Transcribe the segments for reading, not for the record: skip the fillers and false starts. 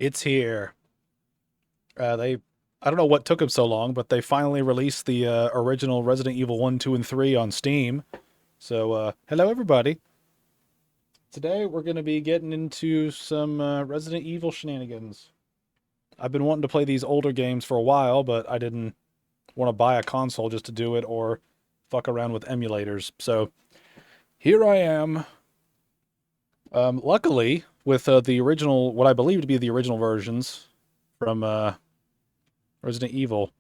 It's here. I don't know what took them so long, but they finally released the original Resident Evil 1, 2, and 3 on Steam. So, hello everybody. Today we're going to be getting into some Resident Evil shenanigans. I've been wanting to play these older games for a while, but I didn't want to buy a console just to do it or fuck around with emulators. So, here I am. Luckily, with the original, what I believe to be the original versions from Resident Evil.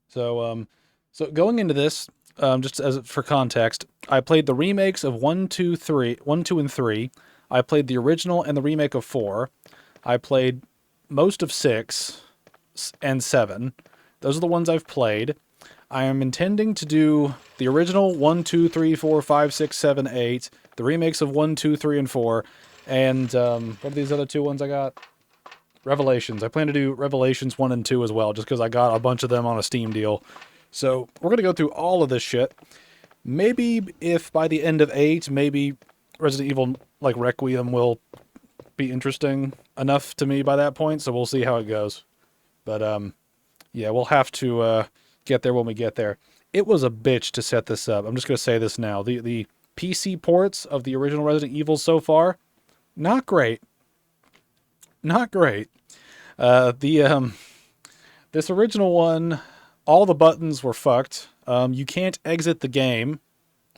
So going into this, just as for context, I played the remakes of 1, 2, and 3. I played the original and the remake of 4. I played most of 6 and 7. Those are the ones I've played. I am intending to do the original 1, 2, 3, 4, 5, 6, 7, 8, the remakes of 1, 2, 3, and 4, and what are these other two ones I got? Revelations. I plan to do Revelations 1 and 2 as well, just because I got a bunch of them on a Steam deal. So we're going to go through all of this shit. Maybe if by the end of 8, maybe Resident Evil like Requiem will be interesting enough to me by that point, so we'll see how it goes. But yeah, we'll have to get there when we get there. It was a bitch to set this up. I'm just going to say this now. The PC ports of the original Resident Evil so far, not great. Not great. This original one, all the buttons were fucked. You can't exit the game,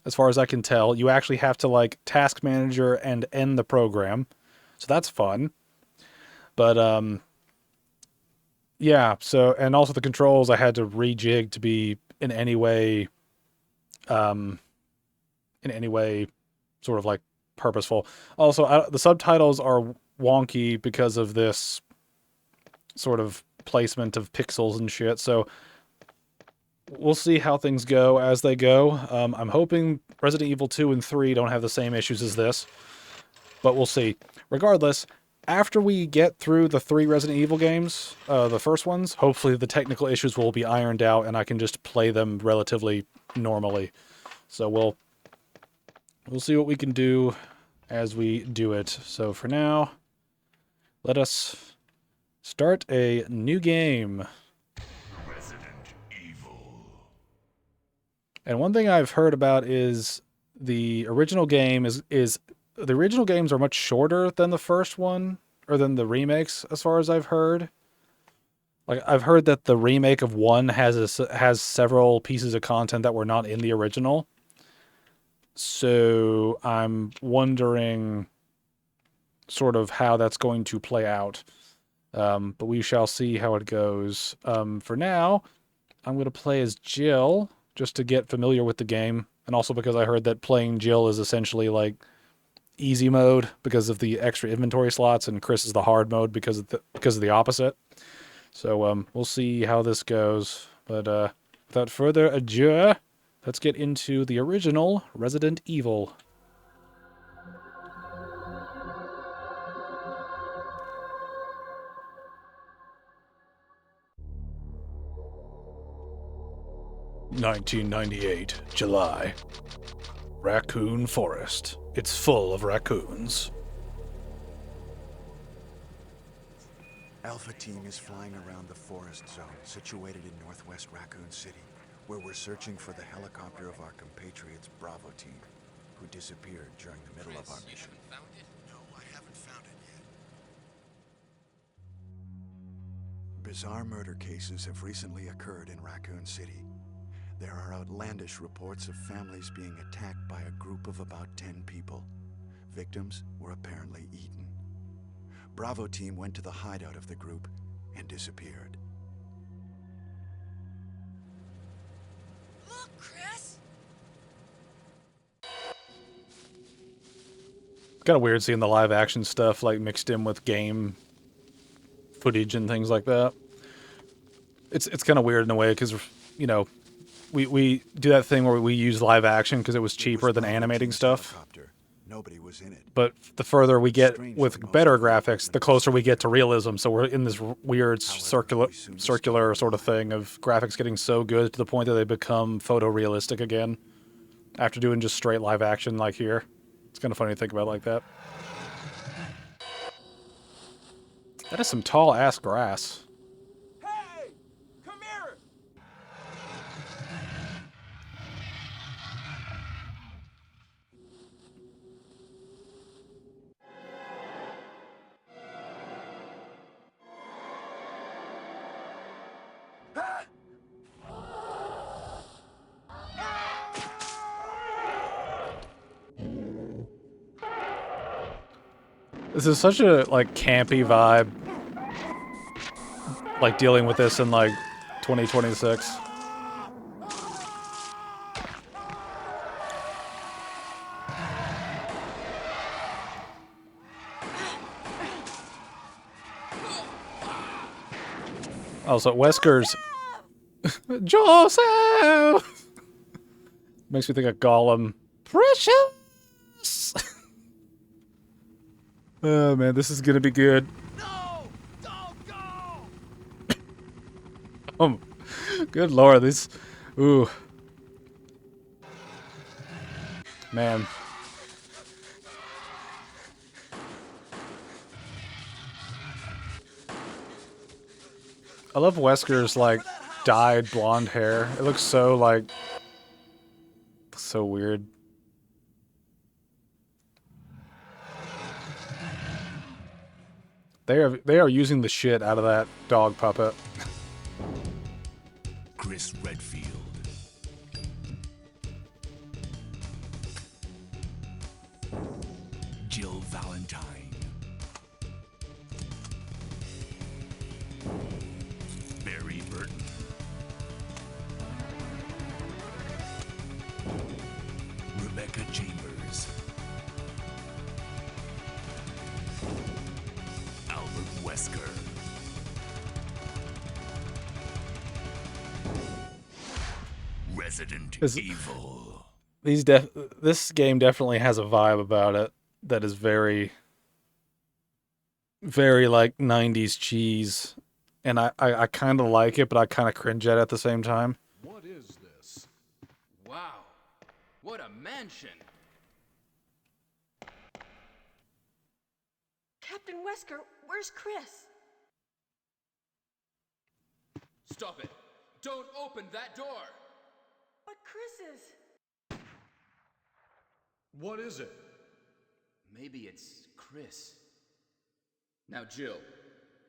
as far as I can tell. You actually have to like task manager and end the program, so that's fun. But yeah. So and also the controls I had to rejig to be um, in any way, sort of like purposeful. Also, the subtitles are wonky because of this sort of placement of pixels and shit. So we'll see how things go as they go. I'm hoping Resident Evil 2 and 3 don't have the same issues as this, but we'll see. Regardless, after we get through the 3 Resident Evil games, the first ones, hopefully the technical issues will be ironed out and I can just play them relatively normally. So we'll see what we can do as we do it. So for now, let us start a new game. Resident Evil. And one thing I've heard about is the original game is the original games are much shorter than the first one or than the remakes, as far as I've heard. Like I've heard that the remake of 1 has several pieces of content that were not in the original. So I'm wondering sort of how that's going to play out. But we shall see how it goes. For now, I'm going to play as Jill just to get familiar with the game. And also because I heard that playing Jill is essentially like easy mode because of the extra inventory slots, and Chris is the hard mode because of the opposite. So we'll see how this goes. But without further ado, let's get into the original Resident Evil. (1998) July. Raccoon Forest. It's full of raccoons. Alpha Team is flying around the forest zone situated in northwest Raccoon City, where we're searching for the helicopter of our compatriots Bravo Team, who disappeared during the middle of our mission. No, I haven't found it yet. Bizarre murder cases have recently occurred in Raccoon City. There are outlandish reports of families being attacked by a group of about 10 people. Victims were apparently eaten. Bravo Team went to the hideout of the group and disappeared. Look, Chris! Kind of weird seeing the live action stuff like mixed in with game footage and things like that. It's kind of weird in a way because, you know, we do that thing where we use live action because it was cheaper than animating stuff. Nobody was in it. But the further we get with better graphics, the closer we get to realism. So we're in this weird circular sort of thing of graphics getting so good to the point that they become photorealistic again after doing just straight live action like here. It's kind of funny to think about it like that. That is some tall ass grass. Hey! Come here! This is such a like campy vibe. Like dealing with this in like 2026. Also, Wesker's Joseph makes me think of Gollum. Precious. Oh man, this is gonna be good. No! Don't go! Good lord, this. Ooh, man. I love Wesker's like dyed blonde hair. It looks so like so weird. They are using the shit out of that dog puppet. Chris Redfield. Jill Valentine. Barry Burton. Rebecca Chambers. Albert Wesker. Resident Evil. This game definitely has a vibe about it that is very, very like 90s cheese. And I kind of like it, but I kind of cringe at it at the same time. What is this? Wow. What a mansion! Captain Wesker, where's Chris? Stop it! Don't open that door! But Chris is... What is it? Maybe it's Chris. Now, Jill,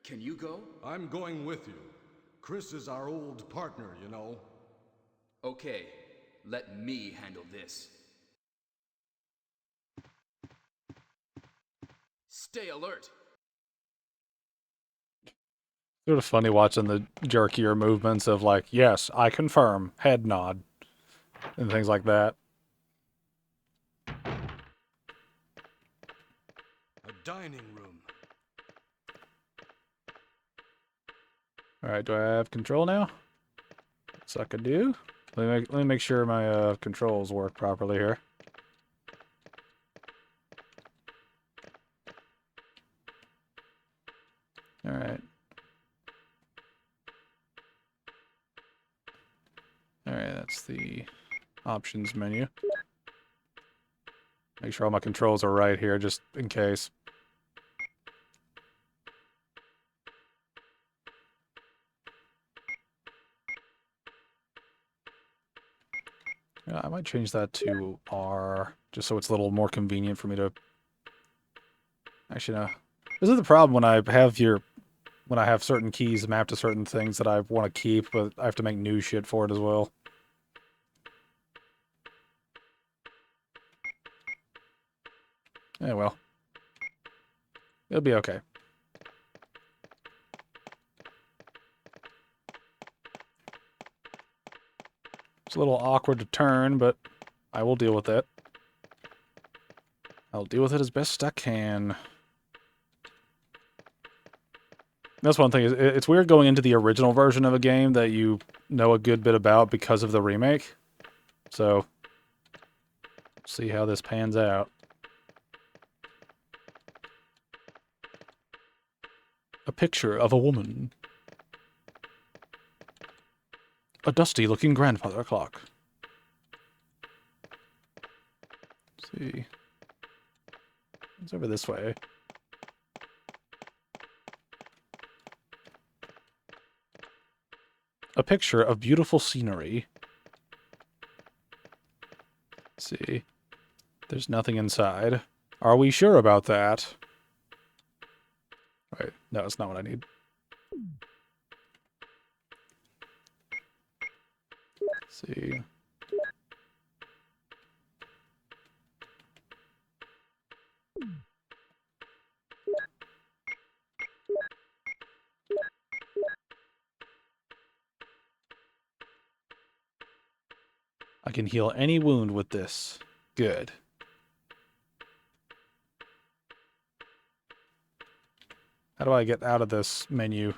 can you go? I'm going with you. Chris is our old partner, you know. Okay, let me handle this. Stay alert! Sort of funny watching the jerkier movements of like, yes, I confirm, head nod, and things like that. A dining room. All right, do I have control now? Yes, I could do. Let me make sure my controls work properly here. All right. All right, that's the options menu. Make sure all my controls are right here, just in case. Yeah, I might change that to R, just so it's a little more convenient for me to... Actually, no. This is the problem when I have certain keys mapped to certain things that I want to keep, but I have to make new shit for it as well. Yeah, well. It'll be okay. It's a little awkward to turn, but I will deal with it. I'll deal with it as best I can. That's one thing. It's weird going into the original version of a game that you know a good bit about because of the remake. So, see how this pans out. A picture of a woman. A dusty-looking grandfather clock. Let's see. It's over this way. a picture of beautiful scenery. Let's see. There's nothing inside. Are we sure about that? Wait, no, it's not what I need. Let's see. I can heal any wound with this. Good. How do I get out of this menu?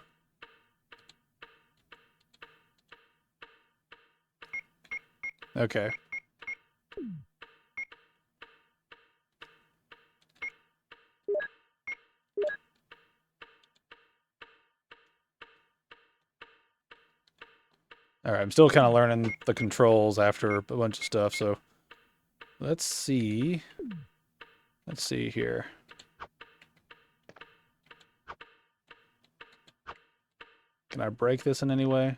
Okay. All right, I'm still kind of learning the controls after a bunch of stuff, so let's see. Let's see here. Can I break this in any way?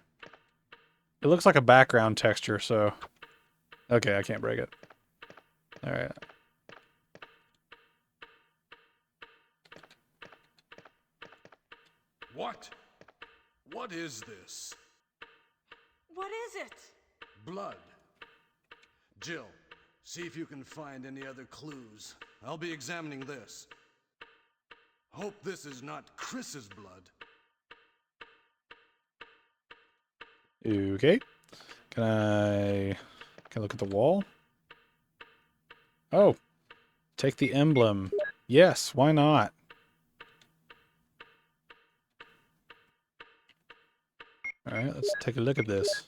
It looks like a background texture, so... Okay, I can't break it. All right. What? What is this? What is it? Blood. Jill, see if you can find any other clues. I'll be examining this. Hope this is not Chris's blood. Okay. Can I look at the wall? Oh. Take the emblem. Yes, why not? Alright, let's take a look at this.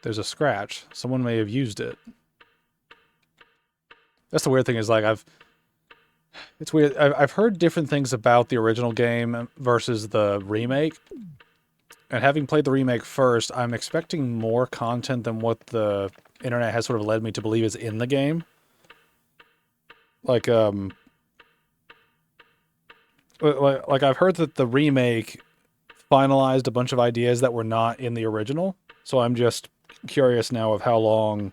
There's a scratch. Someone may have used it. That's the weird thing is, like, it's weird. I've heard different things about the original game versus the remake. And having played the remake first, I'm expecting more content than what the internet has sort of led me to believe is in the game. Like I've heard that the remake finalized a bunch of ideas that were not in the original. So I'm just curious now of how long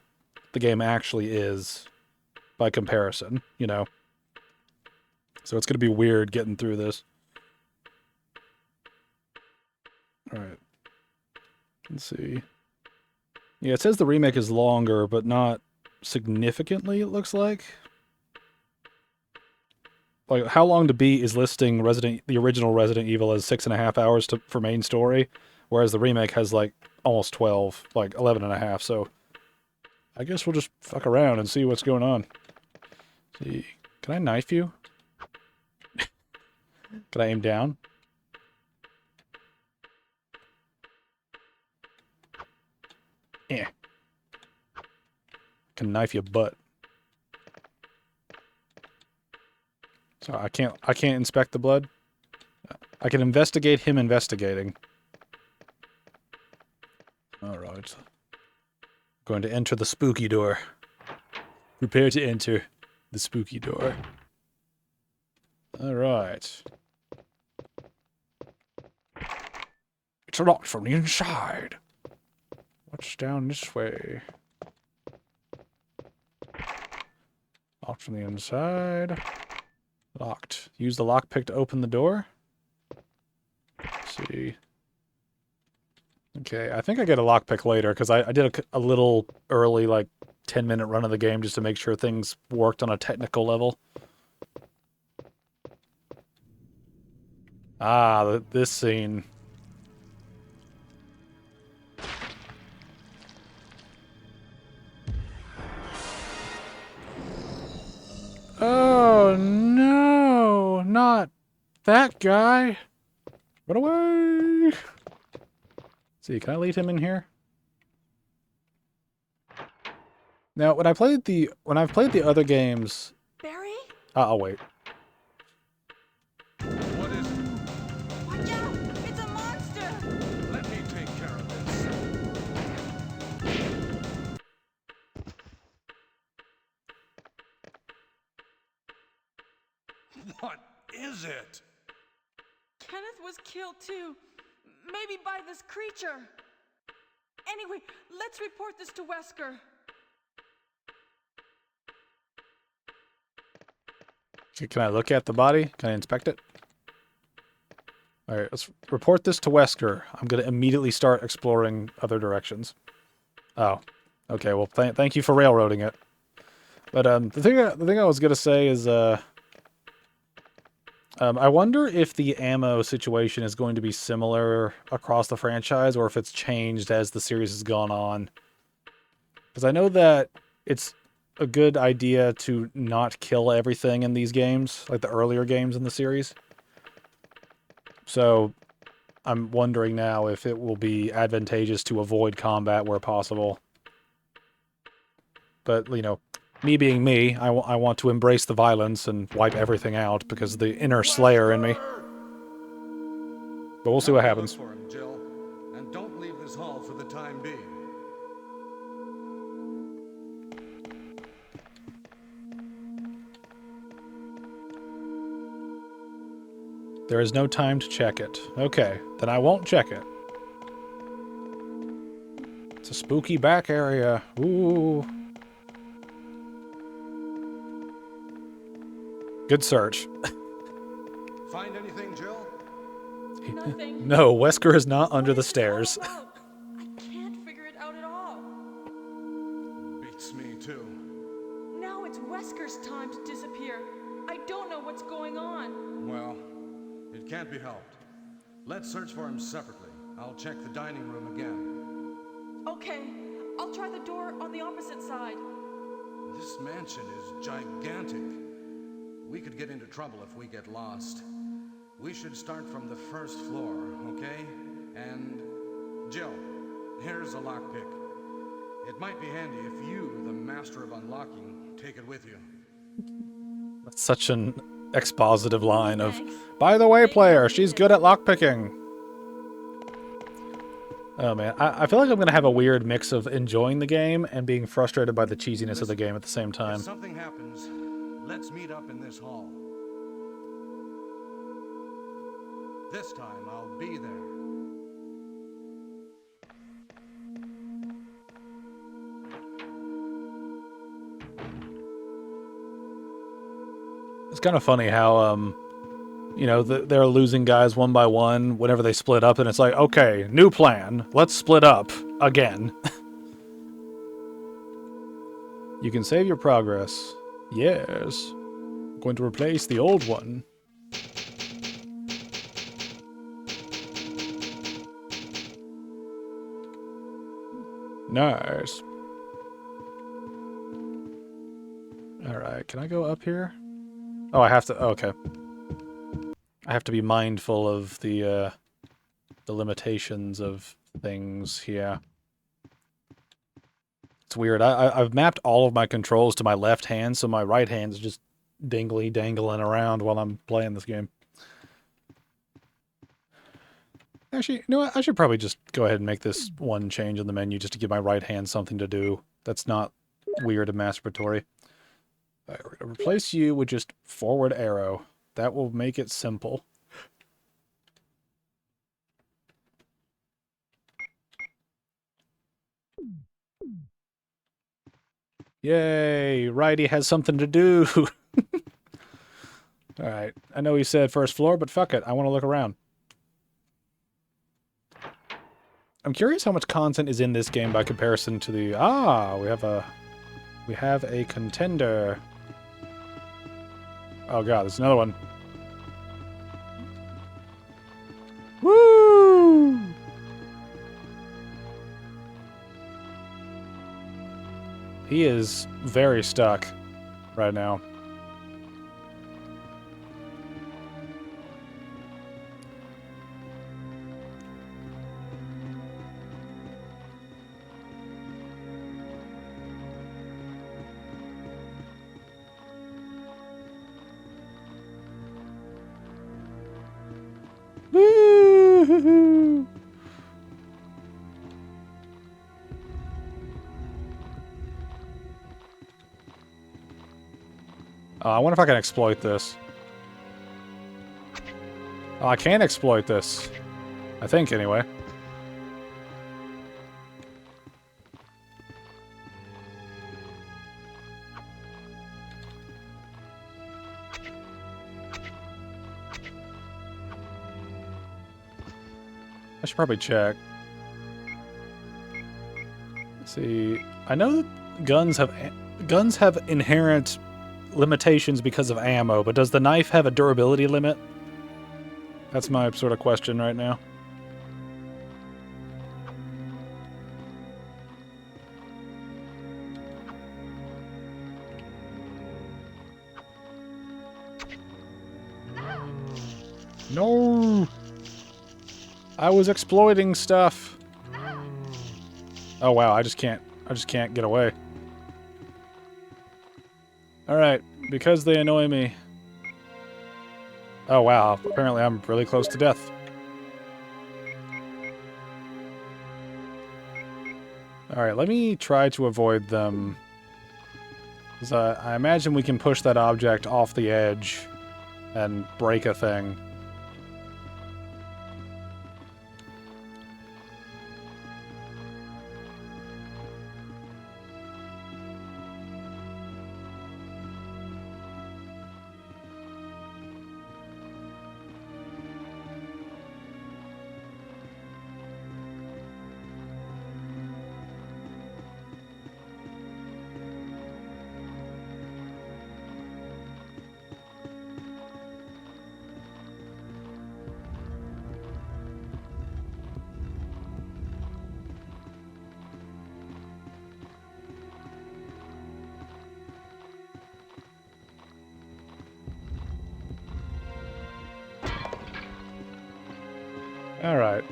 the game actually is by comparison, you know? So it's going to be weird getting through this. All right. Let's see. Yeah, it says the remake is longer, but not significantly, it looks like. Like, How Long to Beat is listing the original Resident Evil as 6.5 hours for main story, whereas the remake has, like, almost 12, like 11.5, so I guess we'll just fuck around and see what's going on. See. Can I knife you? Can I aim down? Yeah. Can knife your butt. So I can't inspect the blood. I can investigate him investigating. All right. Going to enter the spooky door. Prepare to enter the spooky door. All right. It's locked from the inside. What's down this way? Locked from the inside. Locked. Use the lockpick to open the door. Let's see. Okay, I think I get a lockpick later, because I did a little early, like, 10-minute run of the game just to make sure things worked on a technical level. Ah, this scene. Oh, no! Not that guy! Run away! See, can I lead him in here? Now, when I've played the other games, Barry? I'll wait. What is it? Watch out! It's a monster! Let me take care of this. What is it? Kenneth was killed too. Maybe by this creature. Anyway, let's report this to Wesker. Can I look at the body? Can I inspect it? All right, let's report this to Wesker. I'm going to immediately start exploring other directions. Oh, okay. Well, thank you for railroading it. But the thing I was going to say is, I wonder if the ammo situation is going to be similar across the franchise, or if it's changed as the series has gone on. Because I know that it's a good idea to not kill everything in these games, like the earlier games in the series. So I'm wondering now if it will be advantageous to avoid combat where possible. But, you know, me being me, I want to embrace the violence and wipe everything out because of the inner Slayer in me. But we'll see what happens. Look for him, Jill, and don't leave this hall for the time being. There is no time to check it. Okay, then I won't check it. It's a spooky back area. Ooh. Good search. Find anything, Jill? Nothing. No, Wesker is not under What the is it all stairs. about? I can't figure it out at all. Beats me, too. Now it's Wesker's time to disappear. I don't know what's going on. Well, it can't be helped. Let's search for him separately. I'll check the dining room again. Okay, I'll try the door on the opposite side. This mansion is gigantic. We could get into trouble if we get lost. We should start from the first floor, okay? And Jill, here's a lockpick. It might be handy if you, the master of unlocking, take it with you. That's such an expositive line of, Thanks. by the way, Maybe player, I'll she's need good it. at lockpicking. Oh man, I feel like I'm going to have a weird mix of enjoying the game and being frustrated by the cheesiness of the game at the same If time. something happens, let's meet up in this hall. This time I'll be there. It's kind of funny how, you know, they're losing guys one by one whenever they split up, and it's like, okay, new plan. Let's split up again. You can save your progress. Yes. I'm going to replace the old one. Nice. Alright, can I go up here? Oh, I have to... okay. I have to be mindful of the limitations of things here. It's weird. I've mapped all of my controls to my left hand, so my right hand's just dangling around while I'm playing this game. Actually, you know what? I should probably just go ahead and make this one change in the menu just to give my right hand something to do. That's not weird and masturbatory. All right, we're going to replace you with just forward arrow. That will make it simple. Yay, righty has something to do. All right, I know he said first floor, but fuck it. I want to look around. I'm curious how much content is in this game by comparison to the... Ah, we have a contender. Oh god, there's another one. Woo! He is very stuck right now. Woo! I wonder if I can exploit this. Oh, I can exploit this. I think, anyway. I should probably check. Let's see, I know that guns have inherent limitations because of ammo, but does the knife have a durability limit? That's my sort of question right now. No! I was exploiting stuff. Oh wow, I just can't get away. Alright, because they annoy me. Oh wow, apparently I'm really close to death. Alright, let me try to avoid them. 'Cause I imagine we can push that object off the edge and break a thing. Alright.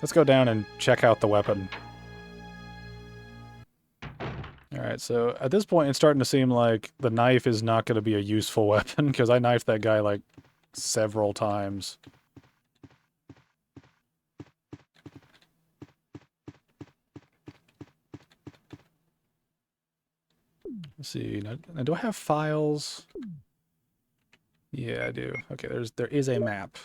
Let's go down and check out the weapon. Alright, so at this point it's starting to seem like the knife is not going to be a useful weapon, because I knifed that guy like several times. Let's see, now do I have files? Yeah, I do. Okay, there is a map.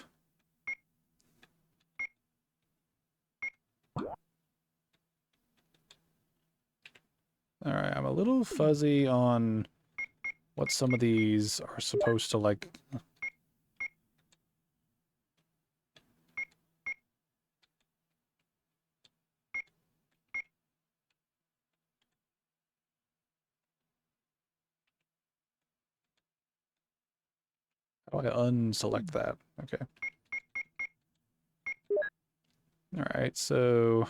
Alright, I'm a little fuzzy on what some of these are supposed to, like... How do I unselect that? Okay. Alright, so...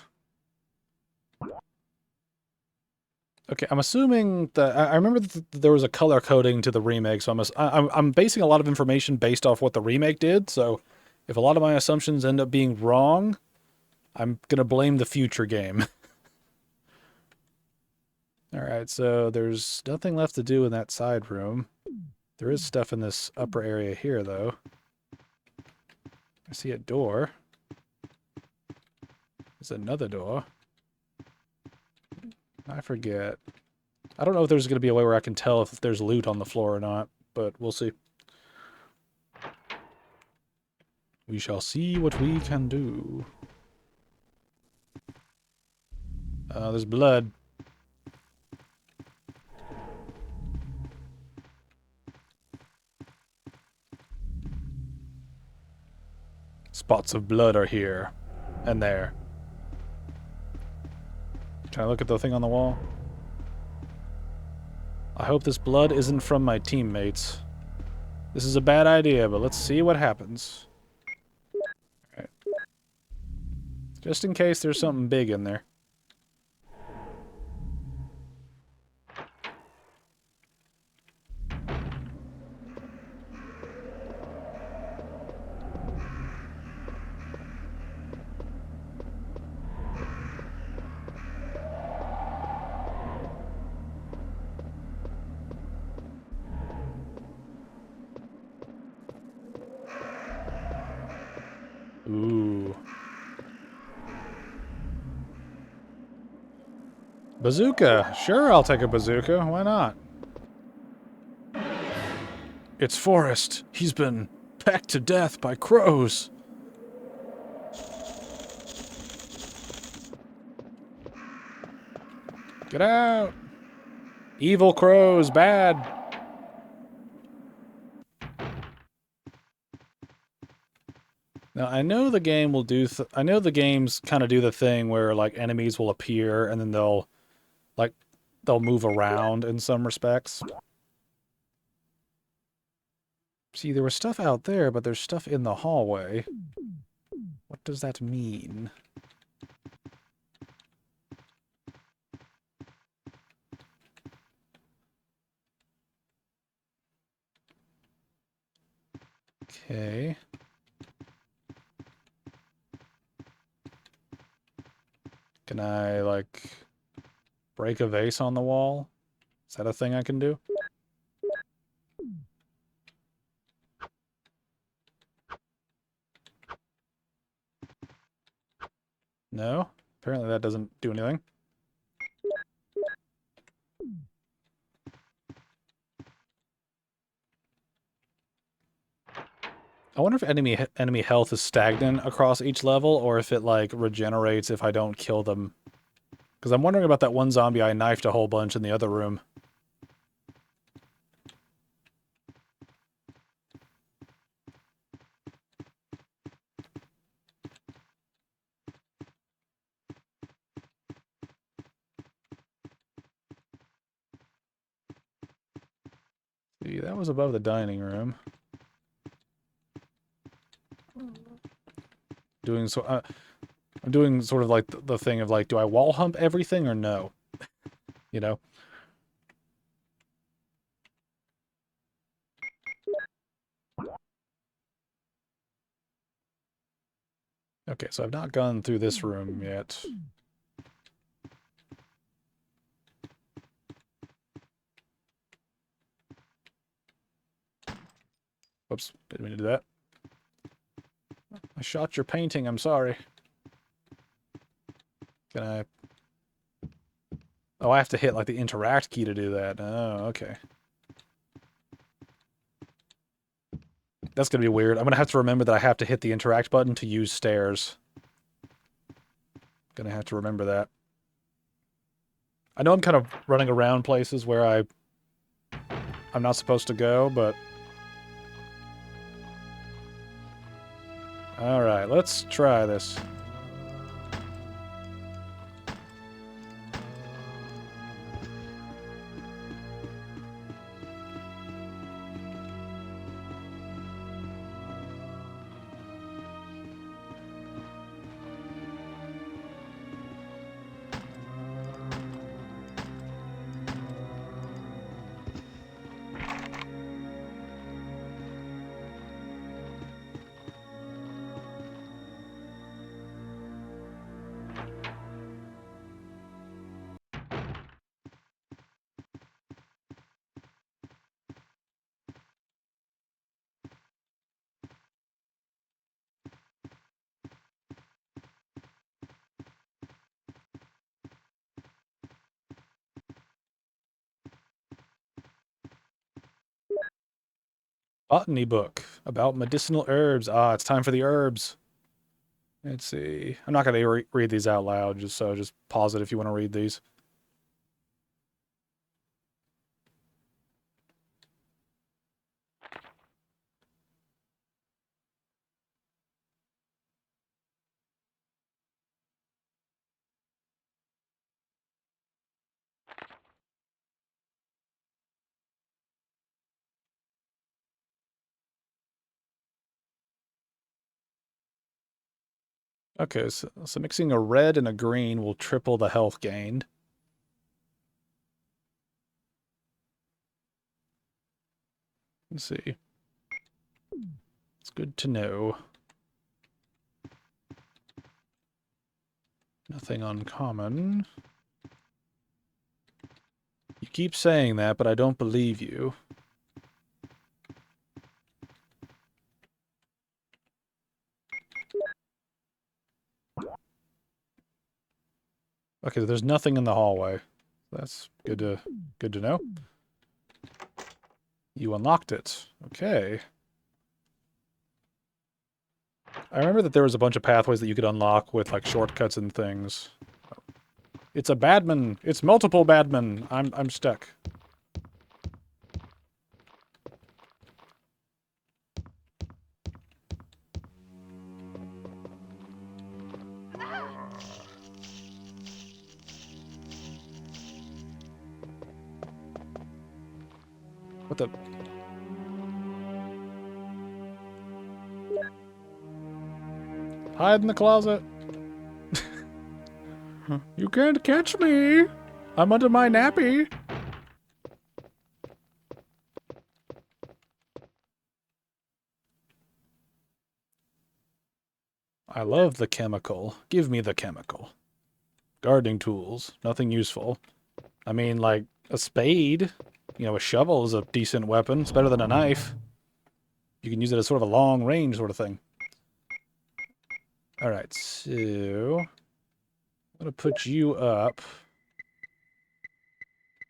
Okay, I'm assuming that... I remember that there was a color coding to the remake, so I'm basing a lot of information based off what the remake did, so if a lot of my assumptions end up being wrong, I'm gonna blame the future game. Alright, so there's nothing left to do in that side room. There is stuff in this upper area here, though. I see a door. There's another door. I forget. I don't know if there's going to be a way where I can tell if there's loot on the floor or not, but we'll see. We shall see what we can do. There's blood. Spots of blood are here. And there. Can I look at the thing on the wall? I hope this blood isn't from my teammates. This is a bad idea, but let's see what happens. Alright. Just in case there's something big in there. Ooh. Bazooka. Sure, I'll take a bazooka. Why not? It's Forrest. He's been pecked to death by crows. Get out! Evil crows, bad! Now, I know the game will do... I know the games kind of do the thing where, like, enemies will appear and then they'll move around in some respects. See, there was stuff out there, but there's stuff in the hallway. What does that mean? Okay. Can I, like, break a vase on the wall? Is that a thing I can do? No? Apparently that doesn't do anything. I wonder if enemy health is stagnant across each level, or if it, like, regenerates if I don't kill them. Because I'm wondering about that one zombie I knifed a whole bunch in the other room. See, that was above the dining room. I'm doing sort of like the thing of, like, do I wall hump everything or no? You know? Okay, so I've not gone through this room yet. Whoops, didn't mean to do that. I shot your painting, I'm sorry. Can I... Oh, I have to hit, like, the interact key to do that. Oh, okay. That's gonna be weird. I'm gonna have to remember that I have to hit the interact button to use stairs. Gonna have to remember that. I know I'm kind of running around places where I'm not supposed to go, but... Alright, let's try this. Botany book about medicinal herbs. Ah, it's time for the herbs. Let's see. I'm not going to read these out loud, just pause it if you want to read these. Okay, so mixing a red and a green will triple the health gained. Let's see. It's good to know. Nothing uncommon. You keep saying that, but I don't believe you. Okay, there's nothing in the hallway. That's good to know. You unlocked it. Okay. I remember that there was a bunch of pathways that you could unlock with like shortcuts and things. It's a badman. It's multiple badman. I'm stuck. What the? Hide in the closet. You can't catch me. I'm under my nappy. I love the chemical. Give me the chemical. Gardening tools. Nothing useful. I mean, like, a spade. You know, a shovel is a decent weapon. It's better than a knife. You can use it as sort of a long range sort of thing. Alright, so... I'm gonna put you up.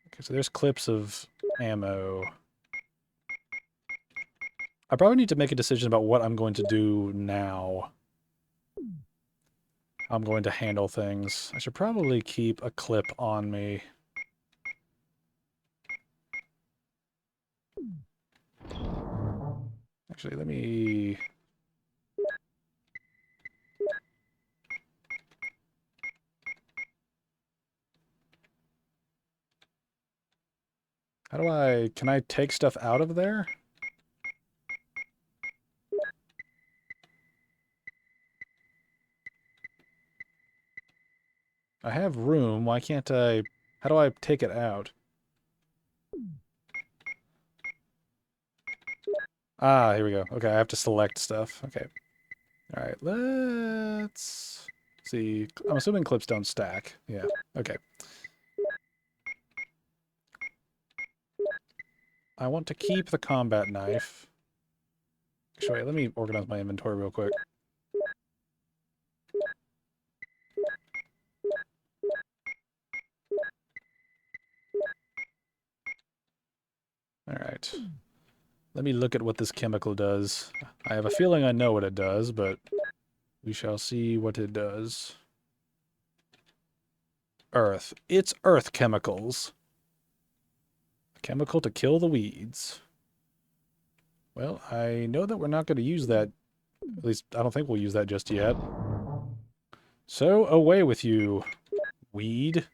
Okay, so there's clips of ammo. I probably need to make a decision about what I'm going to do now. I'm going to handle things. I should probably keep a clip on me. Actually, let me... How do I... Can I take stuff out of there? I have room. Why can't I... How do I take it out? Ah, here we go. Okay, I have to select stuff. Okay. Alright, let's see. I'm assuming clips don't stack. Yeah, okay. I want to keep the combat knife. Actually, wait, let me organize my inventory real quick. Alright. Let me look at what this chemical does. I have a feeling I know what it does, but we shall see what it does. Earth. It's earth chemicals. A chemical to kill the weeds. Well, I know that we're not going to use that. At least, I don't think we'll use that just yet. So, away with you, weed.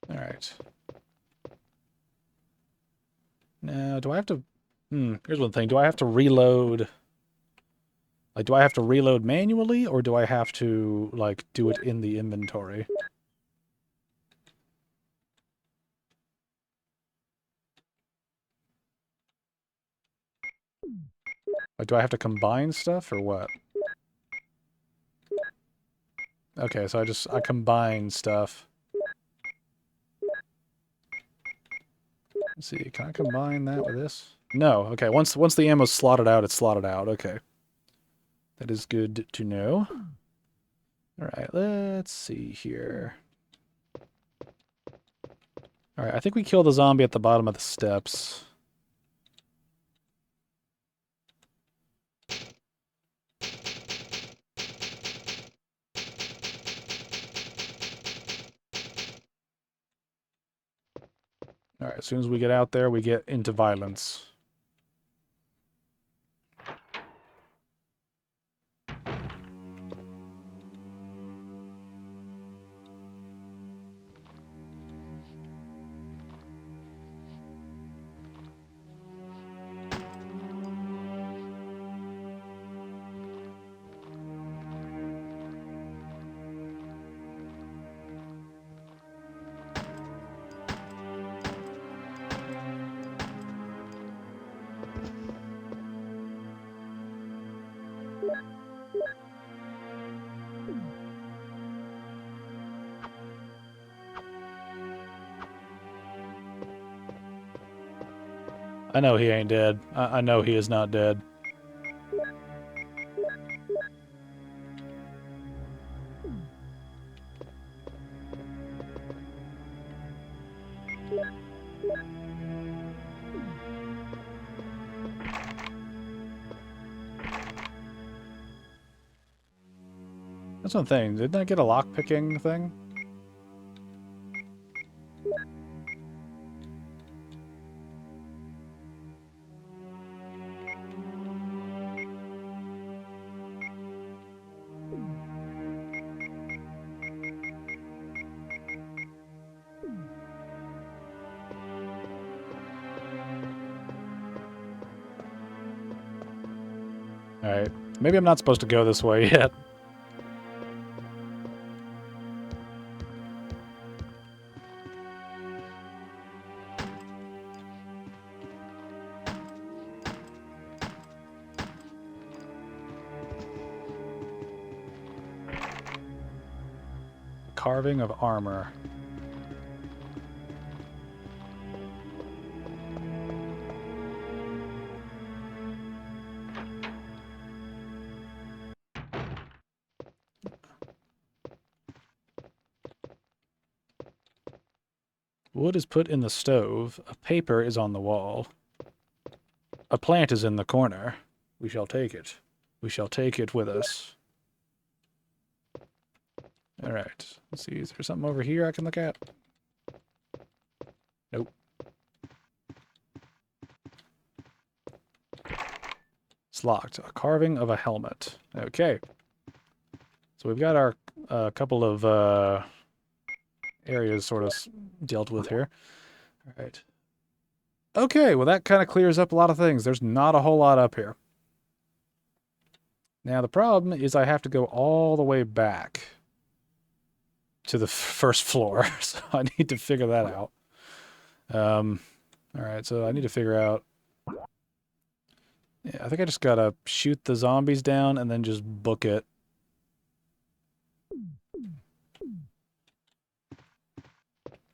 Alright. Now, do I have to... here's one thing. Do I have to reload... Like, do I have to reload manually, or do I have to, like, do it in the inventory? Like, do I have to combine stuff, or what? Okay, so I combine stuff. Let's see, can I combine that with this? No, okay, once the ammo's slotted out, it's slotted out, okay. That is good to know. Alright, let's see here. Alright, I think we kill the zombie at the bottom of the steps. Alright, as soon as we get out there, we get into violence. I know he ain't dead. I know he is not dead. That's one thing. Didn't I get a lock-picking thing? Alright. Maybe I'm not supposed to go this way yet. Carving of armor. Wood is put in the stove. A paper is on the wall. A plant is in the corner. We shall take it. We shall take it with us. Alright. Let's see. Is there something over here I can look at? Nope. It's locked. A carving of a helmet. Okay. So we've got our couple of areas sort of dealt with here. Alright. Okay, well that kind of clears up a lot of things. There's not a whole lot up here. Now the problem is I have to go all the way back to the first floor, so I need to figure that out. Alright, so I need to figure out... Yeah, I think I just gotta shoot the zombies down and then just book it.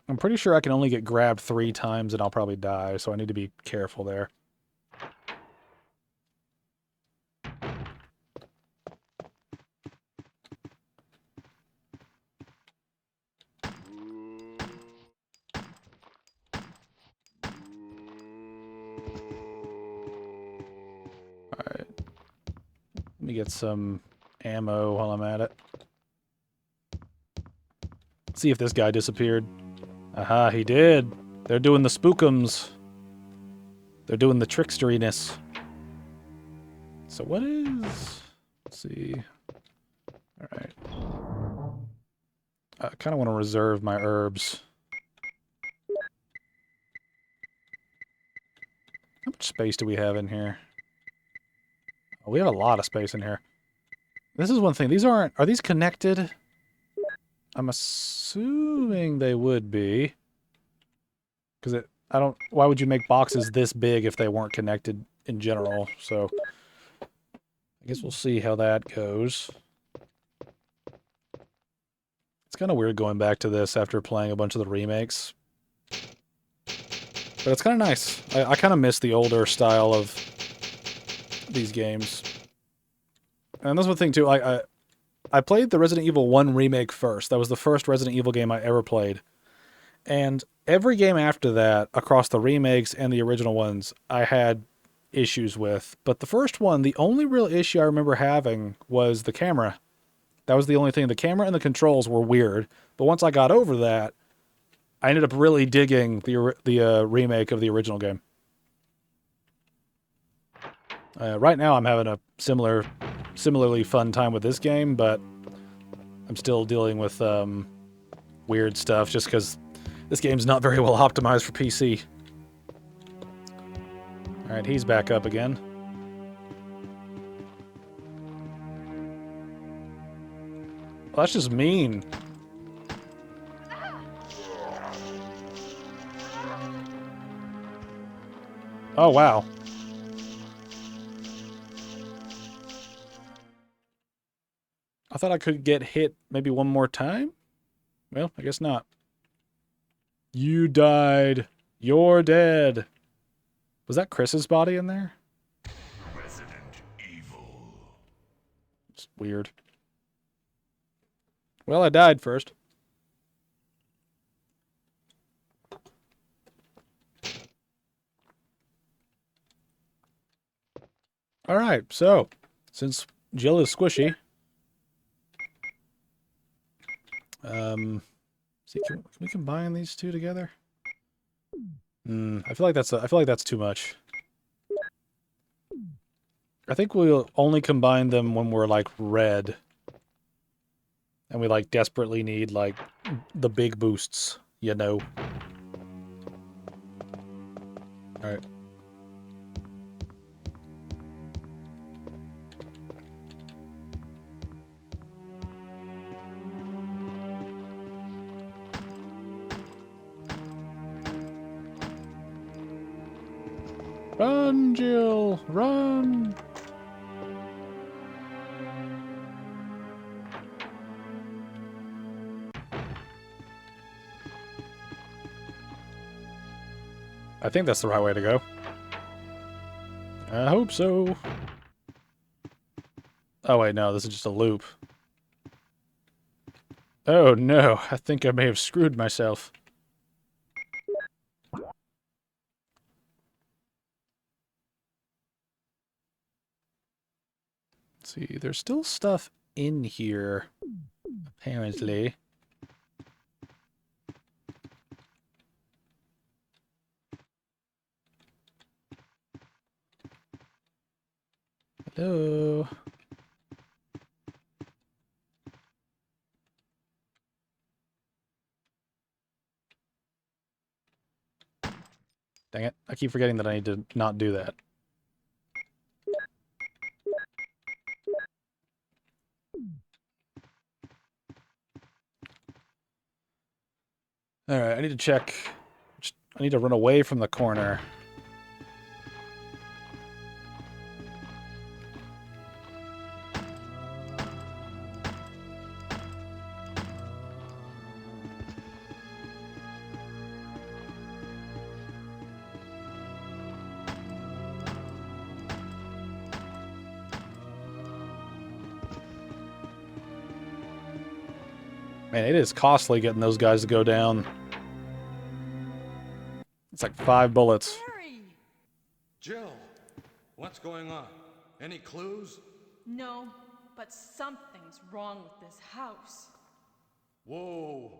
I'm pretty sure I can only get grabbed 3 times and I'll probably die, so I need to be careful there. Alright. Let me get some ammo while I'm at it. See if this guy disappeared. Aha, he did. They're doing the spookums. They're doing the tricksteriness. So what is... Let's see. Alright. I kind of want to reserve my herbs. How much space do we have in here? Oh, we have a lot of space in here. This is one thing. These aren't... Are these connected? I'm assuming they would be. Because I don't... Why would you make boxes this big if they weren't connected in general? So, I guess we'll see how that goes. It's kind of weird going back to this after playing a bunch of the remakes. But it's kind of nice. I kind of miss the older style of these games. And that's one thing, too. I played the Resident Evil 1 remake first. That was the first Resident Evil game I ever played. And every game after that, across the remakes and the original ones, I had issues with. But the first one, the only real issue I remember having was the camera. That was the only thing. The camera and the controls were weird. But once I got over that, I ended up really digging the remake of the original game. Right now, I'm having a similarly fun time with this game, but I'm still dealing with weird stuff just because this game's not very well optimized for PC. Alright, he's back up again. Well, that's just mean. Oh, wow. I thought I could get hit maybe one more time? Well, I guess not. You died. You're dead. Was that Chris's body in there? Resident Evil. It's weird. Well, I died first. Alright, so, since Jill is squishy, See, can we combine these two together? I feel like that's too much. I think we'll only combine them when we're like red. And we like desperately need like the big boosts, you know. Alright. Run, Jill! Run! I think that's the right way to go. I hope so. Oh wait, no, this is just a loop. Oh no, I think I may have screwed myself. Let's see, there's still stuff in here, apparently. Hello. Dang it, I keep forgetting that I need to not do that. Alright, I need to check. I need to run away from the corner. Man, it is costly getting those guys to go down. It's like 5 bullets. Barry! Jill, what's going on? Any clues? No, but something's wrong with this house. Whoa,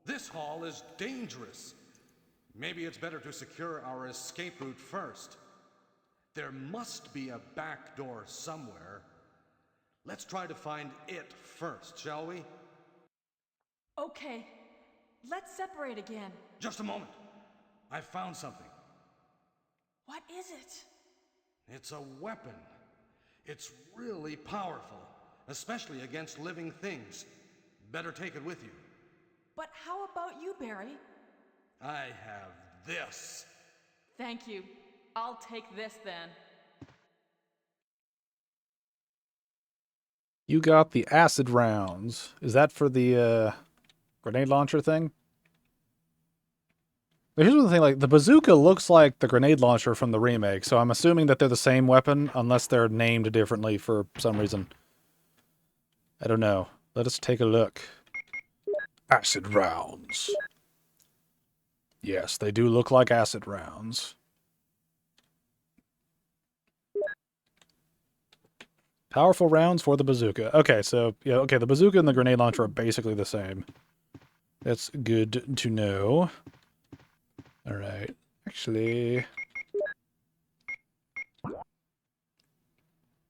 this hall is dangerous. Maybe it's better to secure our escape route first. There must be a back door somewhere. Let's try to find it first, shall we? Okay, let's separate again. Just a moment. I found something. What is it? It's a weapon. It's really powerful, especially against living things. Better take it with you. But how about you, Barry? I have this. Thank you. I'll take this then. You got the acid rounds. Is that for the grenade launcher thing? But here's one thing, like, the bazooka looks like the grenade launcher from the remake, so I'm assuming that they're the same weapon, unless they're named differently for some reason. I don't know. Let us take a look. Acid rounds. Yes, they do look like acid rounds. Powerful rounds for the bazooka. Okay, so, yeah, okay, the bazooka and the grenade launcher are basically the same. That's good to know. Alright. Actually,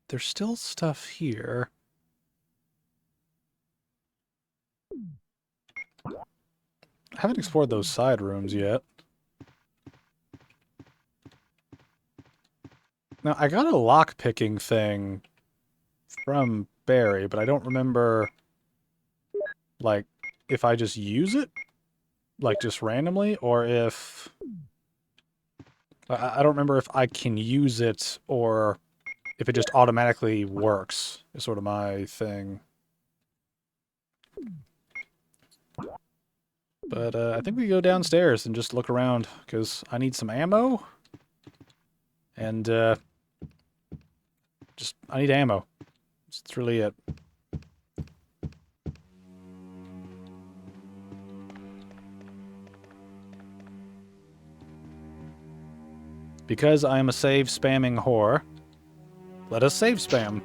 there's still stuff here. I haven't explored those side rooms yet. Now, I got a lock-picking thing from Barry, but I don't remember, like, if I just use it? Like, just randomly? Or if... I don't remember if I can use it, or if it just automatically works, is sort of my thing. But, I think we go downstairs and just look around, because I need some ammo. And, I need ammo. That's really it. Because I am a save spamming whore, let us save spam.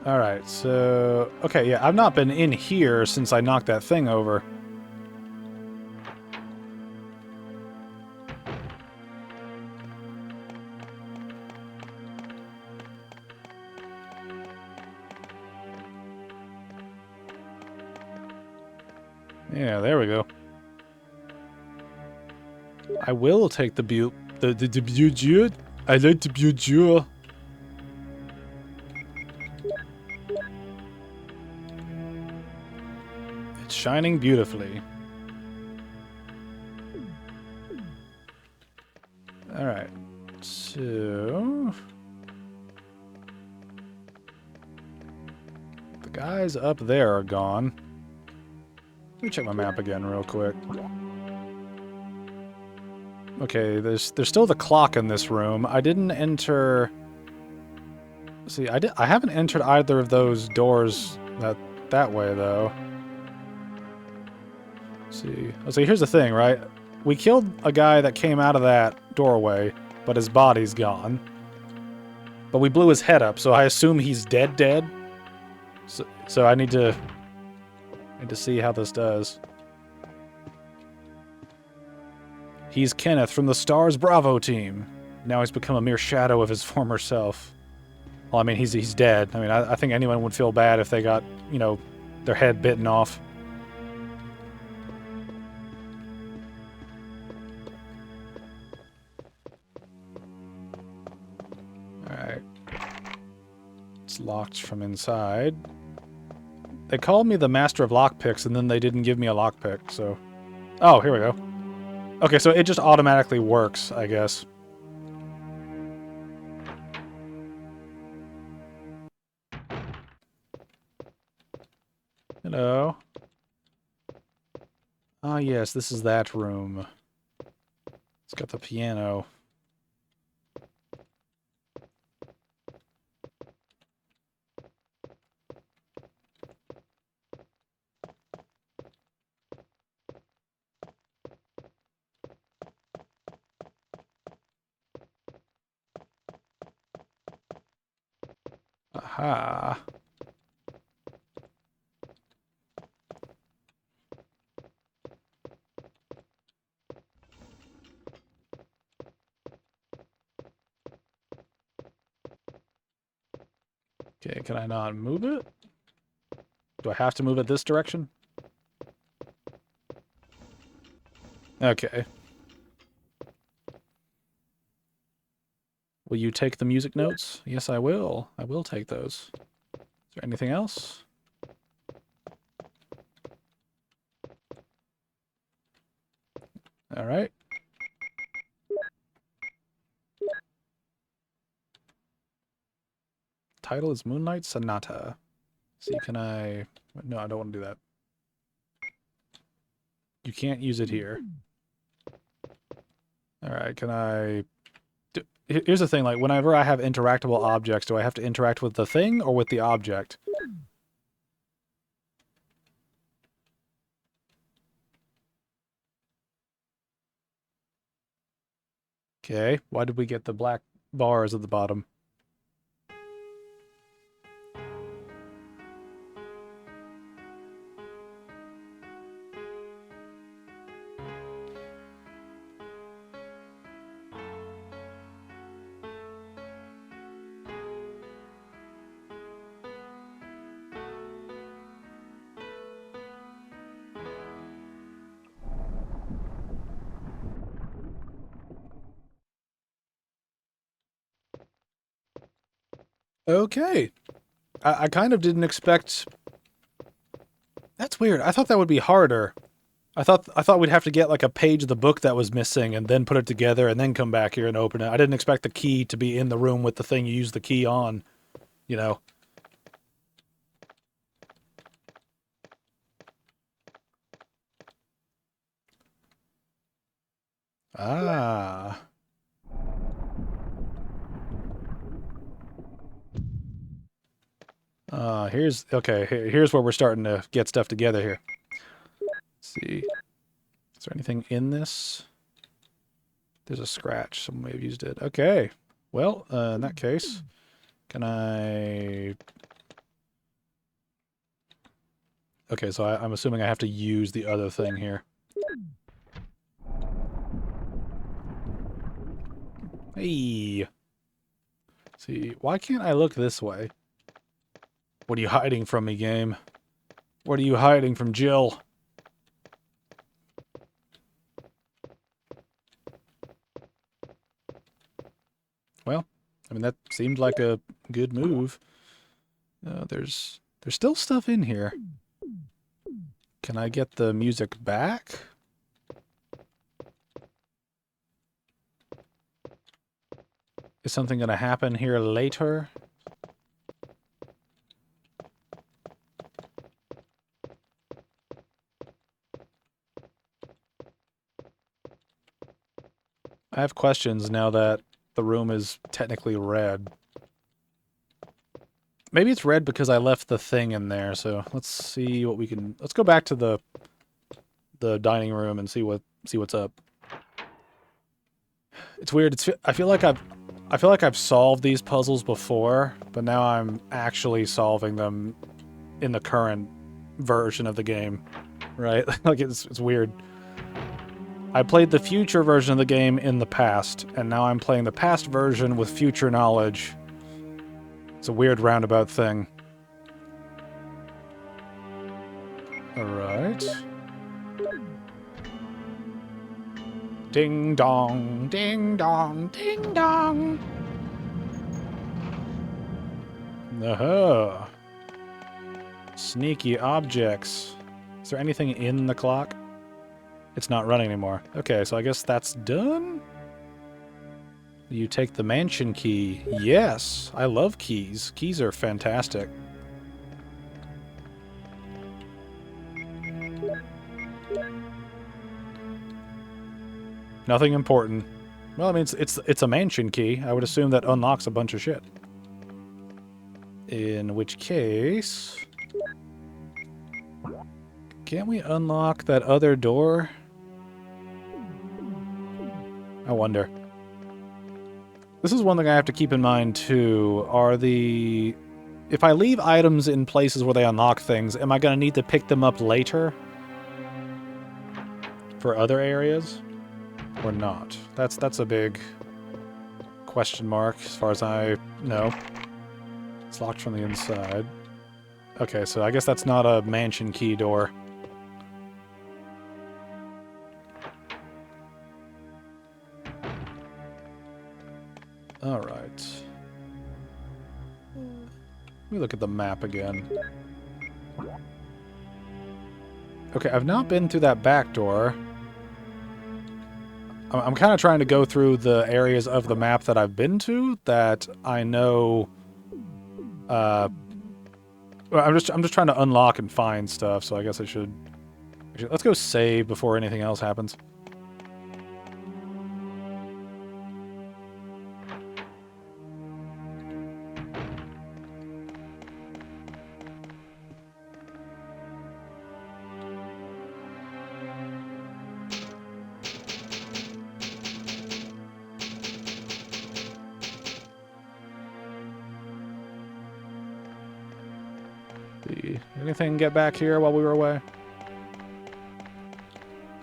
Alright, so... Okay, yeah, I've not been in here since I knocked that thing over. Yeah, there we go. I will take the Butte. I like the Butte. It's shining beautifully. Alright. So... the guys up there are gone. Let me check my map again real quick. Okay, there's still the clock in this room. I didn't enter... See, I haven't entered either of those doors that way, though. See. Oh, so here's the thing, right? We killed a guy that came out of that doorway, but his body's gone. But we blew his head up, so I assume he's dead. So I need to see how this does. He's Kenneth from the Stars Bravo team. Now he's become a mere shadow of his former self. Well, I mean, he's dead. I mean, I think anyone would feel bad if they got, you know, their head bitten off. Alright. It's locked from inside. They called me the master of lockpicks, and then they didn't give me a lockpick, so... Oh, here we go. Okay, so it just automatically works, I guess. Hello. Ah, yes, this is that room. It's got the piano. Aha. Okay, can I not move it? Do I have to move it this direction? Okay. Will you take the music notes? Yes, I will. I will take those. Is there anything else? All right. Title is Moonlight Sonata. See, can I... No, I don't want to do that. You can't use it here. All right, can I... Here's the thing, like, whenever I have interactable objects, do I have to interact with the thing or with the object? Okay, why did we get the black bars at the bottom? Okay. I kind of didn't expect... That's weird. I thought that would be harder. I thought we'd have to get like a page of the book that was missing and then put it together and then come back here and open it. I didn't expect the key to be in the room with the thing you use the key on, you know. Ah. Here's where we're starting to get stuff together here. Let's see. Is there anything in this? There's a scratch. Someone may have used it. Okay. Well, in that case, can I Okay, so I'm assuming I have to use the other thing here. Hey. See, why can't I look this way? What are you hiding from me, game? What are you hiding from Jill? Well, I mean, that seemed like a good move. There's still stuff in here. Can I get the music back? Is something going to happen here later? I have questions now that the room is technically red. Maybe it's red because I left the thing in there, so let's see what we can... Let's go back to the dining room and see what's up. It's weird. I feel like I've solved these puzzles before, but now I'm actually solving them in the current version of the game, right? Like it's weird. I played the future version of the game in the past, and now I'm playing the past version with future knowledge. It's a weird roundabout thing. Alright. Ding dong, ding dong, ding dong. Aha. Sneaky objects. Is there anything in the clock? It's not running anymore. Okay, so I guess that's done? You take the mansion key. Yes, I love keys. Keys are fantastic. Nothing important. Well, I mean, it's a mansion key. I would assume that unlocks a bunch of shit. In which case... Can't we unlock that other door? I wonder. This is one thing I have to keep in mind, too. If I leave items in places where they unlock things, am I going to need to pick them up later? For other areas? Or not? That's a big question mark, as far as I know. It's locked from the inside. Okay, so I guess that's not a mansion key door. Alright. Let me look at the map again. Okay, I've not been through that back door. I'm kind of trying to go through the areas of the map that I've been to that I know... I'm just trying to unlock and find stuff, so I guess I should... Let's go save before anything else happens. Anything get back here while we were away?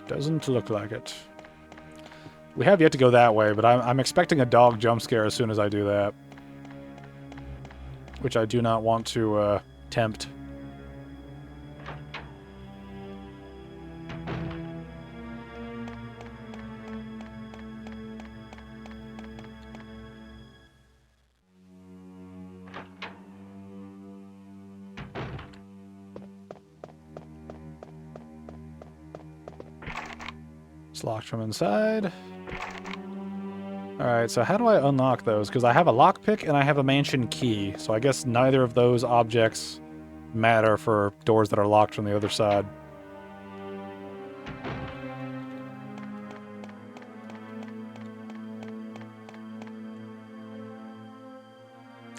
Doesn't look like it. We have yet to go that way, but I'm expecting a dog jump scare as soon as I do that. Which I do not want to tempt. It's locked from inside. Alright, so how do I unlock those? Because I have a lockpick and I have a mansion key, so I guess neither of those objects matter for doors that are locked from the other side.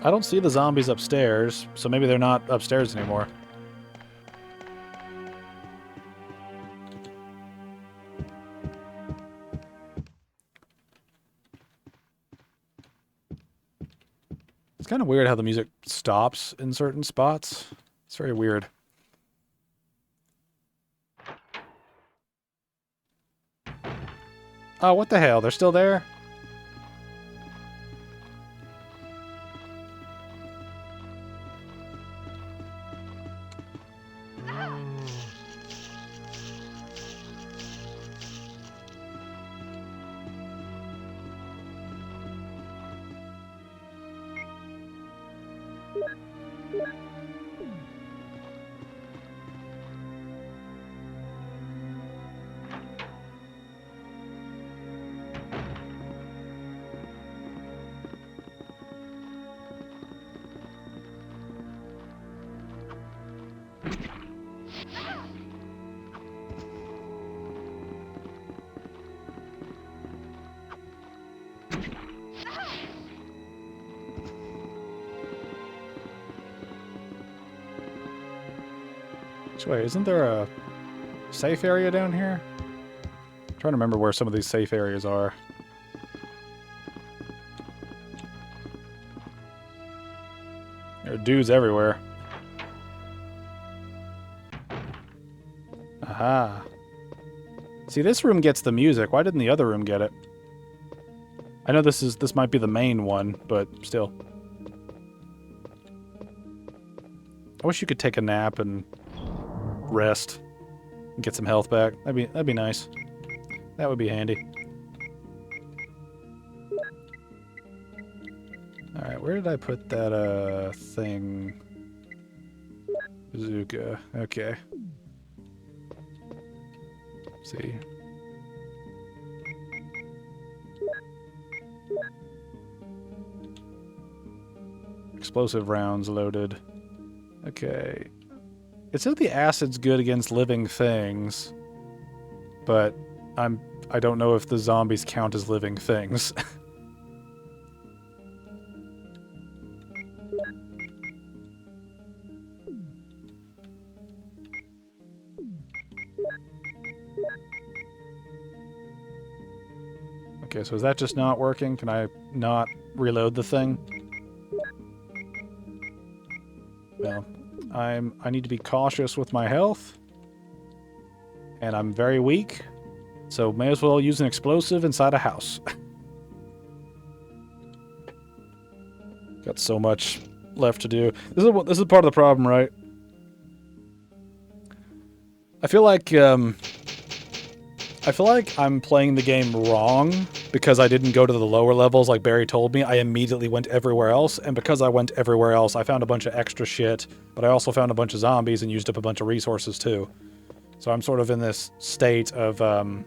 I don't see the zombies upstairs, so maybe they're not upstairs anymore. It's kind of weird how the music stops in certain spots. It's very weird. Oh, what the hell? They're still there? Wait, isn't there a safe area down here? I'm trying to remember where some of these safe areas are. There are dudes everywhere. Aha. See, this room gets the music. Why didn't the other room get it? I know this might be the main one, but still. I wish you could take a nap and rest and get some health back. That'd be nice. That would be handy. Alright, where did I put that thing? Bazooka. Okay. Let's see. Explosive rounds loaded. Okay. It said the acid's good against living things, but I don't know if the zombies count as living things. Okay, so is that just not working? Can I not reload the thing? Well, I need to be cautious with my health. And I'm very weak. So may as well use an explosive inside a house. Got so much left to do. This is part of the problem, right? I feel like I'm playing the game wrong because I didn't go to the lower levels like Barry told me. I immediately went everywhere else, and because I went everywhere else, I found a bunch of extra shit, but I also found a bunch of zombies and used up a bunch of resources too. So I'm sort of in this state of, I'm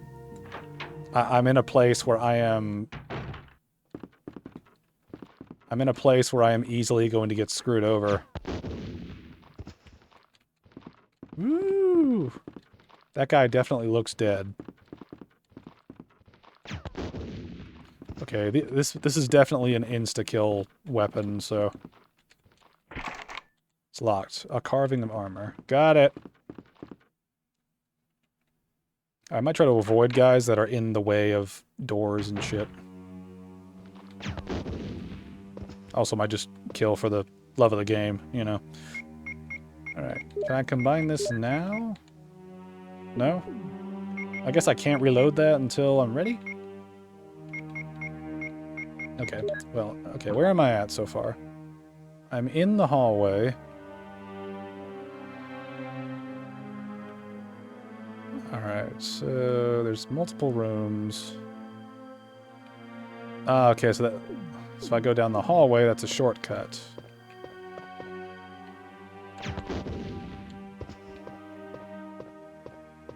in a place where I am easily going to get screwed over. Woo! That guy definitely looks dead. Okay, this is definitely an insta-kill weapon, so... It's locked. A carving of armor. Got it! I might try to avoid guys that are in the way of doors and shit. Also might just kill for the love of the game, you know. Alright, can I combine this now? No? I guess I can't reload that until I'm ready? Okay, well, okay, where am I at so far? I'm in the hallway. Alright, so there's multiple rooms. Ah, okay, so if I go down the hallway, that's a shortcut.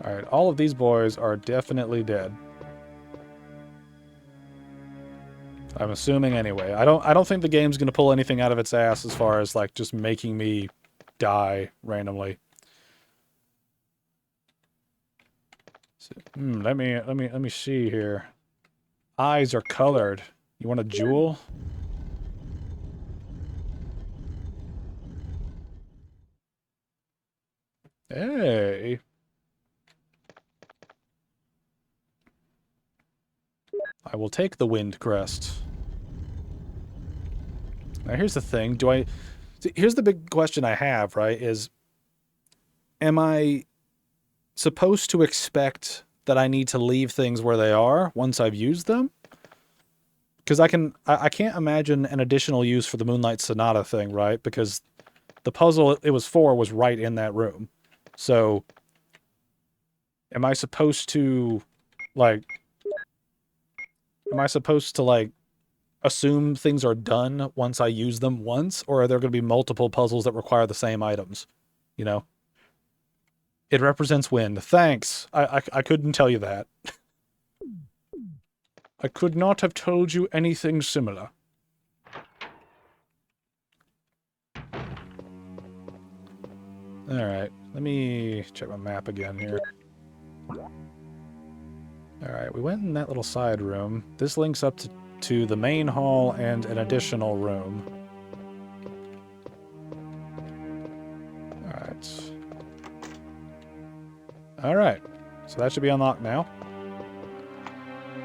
Alright, all of these boys are definitely dead. I'm assuming anyway. I don't think the game's gonna pull anything out of its ass as far as like just making me die randomly. So, let me see here. Eyes are colored. You want a jewel? Hey. I will take the wind crest. Now here's the thing, here's the big question I have, right, is am I supposed to expect that I need to leave things where they are once I've used them. Because I can't imagine an additional use for the Moonlight Sonata thing, right? Because the puzzle it was for was right in that room. So, am I supposed to, like, assume things are done once I use them once? Or are there going to be multiple puzzles that require the same items? You know? It represents wind. Thanks. I couldn't tell you that. I could not have told you anything similar. Alright, let me check my map again here. Alright, we went in that little side room. This links up to the main hall and an additional room. Alright. Alright, so that should be unlocked now.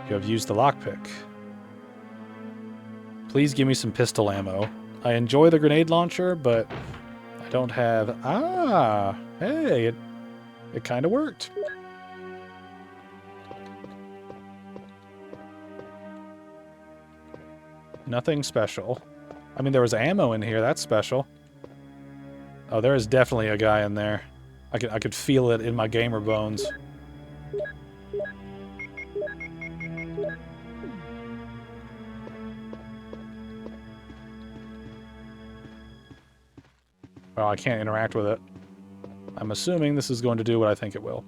You have used the lockpick. Please give me some pistol ammo. I enjoy the grenade launcher, but I don't have... Ah! Hey, it kind of worked. Nothing special. I mean, there was ammo in here. That's special. Oh, there is definitely a guy in there. I could feel it in my gamer bones. Well, I can't interact with it. I'm assuming this is going to do what I think it will.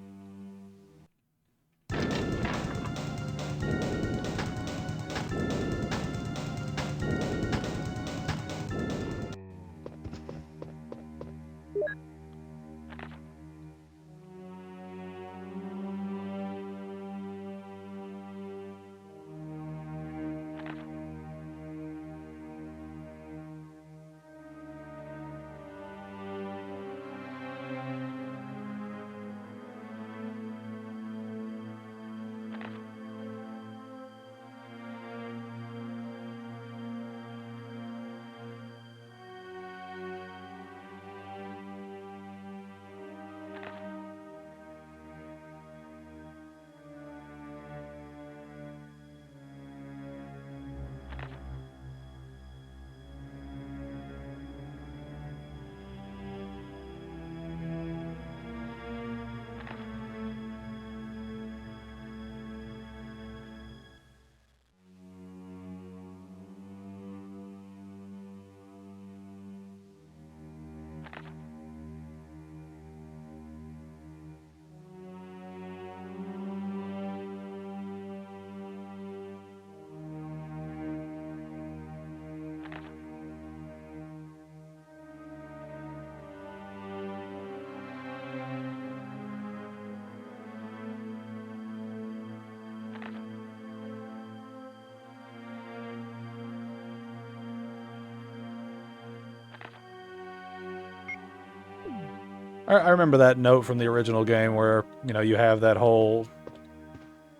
I remember that note from the original game where, you know, you have that whole...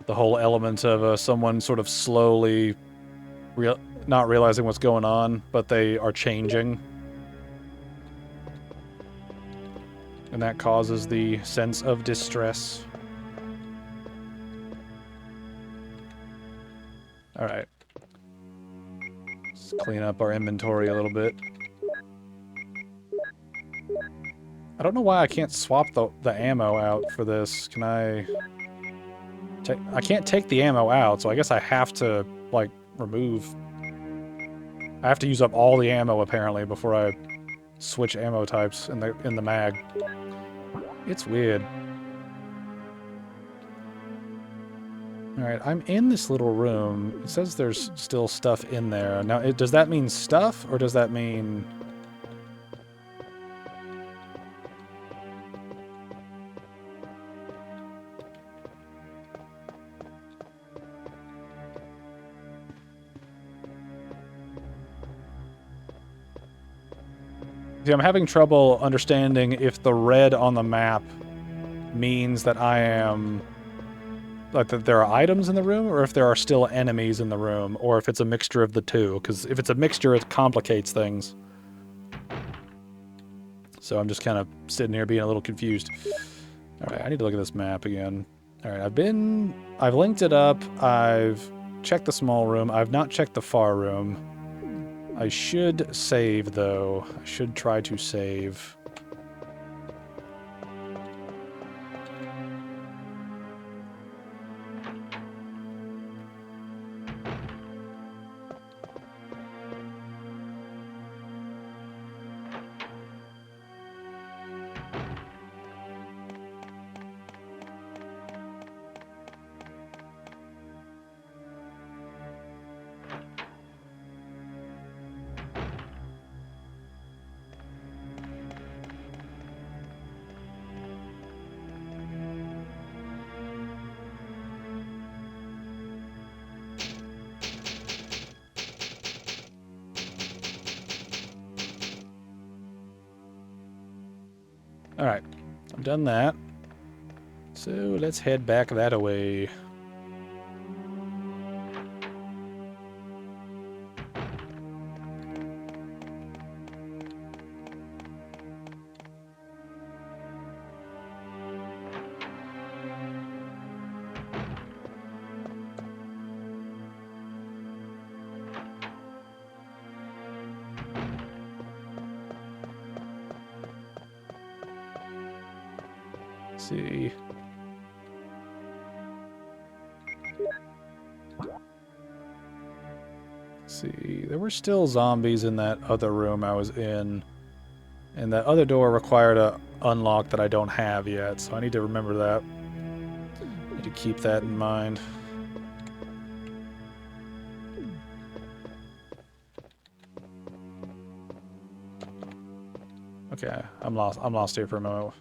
the whole element of someone sort of slowly not realizing what's going on, but they are changing. And that causes the sense of distress. Alright. Let's clean up our inventory a little bit. I don't know why I can't swap the ammo out for this. Can I... I can't take the ammo out, so I guess I have to, like, remove... I have to use up all the ammo, apparently, before I switch ammo types in the mag. It's weird. Alright, I'm in this little room. It says there's still stuff in there. Now, does that mean stuff, or does that mean... See, I'm having trouble understanding if the red on the map means that I am... like that there are items in the room, or if there are still enemies in the room, or if it's a mixture of the two. Because if it's a mixture, it complicates things. So I'm just kind of sitting here being a little confused. Alright, I need to look at this map again. All right, I've linked it up. I've checked the small room. I've not checked the far room. I should save, though. I should try to save. All right, I've done that. So let's head back that way. Let's see. See, there were still zombies in that other room I was in. And that other door required a unlock that I don't have yet, so I need to remember that. Need to keep that in mind. Okay, I'm lost here for a moment.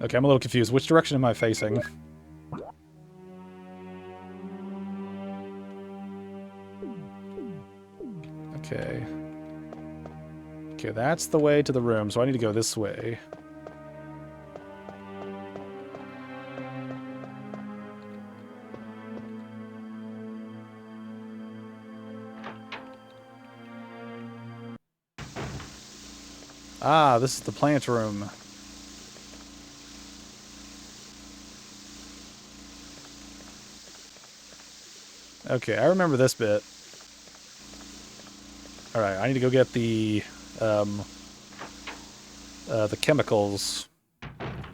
Okay, I'm a little confused. Which direction am I facing? Okay. Okay, that's the way to the room, so I need to go this way. Ah, this is the plant room. Okay, I remember this bit. Alright, I need to go get the chemicals.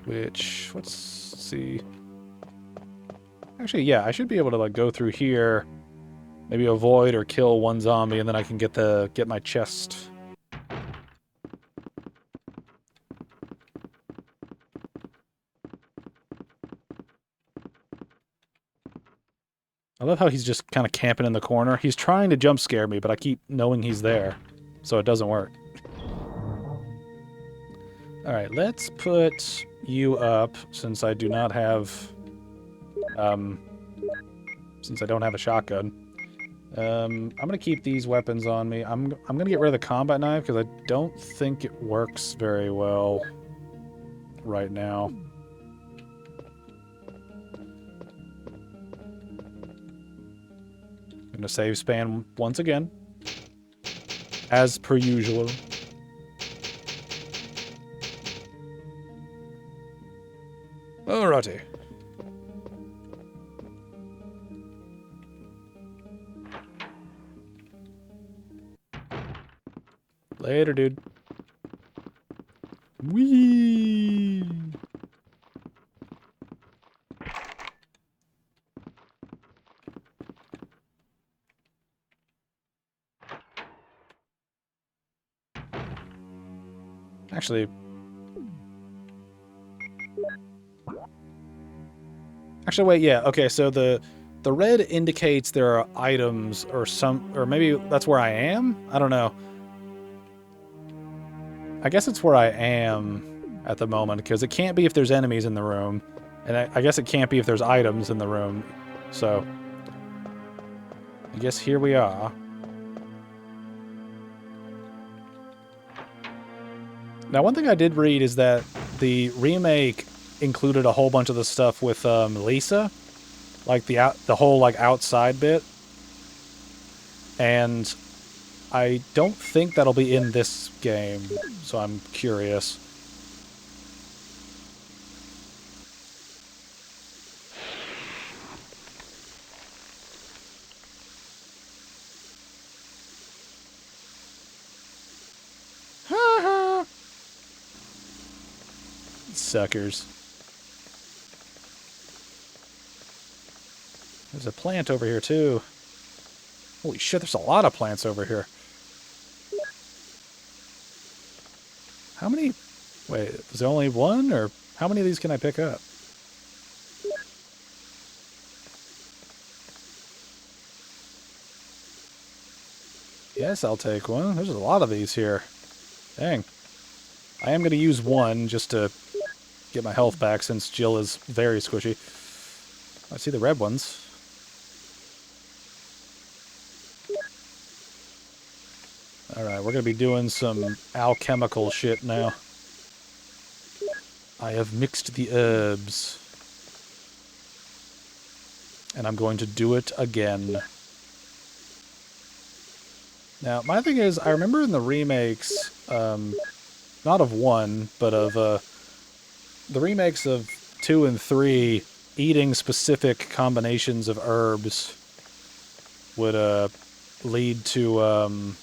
Which, let's see. Actually, yeah, I should be able to like go through here, maybe avoid or kill one zombie, and then I can get my chest. I love how he's just kind of camping in the corner. He's trying to jump scare me, but I keep knowing he's there, so it doesn't work. Alright, let's put you up, since I do not have... since I don't have a shotgun. I'm gonna keep these weapons on me. I'm gonna get rid of the combat knife, because I don't think it works very well right now. Gonna save span once again, as per usual. Alrighty. Later, dude. Whee! Actually, wait, yeah, okay, so the red indicates there are items or maybe that's where I am? I don't know. I guess it's where I am at the moment, because it can't be if there's enemies in the room, and I guess it can't be if there's items in the room, so I guess here we are. Now, one thing I did read is that the remake included a whole bunch of the stuff with Lisa, like the whole like outside bit, and I don't think that'll be in this game, so I'm curious. Suckers. There's a plant over here, too. Holy shit, there's a lot of plants over here. How many... Wait, is there only one, or how many of these can I pick up? Yes, I'll take one. There's a lot of these here. Dang. I am going to use one just to get my health back since Jill is very squishy. I see the red ones. Alright, we're going to be doing some alchemical shit now. I have mixed the herbs. And I'm going to do it again. Now, my thing is, I remember in the remakes, not of 1, but of the remakes of 2 and 3, eating specific combinations of herbs would lead to... oh,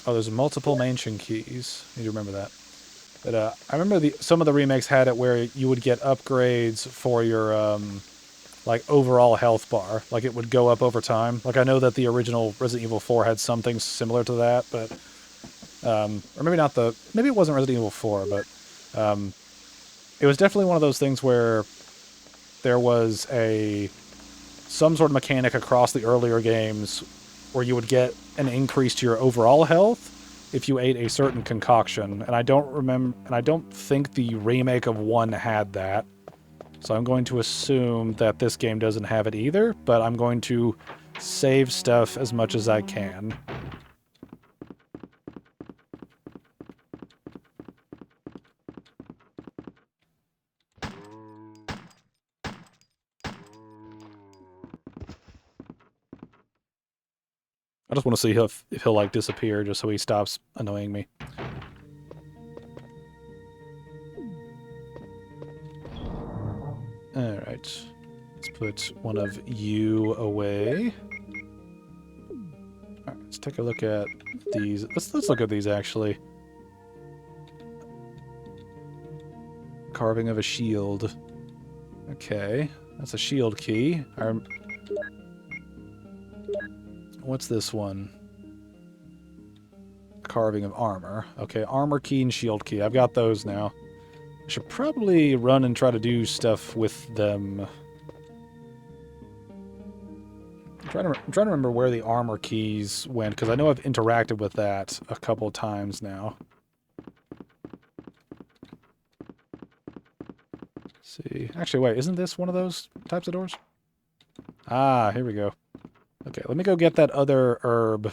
there's multiple mansion keys. I need to remember that. But I remember some of the remakes had it where you would get upgrades for your... like overall health bar, like it would go up over time. Like I know that the original Resident Evil 4 had something similar to that, but or maybe not maybe it wasn't Resident Evil 4, but it was definitely one of those things where there was some sort of mechanic across the earlier games where you would get an increase to your overall health if you ate a certain concoction, and I don't think the remake of 1 had that. So I'm going to assume that this game doesn't have it either, but I'm going to save stuff as much as I can. I just want to see if he'll like disappear just so he stops annoying me. Alright. Let's put one of you away. Alright, let's take a look at these. Let's look at these actually. Carving of a shield. Okay. That's a shield key. What's this one? Carving of armor. Okay, armor key and shield key. I've got those now. I should probably run and try to do stuff with them. I'm trying to remember where the armor keys went, because I know I've interacted with that a couple times now. Let's see. Actually, wait, isn't this one of those types of doors? Ah, here we go. Okay, let me go get that other herb.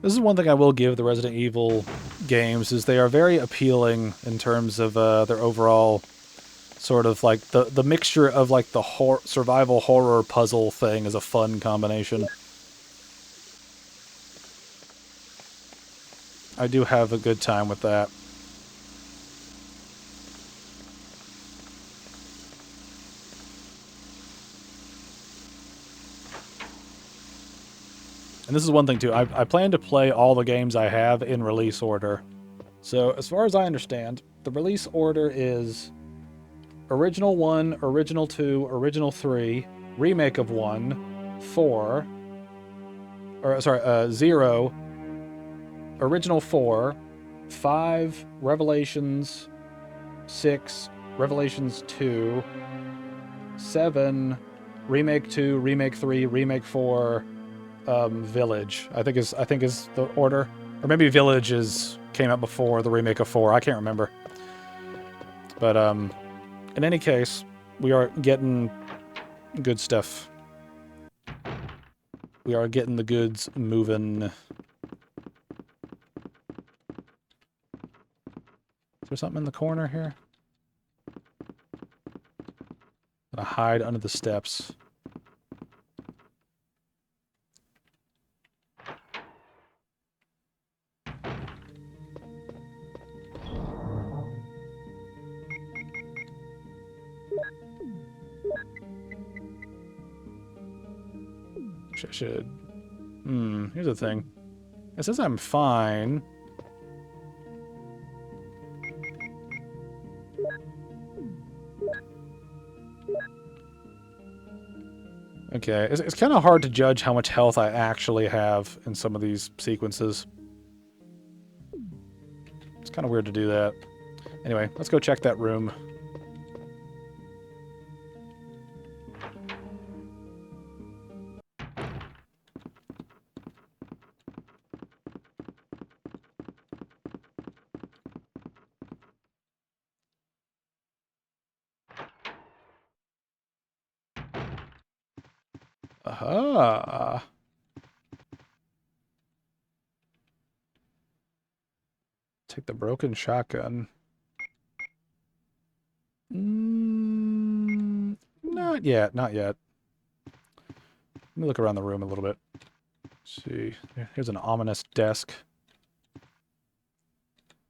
This is one thing I will give the Resident Evil games, is they are very appealing in terms of their overall sort of like the mixture of like the survival horror puzzle thing is a fun combination. I do have a good time with that. And this is one thing, too. I plan to play all the games I have in release order. So, as far as I understand, the release order is Original 1, Original 2, Original 3, Remake of 1, 4, or, sorry, 0, Original 4, 5, Revelations, 6, Revelations 2, 7, Remake 2, Remake 3, Remake 4, Village, I think is the order. Or maybe Village came out before the remake of 4. I can't remember. But in any case, we are getting good stuff. We are getting the goods moving. Is there something in the corner here? Gonna hide under the steps. Should. Here's the thing. It says I'm fine. Okay, it's kind of hard to judge how much health I actually have in some of these sequences. It's kind of weird to do that. Anyway, let's go check that room. Aha! Take the broken shotgun. Not yet, not yet. Let me look around the room a little bit. Let's see, here's an ominous desk.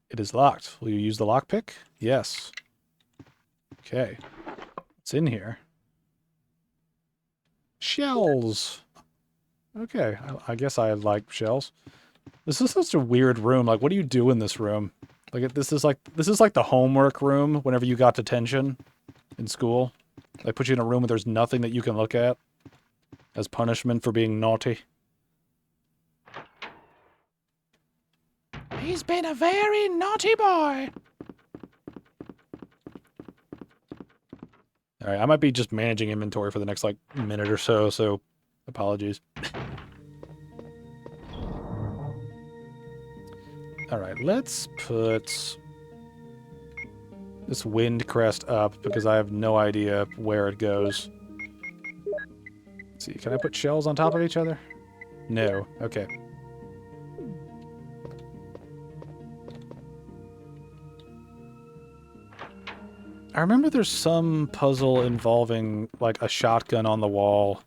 It is locked. Will you use the lockpick? Yes. Okay. It's in here. Shells! Okay, I guess I like shells. This is such a weird room. Like, what do you do in this room? Like, this is like the homework room whenever you got detention in school. They put you in a room where there's nothing that you can look at as punishment for being naughty. He's been a very naughty boy. All right, I might be just managing inventory for the next, like, minute or so, so apologies. All right, let's put this wind crest up because I have no idea where it goes. Let's see, can I put shells on top of each other? No. Okay. I remember there's some puzzle involving, like, a shotgun on the wall.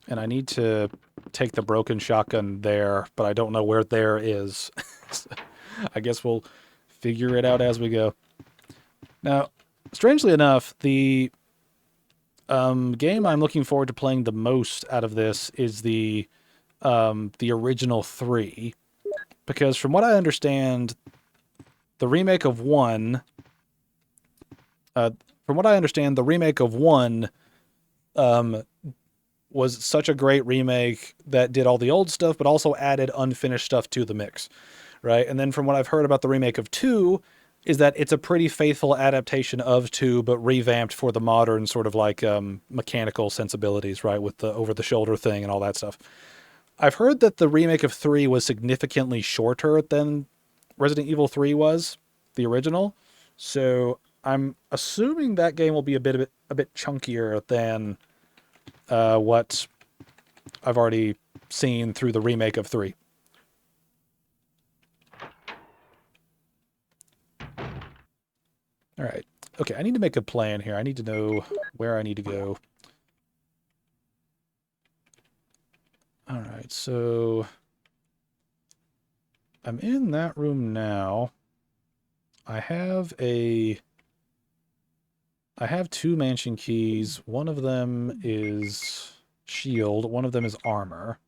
And I need to take the broken shotgun there, but I don't know where there is. So I guess we'll figure it out as we go. Now, strangely enough, the game I'm looking forward to playing the most out of this is the original 3. Because from what I understand, the remake of 1... from what I understand, the remake of 1 was such a great remake that did all the old stuff, but also added unfinished stuff to the mix, right? And then from what I've heard about the remake of 2, is that it's a pretty faithful adaptation of 2, but revamped for the modern sort of like mechanical sensibilities, right? With the over-the-shoulder thing and all that stuff. I've heard that the remake of 3 was significantly shorter than Resident Evil 3 was, the original. So I'm assuming that game will be a bit chunkier than what I've already seen through the remake of 3. All right. Okay, I need to make a plan here. I need to know where I need to go. All right, so I'm in that room now. I have 2 mansion keys. One of them is shield. One of them is armor.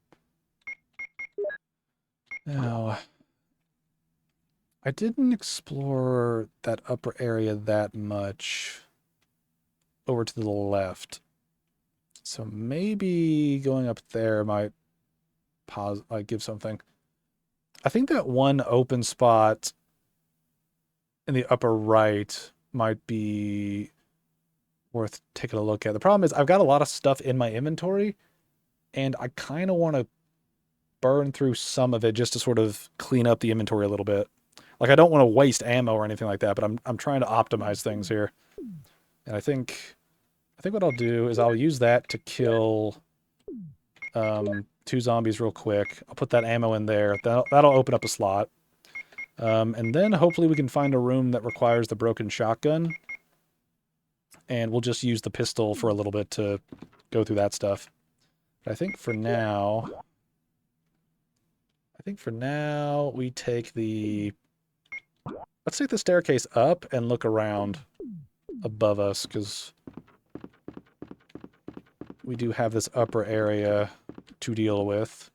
Now, I didn't explore that upper area that much over to the left. So maybe going up there might give something. I think that one open spot in the upper right might be worth taking a look at. The problem is I've got a lot of stuff in my inventory, and I kind of want to burn through some of it just to sort of clean up the inventory a little bit. Like, I don't want to waste ammo or anything like that, but I'm trying to optimize things here. And I think what I'll do is I'll use that to kill 2 zombies real quick. I'll put that ammo in there. That'll open up a slot. And then hopefully we can find a room that requires the broken shotgun. And we'll just use the pistol for a little bit to go through that stuff. But I think for now we take the... Let's take the staircase up and look around above us, because we do have this upper area to deal with.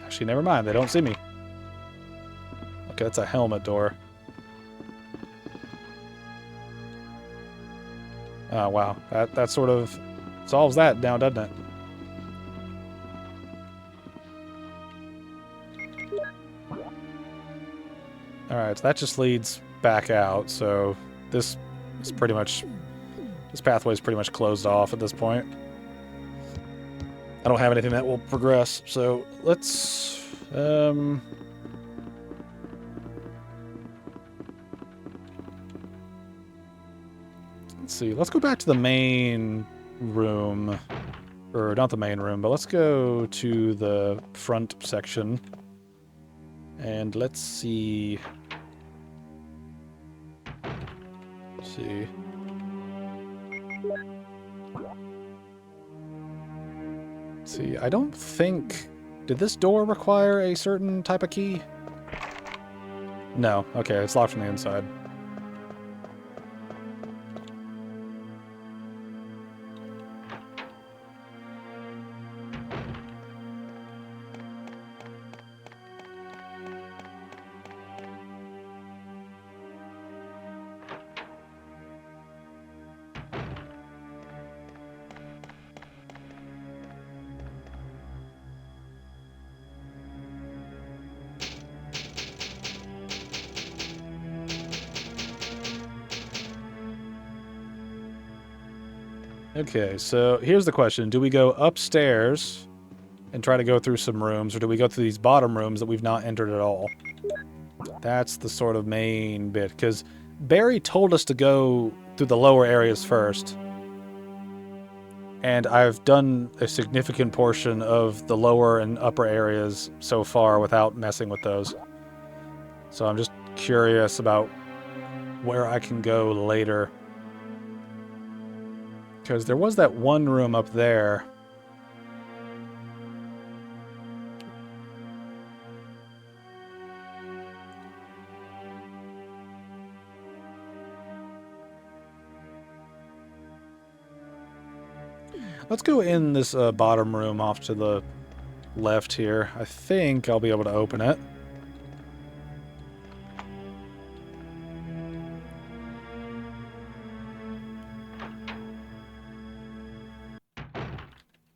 Actually, never mind. They don't see me. Okay, that's a helmet door. Oh, wow. That sort of solves that now, doesn't it? Alright, so that just leads back out, so this is pretty much... This pathway is pretty much closed off at this point. I don't have anything that will progress, so let's... let's see, let's go back to the main room. Or not the main room, but let's go to the front section. And let's see... see. See, I don't think... Did this door require a certain type of key? No. Okay, it's locked from the inside. Okay, so here's the question. Do we go upstairs and try to go through some rooms, or do we go through these bottom rooms that we've not entered at all? That's the sort of main bit, because Barry told us to go through the lower areas first. And I've done a significant portion of the lower and upper areas so far without messing with those. So I'm just curious about where I can go later. Because there was that one room up there. Let's go in this bottom room off to the left here. I think I'll be able to open it.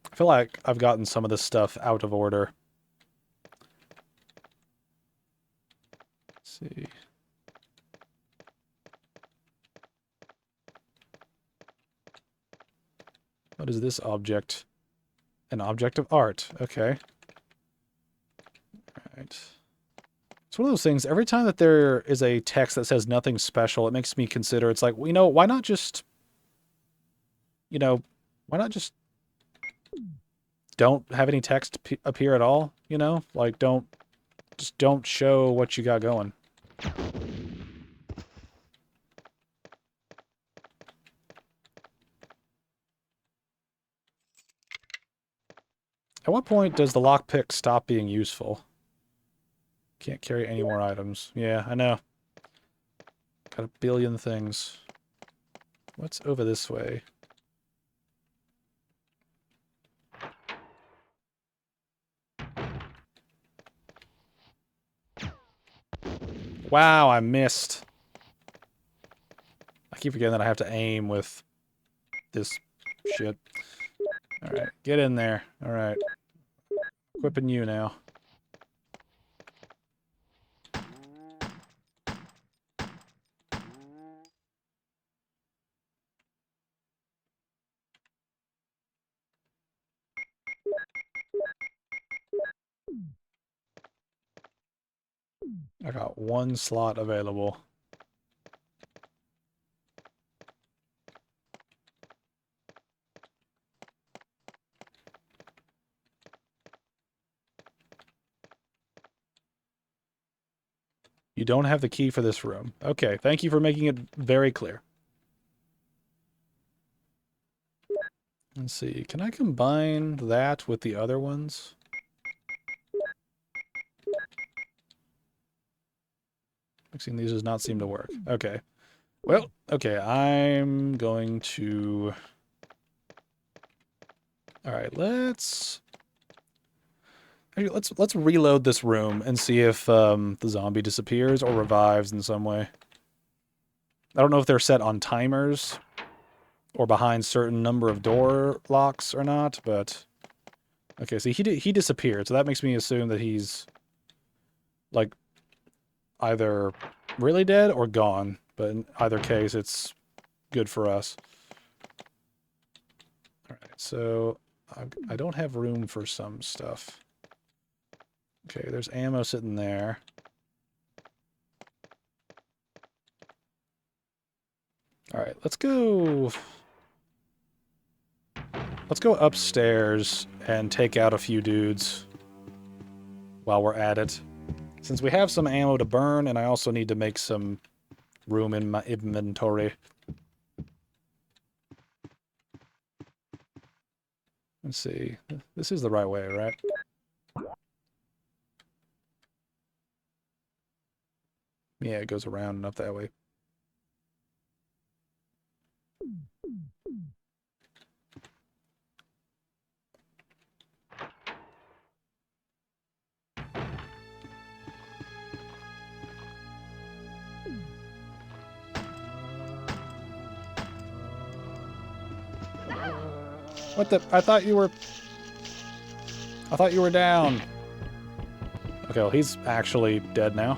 I feel like I've gotten some of this stuff out of order. Let's see. What is this object? An object of art. Okay. Alright. It's one of those things, every time that there is a text that says nothing special, it makes me consider, it's like, well, why not just... why not just... don't have any text appear at all, Like, just don't show what you got going. At what point does the lockpick stop being useful? Can't carry any more items. Yeah, I know. Got a billion things. What's over this way? Wow, I missed. I keep forgetting that I have to aim with this shit. Alright, get in there. Alright. Equipping you now. I got one slot available. You don't have the key for this room. Okay, thank you for making it very clear. Let's see, can I combine that with the other ones? Mixing these does not seem to work. Okay. Well, okay, I'm going to... Alright, let's reload this room and see if the zombie disappears or revives in some way. I don't know if they're set on timers or behind certain number of door locks or not, but... Okay, so he disappeared, so that makes me assume that he's, like, either really dead or gone. But in either case, it's good for us. Alright, so I don't have room for some stuff. Okay, there's ammo sitting there. Alright, let's go upstairs and take out a few dudes while we're at it. Since we have some ammo to burn, and I also need to make some room in my inventory. Let's see. This is the right way, right? Yeah, it goes around and up that way. What the? I thought you were down. Okay, well, he's actually dead now.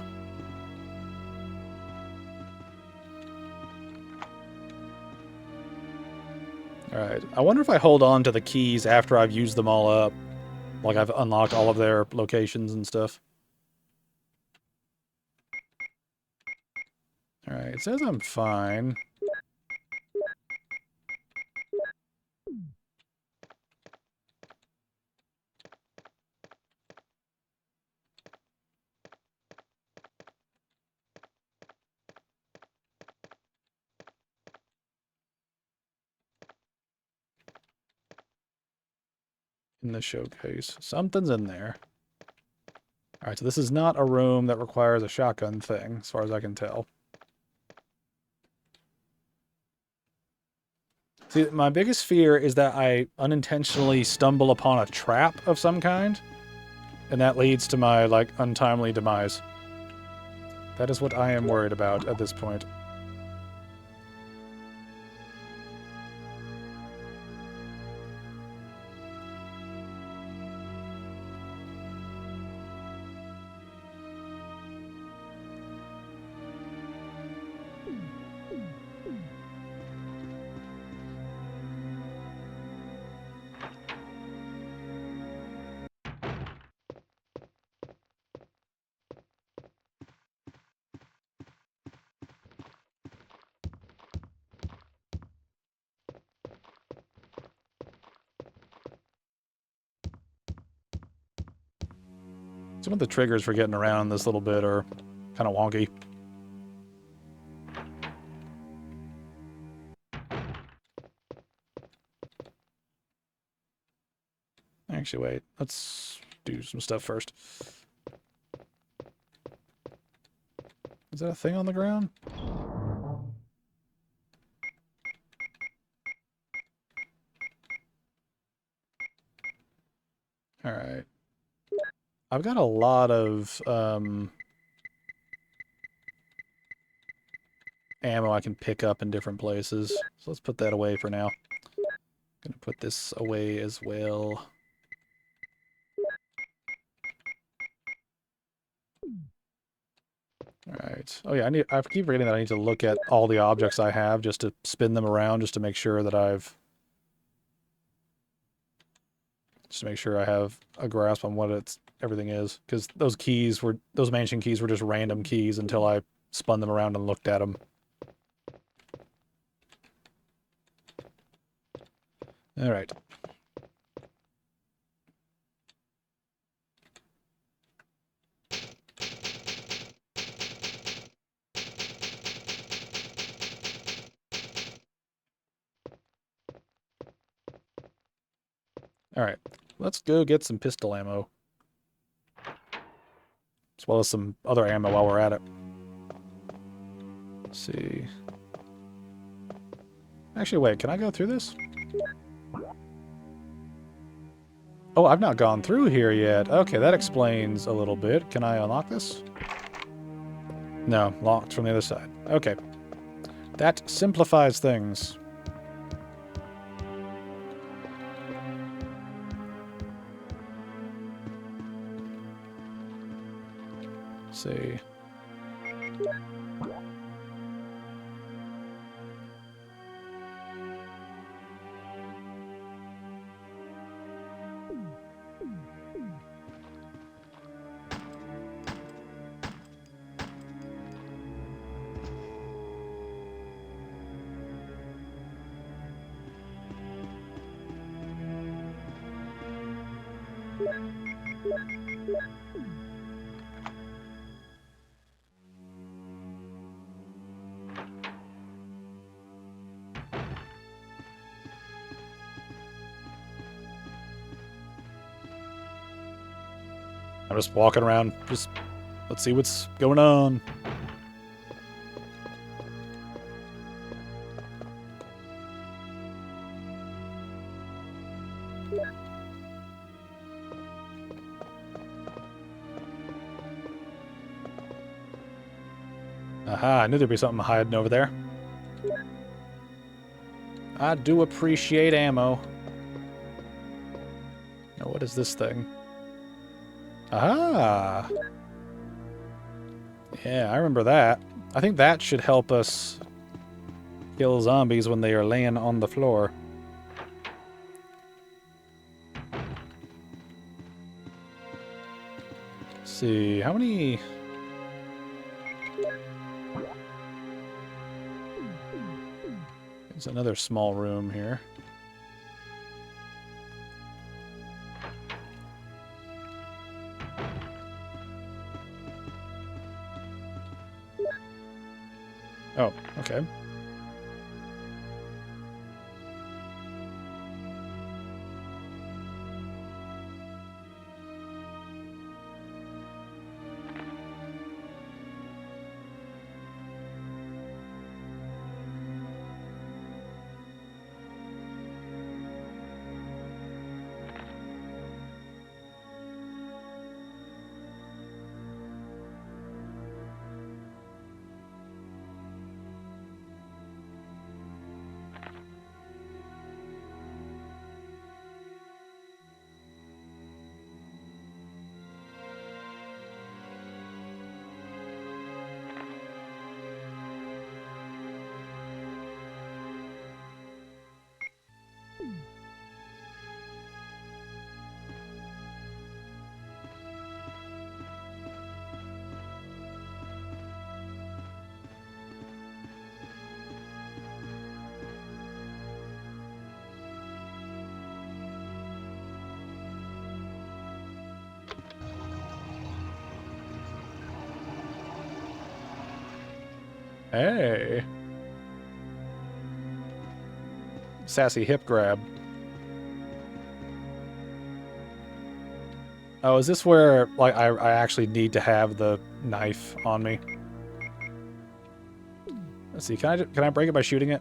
Alright, I wonder if I hold on to the keys after I've used them all up. Like I've unlocked all of their locations and stuff. Alright, it says I'm fine. In the showcase. Something's in there. Alright, so this is not a room that requires a shotgun thing, as far as I can tell. See, my biggest fear is that I unintentionally stumble upon a trap of some kind, and that leads to my, like, untimely demise. That is what I am worried about at this point. Some of the triggers for getting around this little bit are kind of wonky. Actually, wait. Let's do some stuff first. Is that a thing on the ground? Alright. I've got a lot of ammo I can pick up in different places. So let's put that away for now. Gonna put this away as well. Alright. Oh yeah, I keep forgetting that I need to look at all the objects I have just to spin them around just to make sure that just to make sure I have a grasp on what everything is. Because those mansion keys were just random keys until I spun them around and looked at them. Alright. Alright, let's go get some pistol ammo. As well as some other ammo while we're at it. Let's see. Actually, wait, can I go through this? Oh, I've not gone through here yet. Okay, that explains a little bit. Can I unlock this? No, locked from the other side. Okay. That simplifies things. Let's see. I'm just walking around. Just let's see what's going on. Aha, I knew there'd be something hiding over there. I do appreciate ammo. Now, what is this thing? Aha! Yeah, I remember that. I think that should help us kill zombies when they are laying on the floor. Let's see, how many... There's another small room here. Oh, okay. Hey. Sassy hip grab. Oh, is this where, like, I actually need to have the knife on me? Let's see, can I break it by shooting it?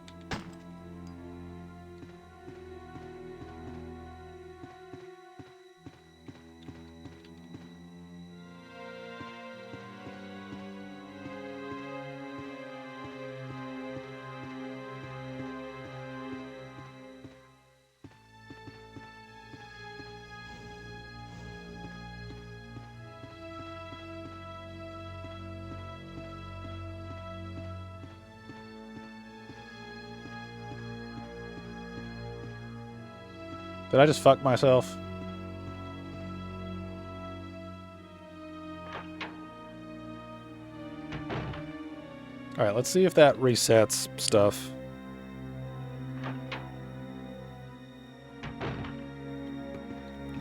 Did I just fuck myself? Alright, let's see if that resets stuff.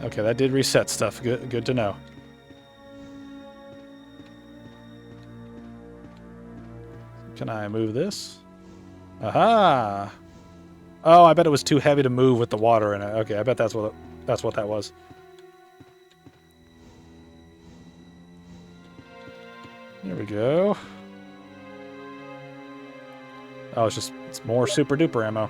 Okay, that did reset stuff. Good to know. Can I move this? Aha! Oh, I bet it was too heavy to move with the water in it. Okay, I bet that's what that was. There we go. Oh, it's more super duper ammo.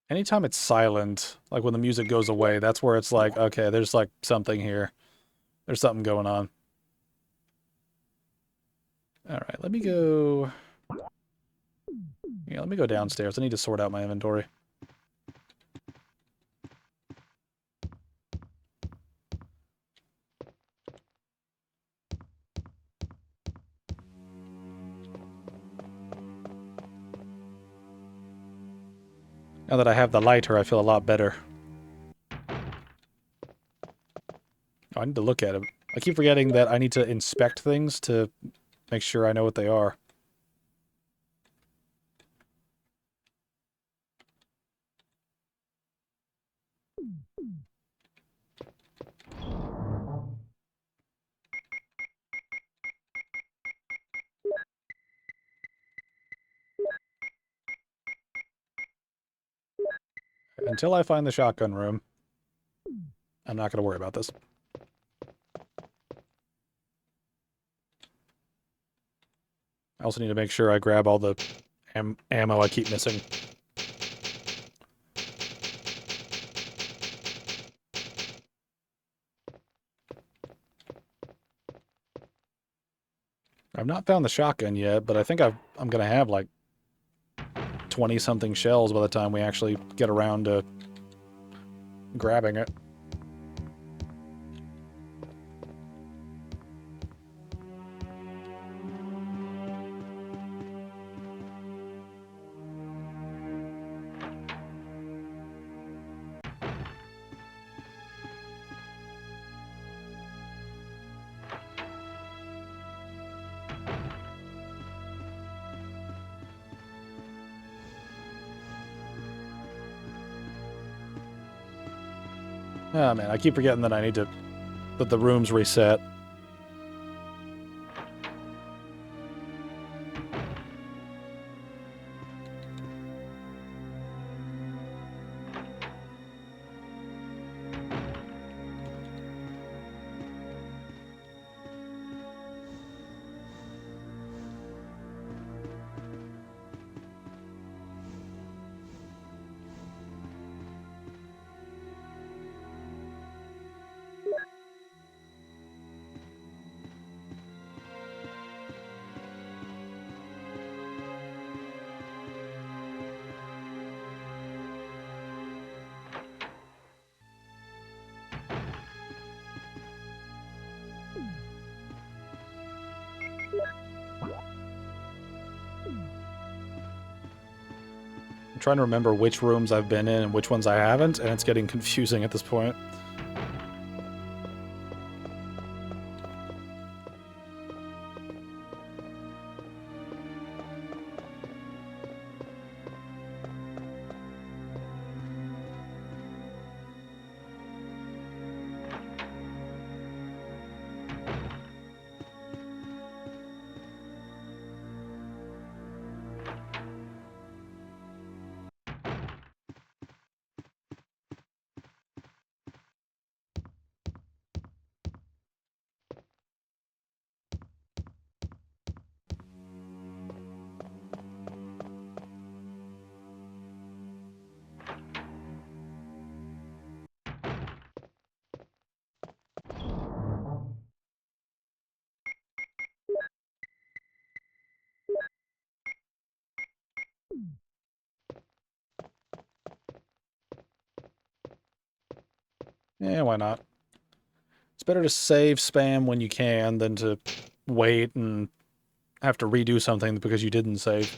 Anytime it's silent, like when the music goes away, that's where it's like, okay, there's like something here. There's something going on. All right, let me go. Yeah, let me go downstairs. I need to sort out my inventory. Now that I have the lighter, I feel a lot better. Oh, I need to look at them. I keep forgetting that I need to inspect things to make sure I know what they are. Until I find the shotgun room, I'm not going to worry about this. I also need to make sure I grab all the ammo I keep missing. I've not found the shotgun yet, but I think I'm going to have like 20-something shells by the time we actually get around to grabbing it. Oh man, I keep forgetting that that the room's reset. I'm trying to remember which rooms I've been in and which ones I haven't, and it's getting confusing at this point. Yeah, why not? It's better to save spam when you can than to wait and have to redo something because you didn't save.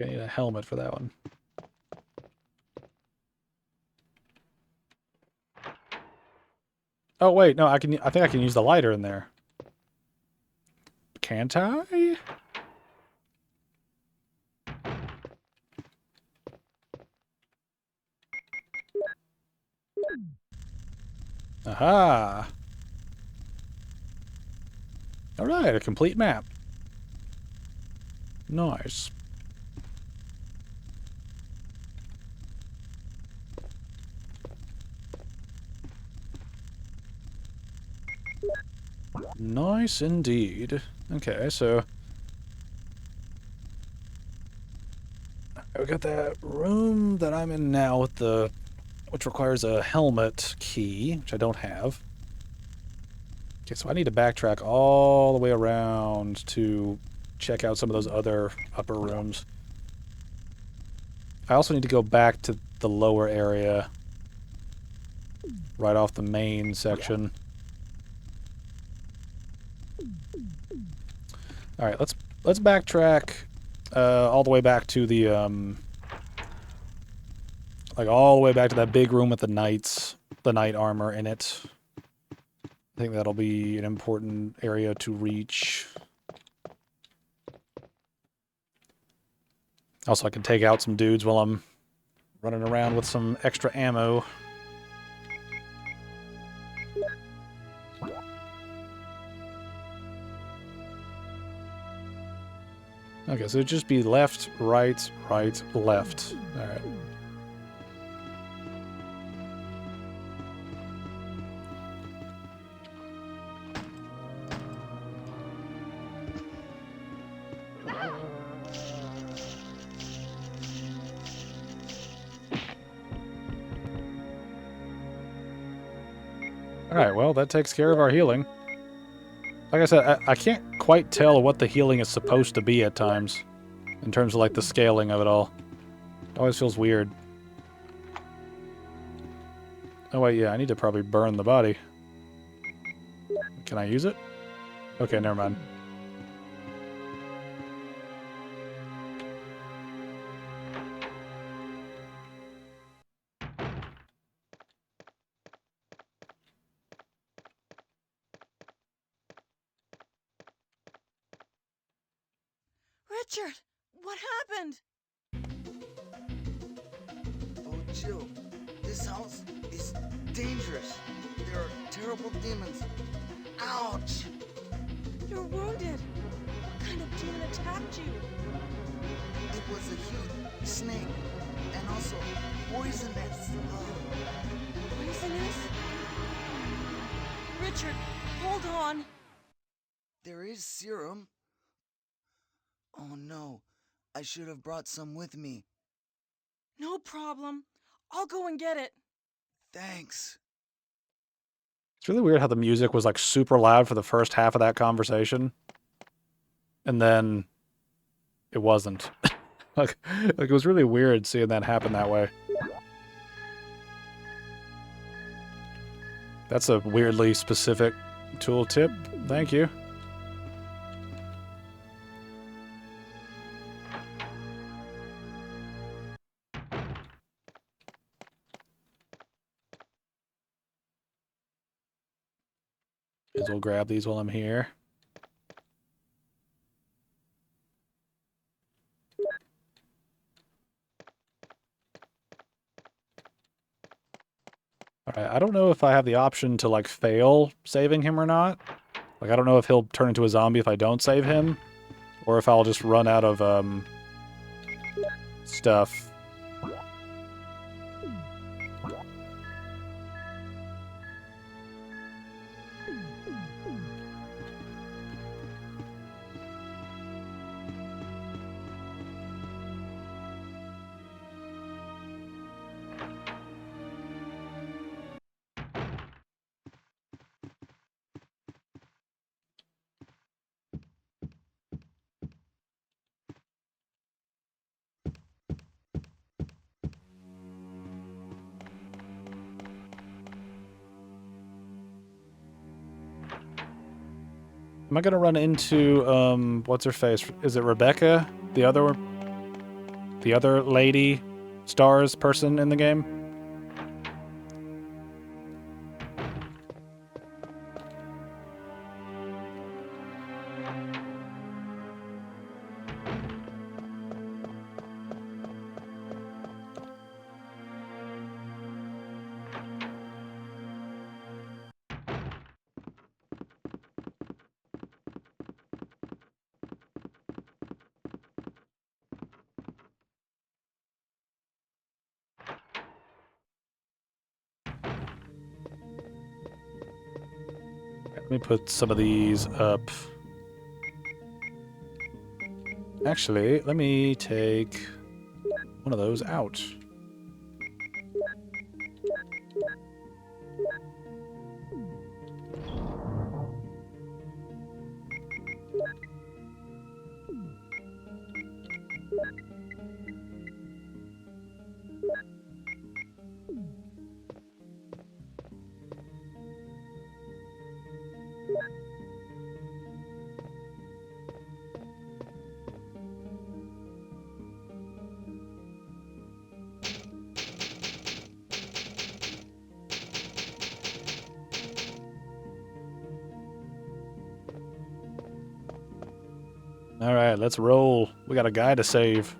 I need a helmet for that one. Oh wait, no, I think I can use the lighter in there. Can't I? Aha! Alright, a complete map. Nice. Nice indeed. Okay, so we got that room that I'm in now with the, which requires a helmet key, which I don't have. Okay, so I need to backtrack all the way around to check out some of those other upper rooms. I also need to go back to the lower area, right off the main section. All right, let's backtrack all the way back to the like all the way back to that big room with the knight armor in it. I think that'll be an important area to reach. Also, I can take out some dudes while I'm running around with some extra ammo. Okay, so it'd just be left, right, right, left. All right. Alright, well, that takes care of our healing. Like I said, I can't quite tell what the healing is supposed to be at times, in terms of, like, the scaling of it all. It always feels weird. Oh, wait, yeah, I need to probably burn the body. Can I use it? Okay, never mind. Richard, what happened? Oh, Jill, this house is dangerous. There are terrible demons. Ouch! You're wounded. What kind of demon attacked you? It was a huge snake and also poisonous. Poisonous? Richard, hold on. There is serum. Oh no, I should have brought some with me. No problem. I'll go and get it. Thanks. It's really weird how the music was, like, super loud for the first half of that conversation. And then it wasn't. like it was really weird seeing that happen that way. That's a weirdly specific tooltip. Thank you. May as well grab these while I'm here. Alright, I don't know if I have the option to, like, fail saving him or not. Like, I don't know if he'll turn into a zombie if I don't save him, or if I'll just run out of, stuff. Am I gonna run into, what's her face? Is it Rebecca? The other one? the other lady stars person in the game. Let me put some of these up. Actually, let me take one of those out. All right, let's roll. We got a guy to save.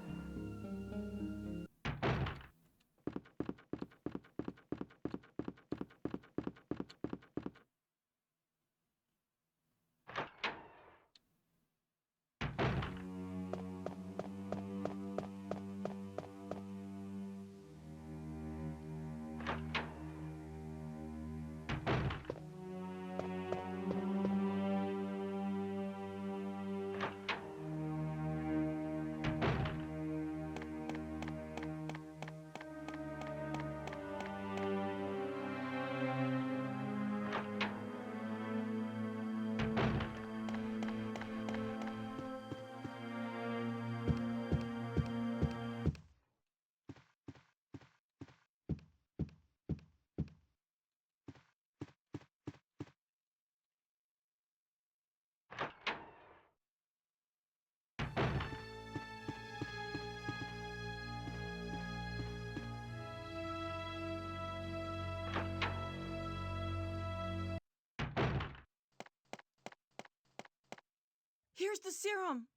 Here's the serum.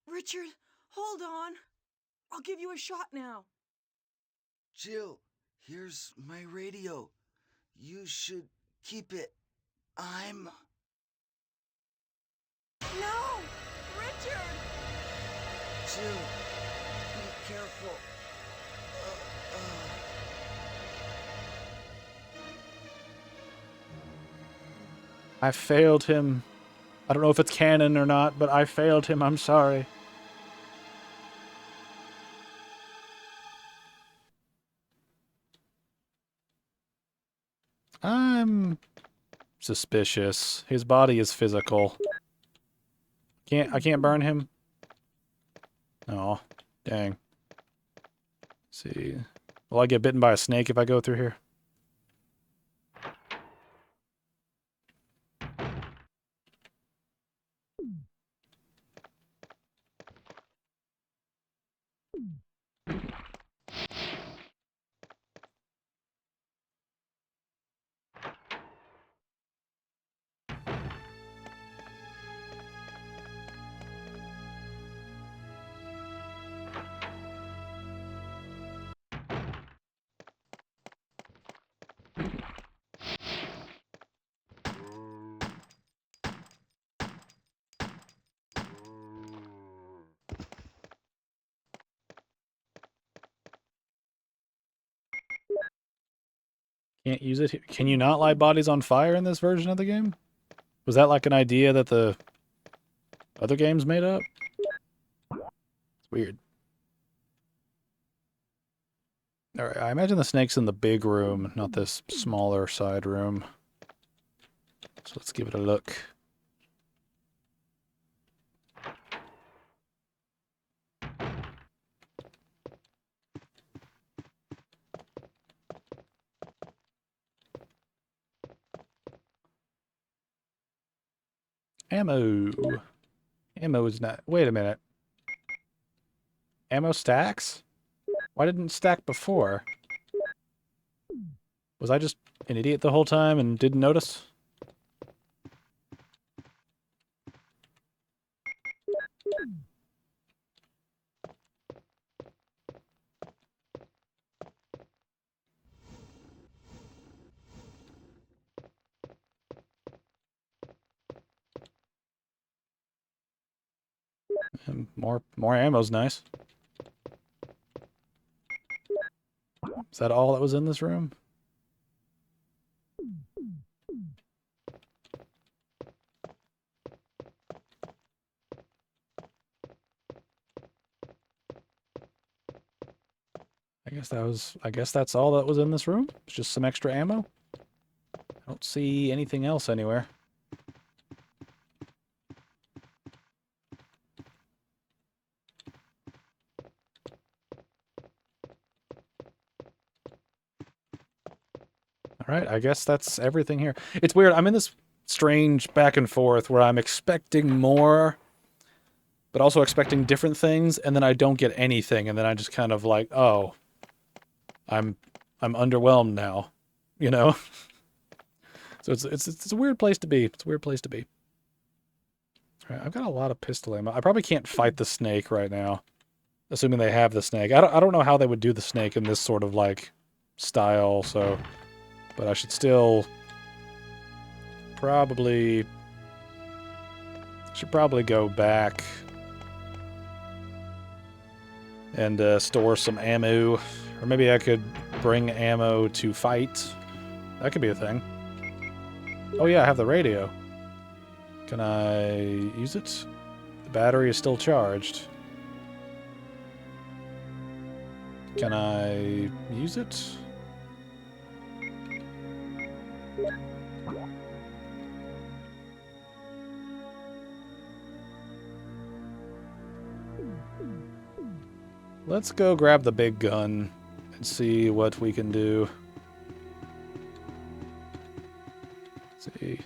Richard, hold on. I'll give you a shot now. Jill, here's my radio. You should keep it. I'm... No! Richard! Jill, be careful. I failed him. I don't know if it's canon or not, but I failed him. I'm sorry. I'm suspicious. His body is physical. I can't burn him. Oh, dang. Let's see. Will I get bitten by a snake if I go through here? Can't use it here. Can you not light bodies on fire in this version of the game? Was that like an idea that the other games made up? It's weird. Alright, I imagine the snake's in the big room, not this smaller side room. So let's give it a look. Ammo. Ammo is not... Wait a minute. Ammo stacks? Why didn't it stack before? Was I just an idiot the whole time and didn't notice? And more ammo's nice. Is that all that was in this room? I guess that's all that was in this room. It's just some extra ammo. I don't see anything else anywhere. All right, I guess that's everything here. It's weird. I'm in this strange back and forth where I'm expecting more, but also expecting different things, and then I don't get anything, and then I just kind of like, oh, I'm underwhelmed now, you know? So it's a weird place to be. It's a weird place to be. All right, I've got a lot of pistol ammo. I probably can't fight the snake right now, assuming they have the snake. I don't know how they would do the snake in this sort of like style, so, but I should still probably go back and store some ammo, or maybe I could bring ammo to fight. That could be a thing. Oh yeah, I have the radio. Can I use it? The battery is still charged. Can I use it? Let's go grab the big gun and see what we can do. Let's see.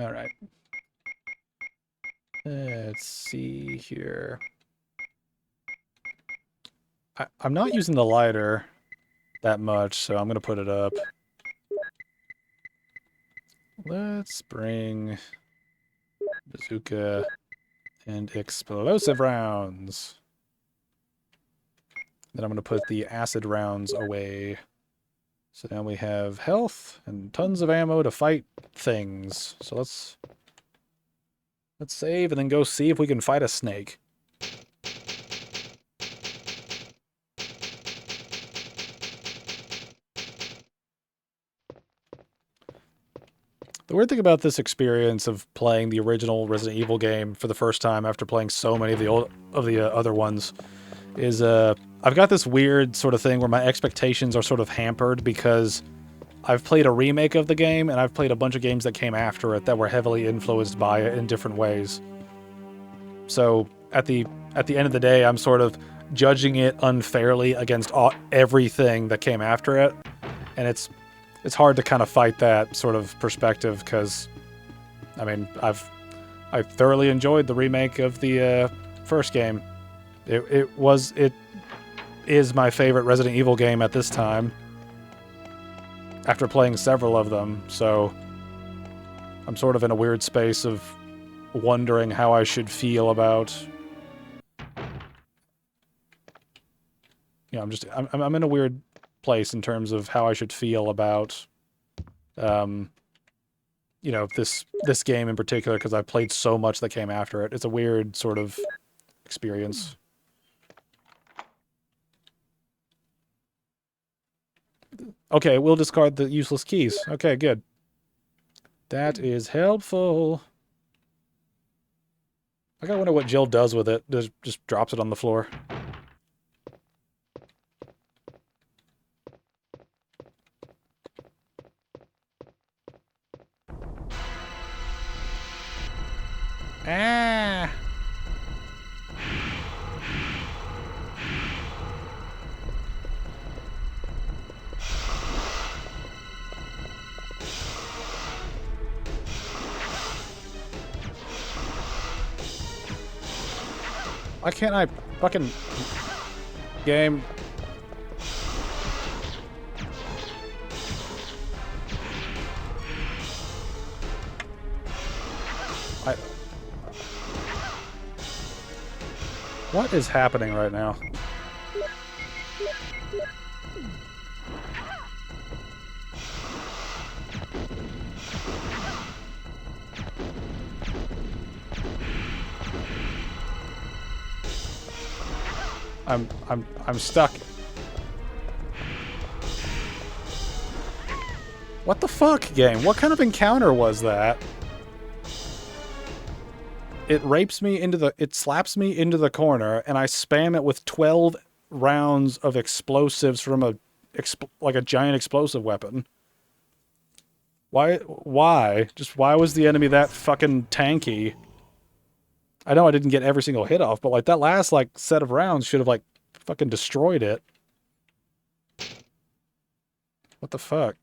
All right. Let's see here. I'm not using the lighter that much, so I'm going to put it up. Let's bring bazooka and explosive rounds. Then I'm going to put the acid rounds away. So now we have health and tons of ammo to fight things. So let's save and then go see if we can fight a snake. The weird thing about this experience of playing the original Resident Evil game for the first time after playing so many of the other ones is I've got this weird sort of thing where my expectations are sort of hampered because I've played a remake of the game and I've played a bunch of games that came after it that were heavily influenced by it in different ways. So at the end of the day, I'm sort of judging it unfairly against everything that came after it, and it's hard to kind of fight that sort of perspective because, I mean, I thoroughly enjoyed the remake of the first game. It is my favorite Resident Evil game at this time, after playing several of them, so I'm sort of in a weird space of wondering how I should feel about... You know, I'm in a weird place in terms of how I should feel about, you know, this game in particular, because I've played so much that came after it. It's a weird sort of experience. Okay, we'll discard the useless keys. Okay, good. That is helpful. I gotta wonder what Jill does with it. Just drops it on the floor. Ah! Why can't I fucking game? What is happening right now? I'm stuck. What the fuck, game? What kind of encounter was that? It rapes me into the... It slaps me into the corner, and I spam it with 12 rounds of explosives from a... like a giant explosive weapon. Why? Why? Just why was the enemy that fucking tanky? I know I didn't get every single hit off, but like that last like set of rounds should have like fucking destroyed it. What the fuck?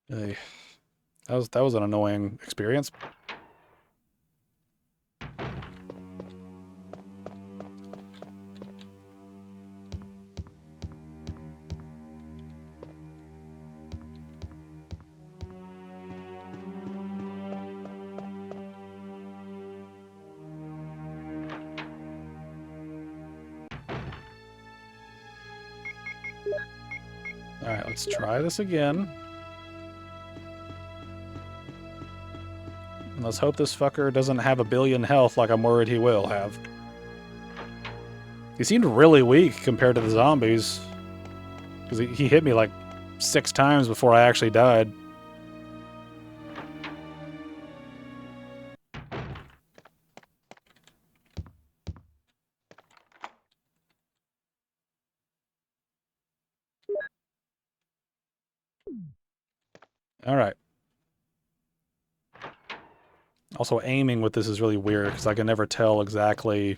Hey, that was an annoying experience. Alright, let's try this again. And let's hope this fucker doesn't have a billion health like I'm worried he will have. He seemed really weak compared to the zombies. Because he hit me like 6 times before I actually died. Alright. Also, aiming with this is really weird, because I can never tell exactly...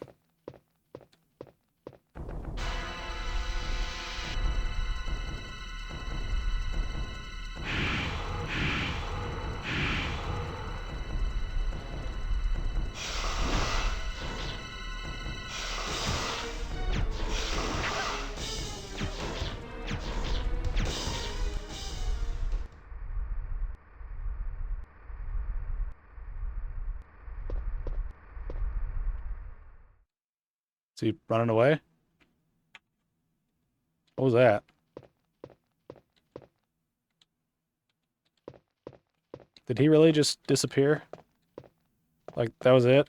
Is he running away? What was that? Did he really just disappear? Like, that was it?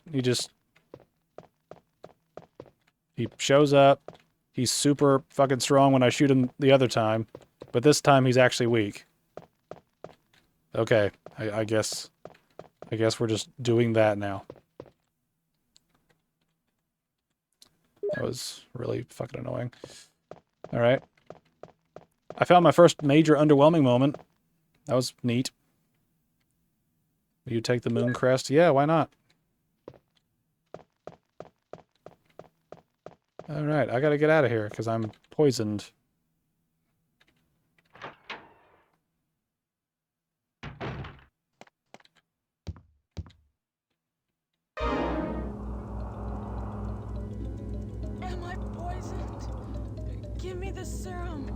He shows up. He's super fucking strong when I shoot him the other time. But this time he's actually weak. Okay, I guess we're just doing that now. That was really fucking annoying. Alright. I found my first major underwhelming moment. That was neat. You take the moon crest? Yeah, why not? Alright, I gotta get out of here, because I'm poisoned. Am I poisoned? Give me the serum.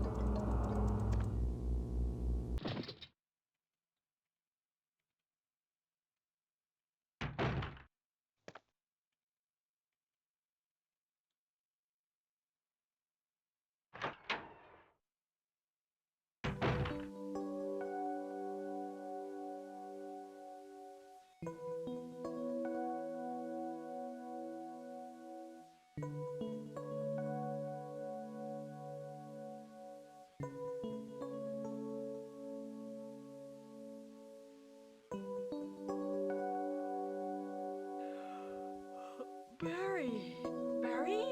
Barry. Barry?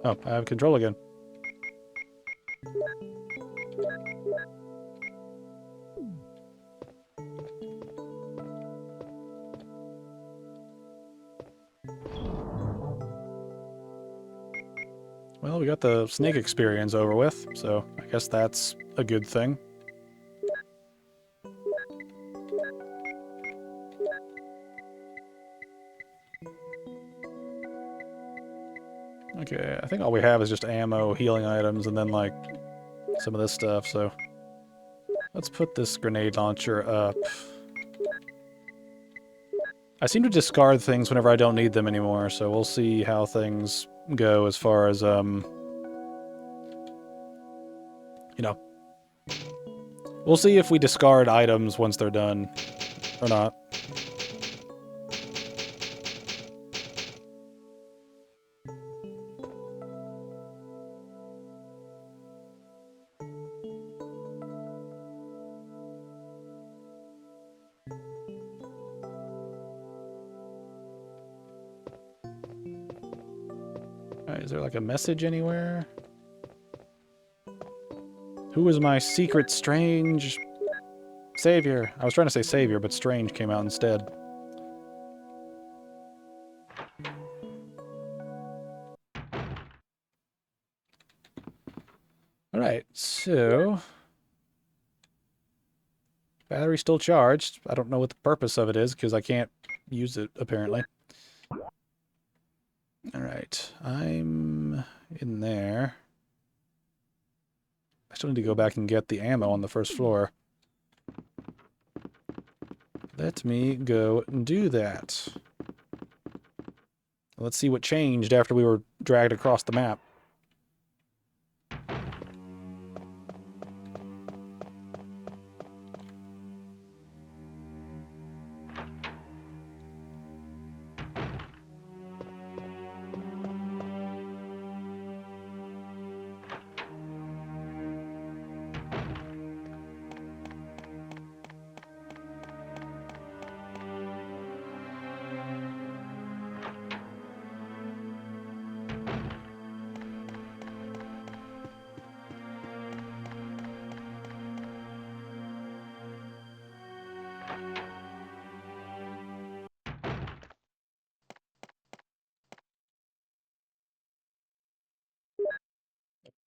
Oh, I have control again. Well, we got the snake experience over with, so I guess that's a good thing. Okay, I think all we have is just ammo, healing items, and then, like, some of this stuff, so... Let's put this grenade launcher up. I seem to discard things whenever I don't need them anymore, so we'll see how things go as far as, you know... We'll see if we discard items once they're done, or not. Alright, is there like a message anywhere? Who is my secret strange savior? I was trying to say savior, but strange came out instead. Alright, so... Battery's still charged. I don't know what the purpose of it is, because I can't use it, apparently. Alright, I'm in there. I still need to go back and get the ammo on the first floor. Let me go and do that. Let's see what changed after we were dragged across the map.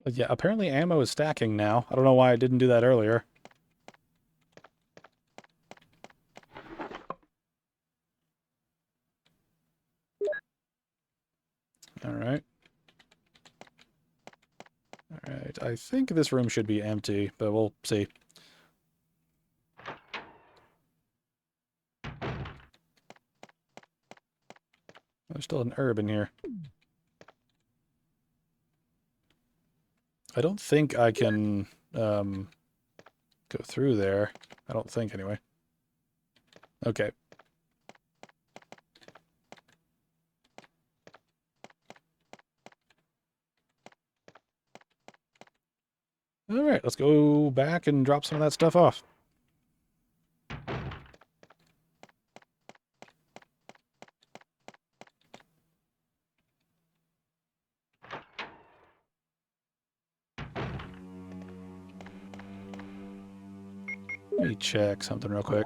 But yeah, apparently ammo is stacking now. I don't know why I didn't do that earlier. Alright. Alright, I think this room should be empty, but we'll see. There's still an herb in here. I don't think I can go through there. I don't think, anyway. Okay. Alright, let's go back and drop some of that stuff off. Let me check something real quick.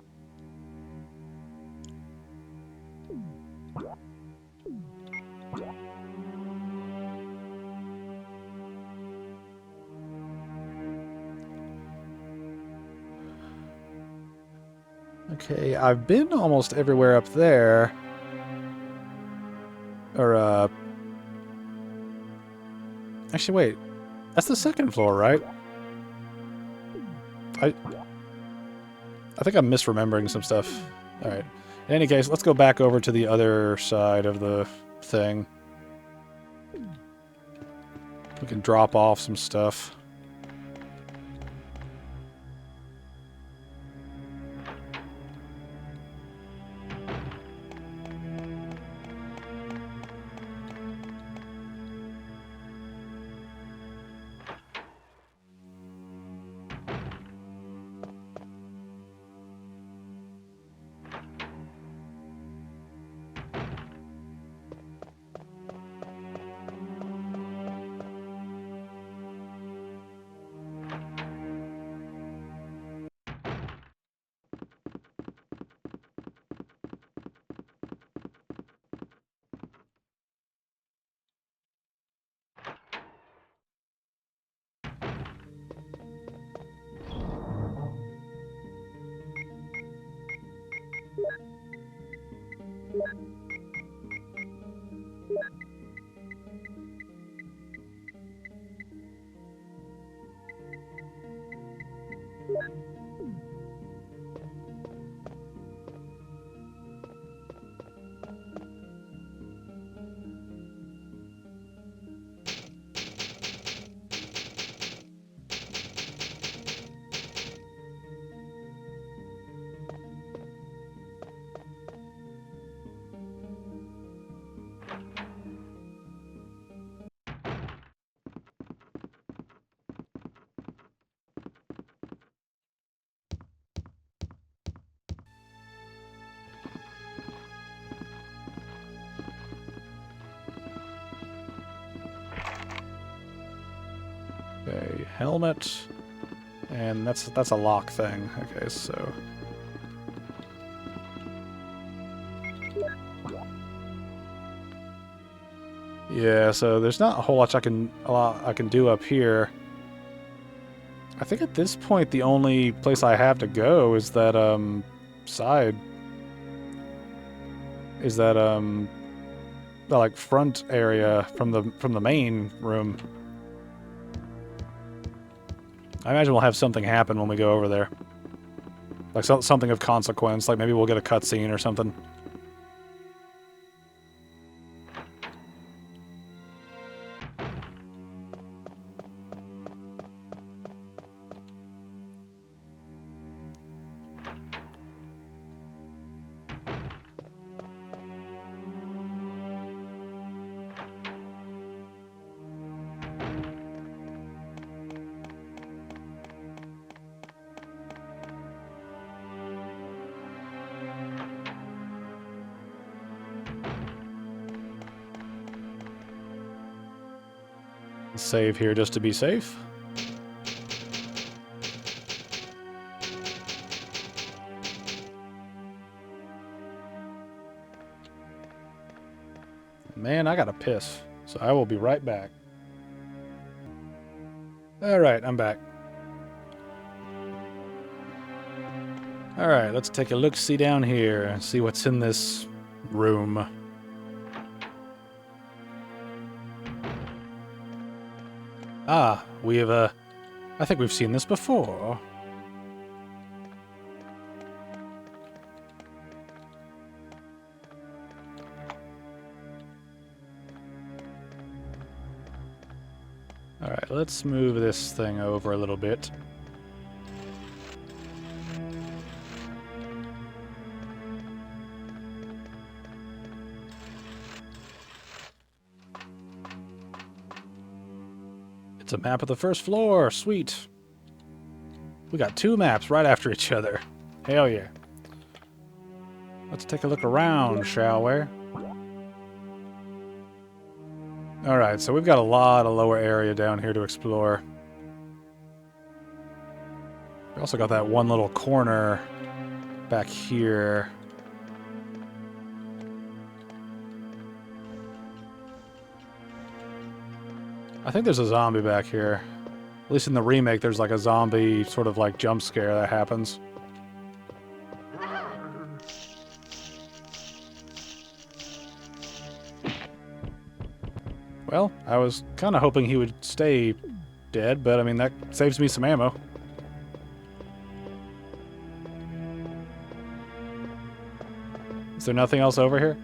Okay, I've been almost everywhere up there. Or, actually, wait. That's the second floor, right? I think I'm misremembering some stuff. Alright. In any case, let's go back over to the other side of the thing. We can drop off some stuff. Okay, helmet. And that's a lock thing. Okay, so... Yeah, so there's not a whole lot I can do up here. I think at this point the only place I have to go is that side. Is that the like front area from the main room. I imagine we'll have something happen when we go over there. Like something of consequence, like maybe we'll get a cutscene or something. Save here just to be safe. Man, I gotta piss, so I will be right back. Alright, I'm back. Alright, let's take a look-see down here and see what's in this room. Ah, we have, I think we've seen this before. Alright, let's move this thing over a little bit. It's a map of the first floor. Sweet. We got 2 maps right after each other. Hell yeah. Let's take a look around, shall we? Alright, so we've got a lot of lower area down here to explore. We also got that one little corner back here. I think there's a zombie back here. At least in the remake, there's like a zombie sort of like jump scare that happens. Well, I was kind of hoping he would stay dead, but I mean, that saves me some ammo. Is there nothing else over here?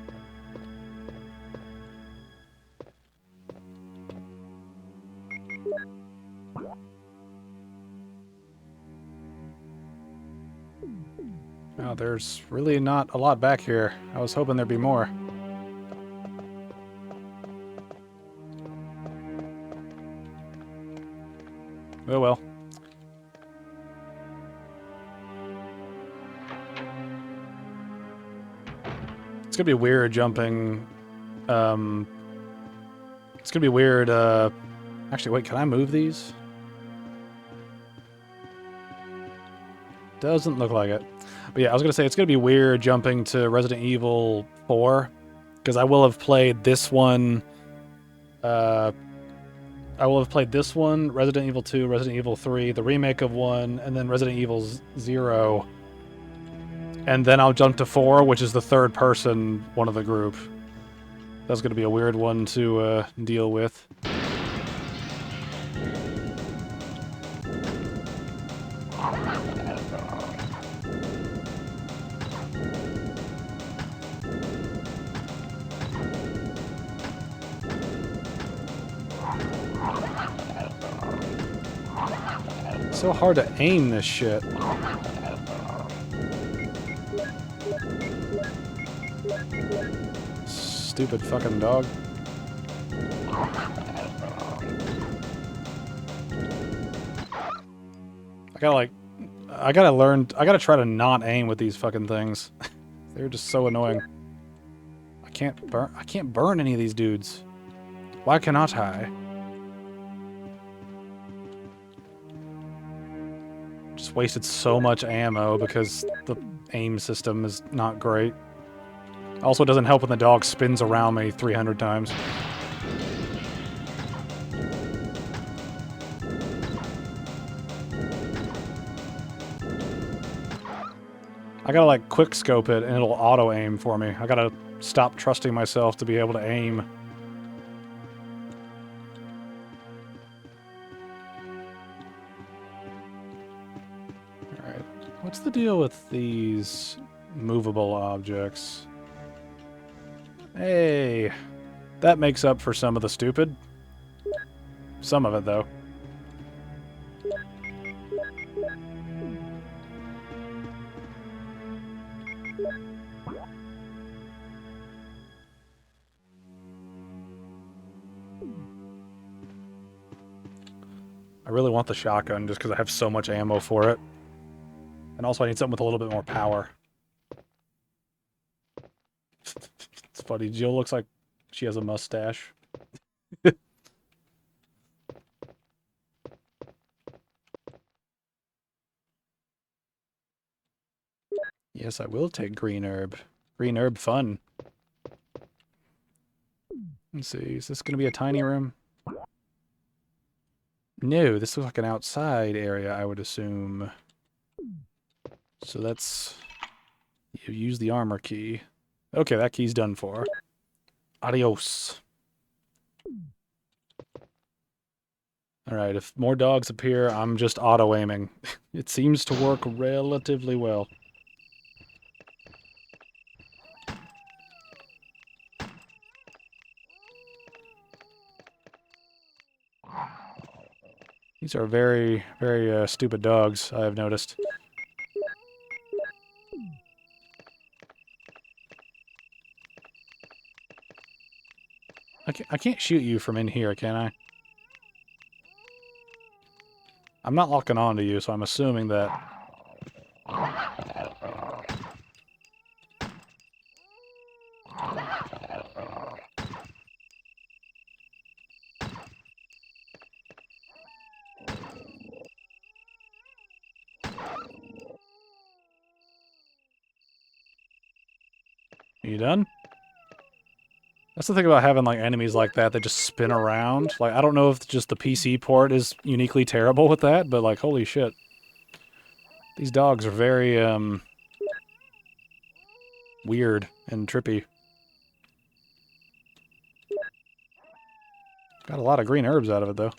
Oh, there's really not a lot back here. I was hoping there'd be more. Oh well. It's gonna be weird jumping. It's gonna be weird. Actually, wait, can I move these? Doesn't look like it. But yeah, I was gonna say it's gonna be weird jumping to Resident Evil 4, because I will have played this one. I will have played this one, Resident Evil 2, Resident Evil 3, the remake of 1, and then Resident Evil 0 And then I'll jump to 4, which is the third person, one of the group. That's going to be a weird one to deal with. It's so hard to aim this shit. Stupid fucking dog. I gotta try to not aim with these fucking things. They're just so annoying. I can't burn any of these dudes. Why cannot I? Just wasted so much ammo because the aim system is not great. Also, it doesn't help when the dog spins around me 300 times. I gotta like quick scope it and it'll auto aim for me. I gotta stop trusting myself to be able to aim. Alright, what's the deal with these movable objects? Hey, that makes up for some of the stupid. Some of it, though. I really want the shotgun just because I have so much ammo for it. And also I need something with a little bit more power. It's funny, Jill looks like she has a mustache. Yes, I will take green herb. Green herb fun. Let's see, is this going to be a tiny room? No, this looks like an outside area, I would assume. So that's... You use the armor key. Okay, that key's done for. Adios. Alright, if more dogs appear, I'm just auto-aiming. It seems to work relatively well. These are very, very stupid dogs, I have noticed. I can't shoot you from in here, can I? I'm not locking on to you, so I'm assuming that... You done? That's the thing about having like enemies like that just spin around. Like, I don't know if just the PC port is uniquely terrible with that, but like, holy shit. These dogs are very, weird and trippy. Got a lot of green herbs out of it, though.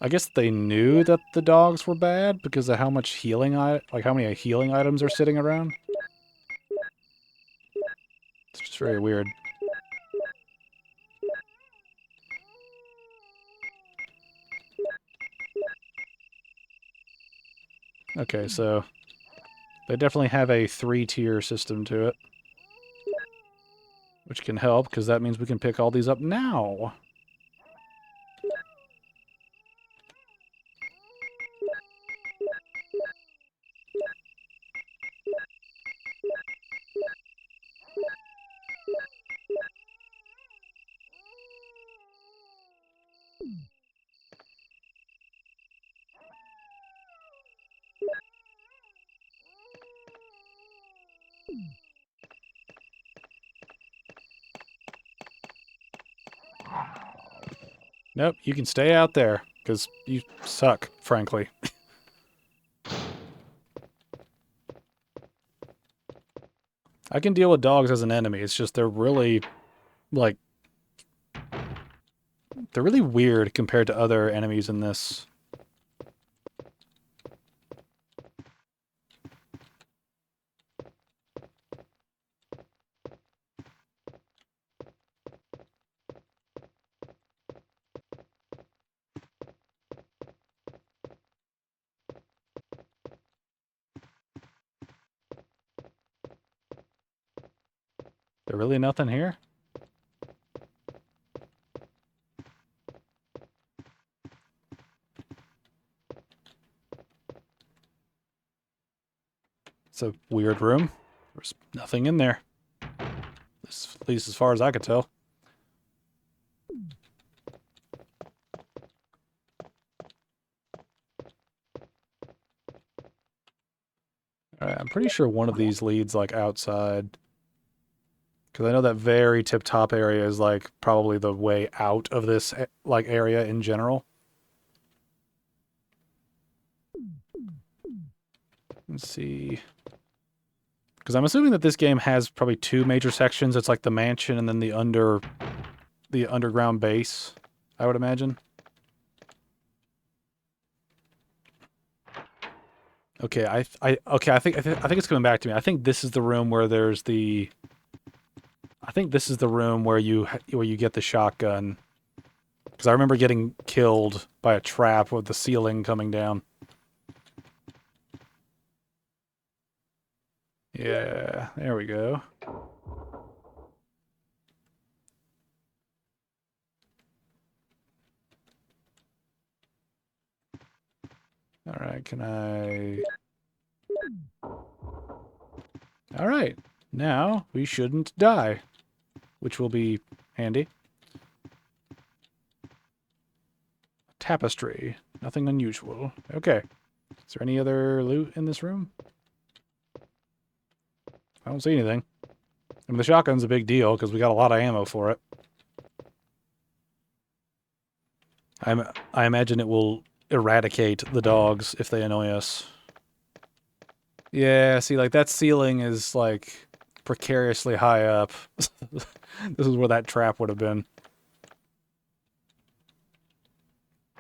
I guess they knew that the dogs were bad because of how much healing how many healing items are sitting around. It's just very weird. Okay, so they definitely have a 3-tier system to it, which can help because that means we can pick all these up now. Nope, you can stay out there. Because you suck, frankly. I can deal with dogs as an enemy. It's just they're really, like, they're really weird compared to other enemies in this. There really nothing here? It's a weird room. There's nothing in there. At least as far as I could tell. Alright, I'm pretty sure one of these leads, like, outside. Because I know that very tip-top area is, like, probably the way out of this, like, area in general. Let's see. Because I'm assuming that this game has probably two major sections. It's like the mansion and then the underground base, I would imagine. Okay, I think it's coming back to me. I think this is the room where there's the. I think this is the room where you get the shotgun. Because I remember getting killed by a trap with the ceiling coming down. Yeah, there we go. Alright, can I... Alright, now we shouldn't die, which will be handy. Tapestry, nothing unusual. Okay, is there any other loot in this room? I don't see anything. I mean, the shotgun's a big deal because we got a lot of ammo for it. I imagine it will eradicate the dogs if they annoy us. Yeah, see, like, that ceiling is, like, precariously high up. This is where that trap would have been.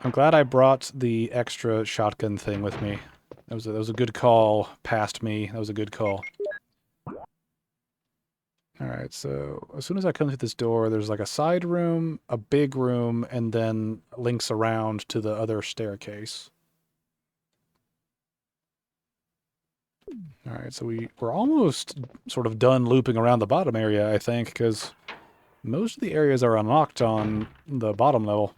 I'm glad I brought the extra shotgun thing with me. That was a good call past me. That was a good call. Alright, so as soon as I come through this door, there's like a side room, a big room, and then links around to the other staircase. Alright, so we're almost sort of done looping around the bottom area, I think, because most of the areas are unlocked on the bottom level.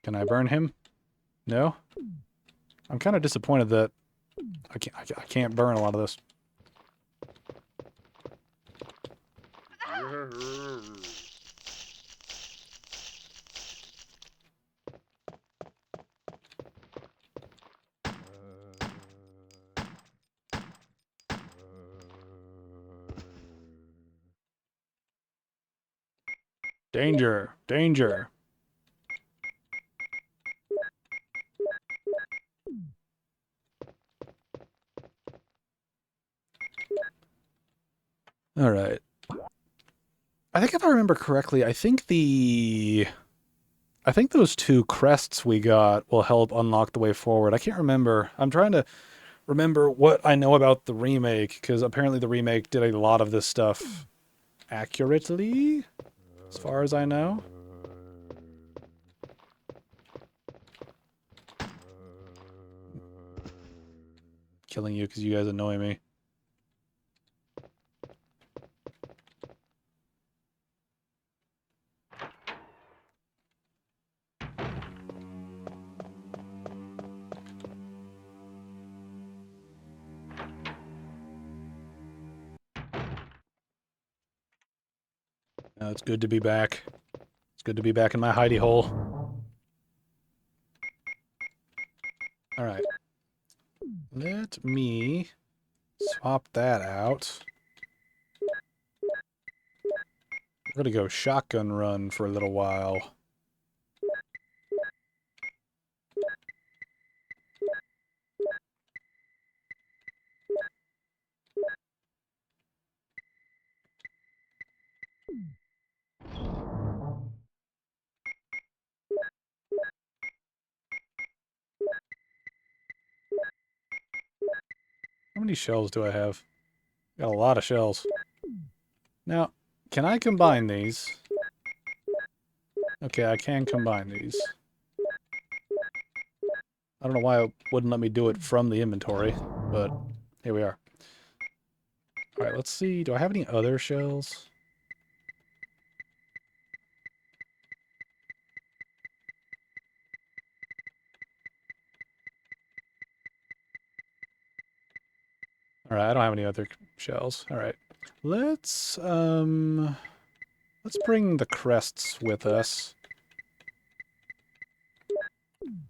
Can I burn him? No? I'm kind of disappointed that I can't burn a lot of this. Danger! Danger! Alright. I think if I remember correctly, I think those two crests we got will help unlock the way forward. I can't remember. I'm trying to remember what I know about the remake, because apparently the remake did a lot of this stuff accurately, as far as I know. Killing you because you guys annoy me. It's good to be back. It's good to be back in my hidey hole. Alright. Let me Swap that out. We're gonna go shotgun run for a little while. How many shells do I have? Got a lot of shells. Now, can I combine these? Okay, I can combine these. I don't know why it wouldn't let me do it from the inventory, but here we are. Alright, let's see. Do I have any other shells? Alright, I don't have any other shells. Alright. Let's bring the crests with us.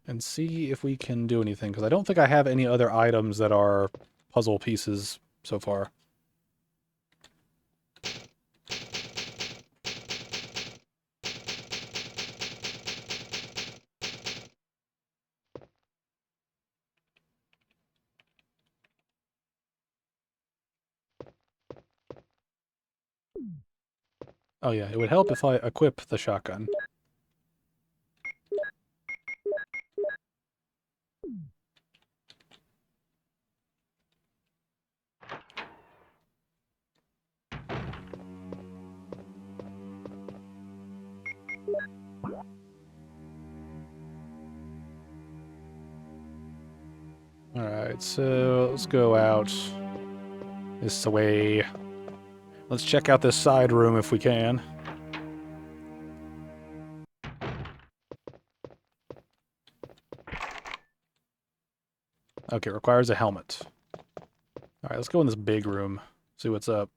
And see if we can do anything, because I don't think I have any other items that are puzzle pieces so far. Oh yeah, it would help if I equip the shotgun. Alright, so let's go out this way. Let's check out this side room if we can. Okay, requires a helmet. Alright, let's go in this big room. See what's up.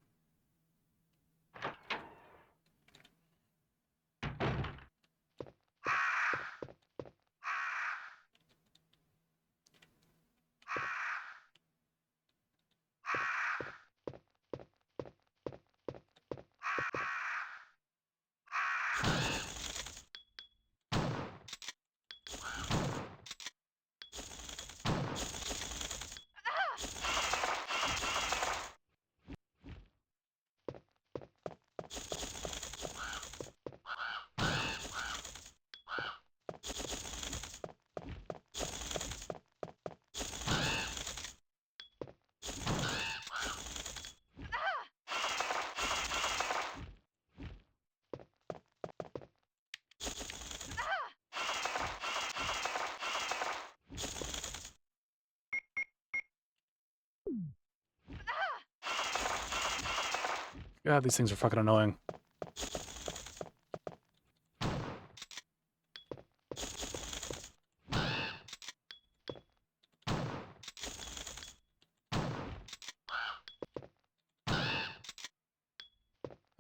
God, these things are fucking annoying.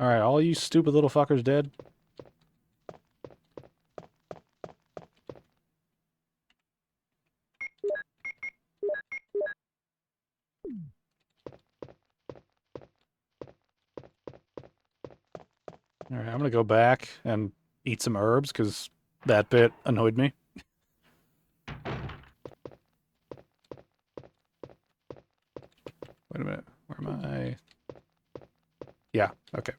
Alright, all you stupid little fuckers dead? Alright, I'm gonna go back and eat some herbs, because that bit annoyed me. Wait a minute, where am I? Yeah, okay.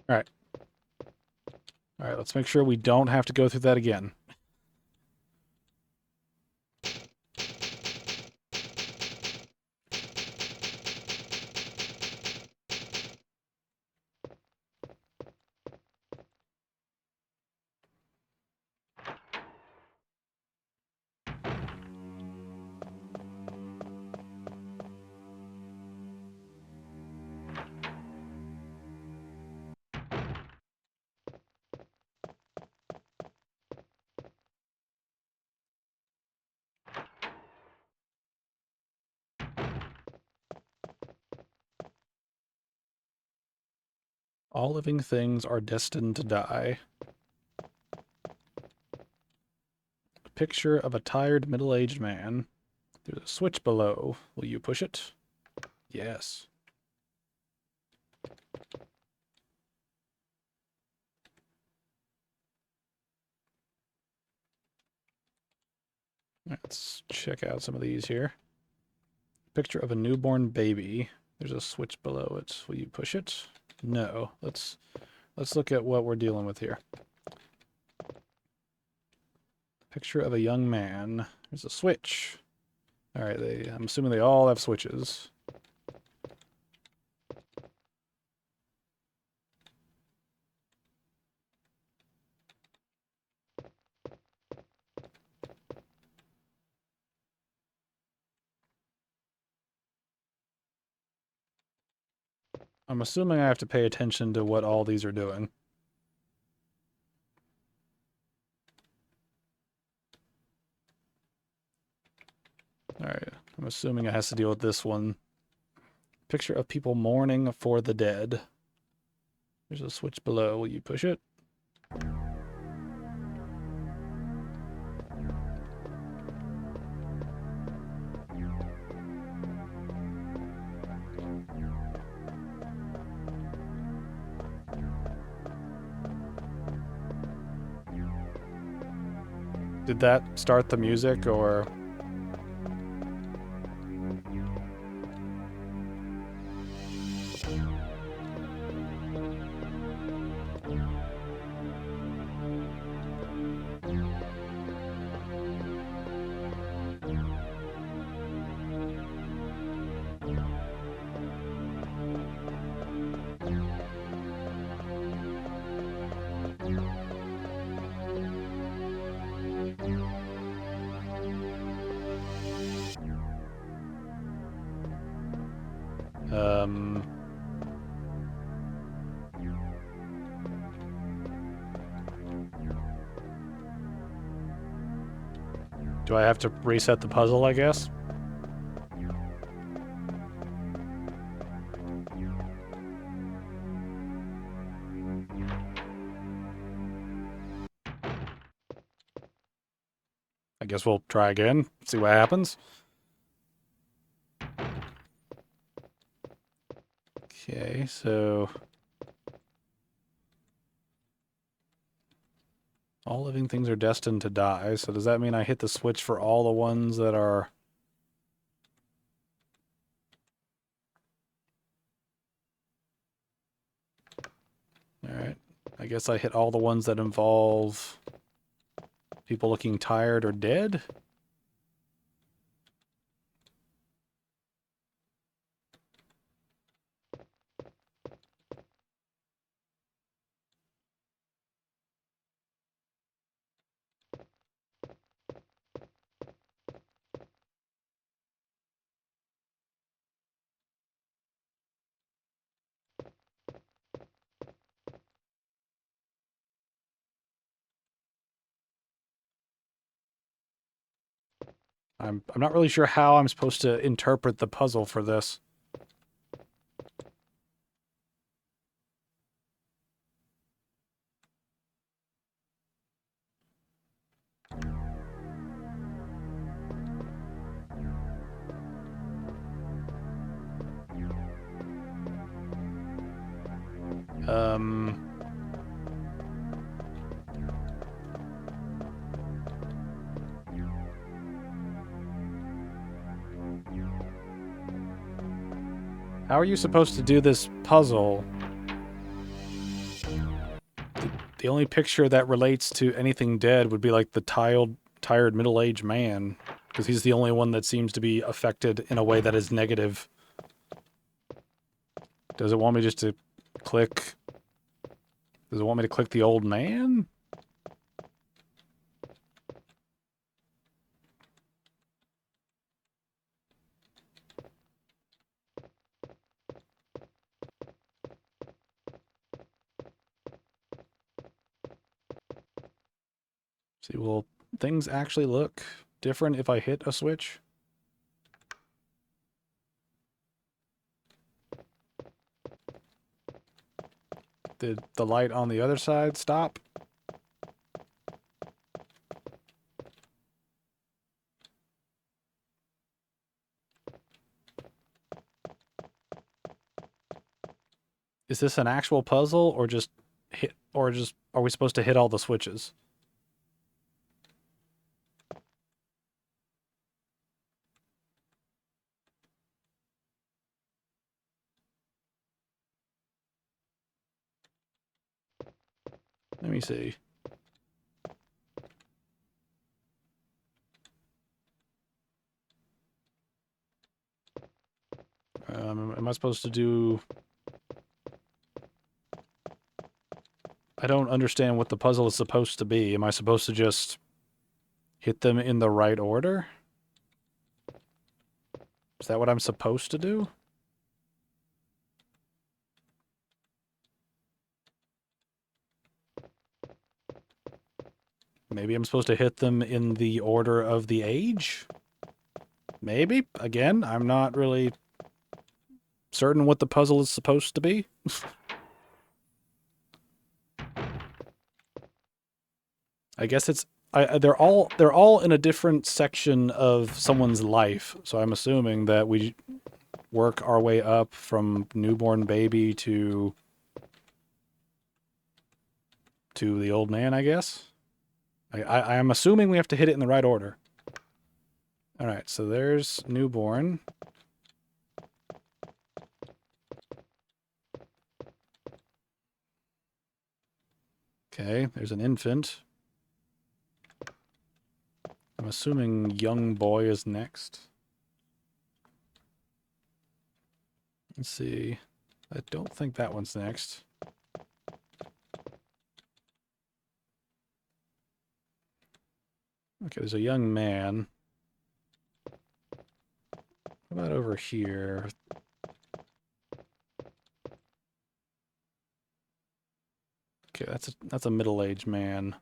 Alright. Alright, let's make sure we don't have to go through that again. All living things are destined to die. A picture of a tired middle-aged man. There's a switch below. Will you push it? Yes. Let's check out some of these here. Picture of a newborn baby. There's a switch below it. Will you push it? No. Let's look at what we're dealing with here. Picture of a young man. There's a switch. All right, I'm assuming they all have switches. I'm assuming I have to pay attention to what all these are doing. Alright, I'm assuming it has to deal with this one. Picture of people mourning for the dead. There's a switch below. Will you push it? Did that start the music, or... Do I have to reset the puzzle, I guess? I guess we'll try again, see what happens. Okay, so... all living things are destined to die, so does that mean I hit the switch for all the ones that are... Alright, I guess I hit all the ones that involve people looking tired or dead? I'm not really sure how I'm supposed to interpret the puzzle for this. How are you supposed to do this puzzle? The only picture that relates to anything dead would be like the tired middle-aged man, because he's the only one that seems to be affected in a way that is negative. Does it want me just to click... Does it want me to click the old man? See, will things actually look different if I hit a switch? Did the light on the other side stop? Is this an actual puzzle or just are we supposed to hit all the switches? Let me see. Am I supposed to do... I don't understand what the puzzle is supposed to be. Am I supposed to just hit them in the right order? Is that what I'm supposed to do? Maybe I'm supposed to hit them in the order of the age? Maybe. Again, I'm not really certain what the puzzle is supposed to be. I guess it's they're all in a different section of someone's life, so I'm assuming that we work our way up from newborn baby to the old man, I guess. I am assuming we have to hit it in the right order. All right, so there's newborn. Okay, there's an infant. I'm assuming young boy is next. Let's see. I don't think that one's next. Okay, there's a young man. What about over here? Okay, that's a middle-aged man.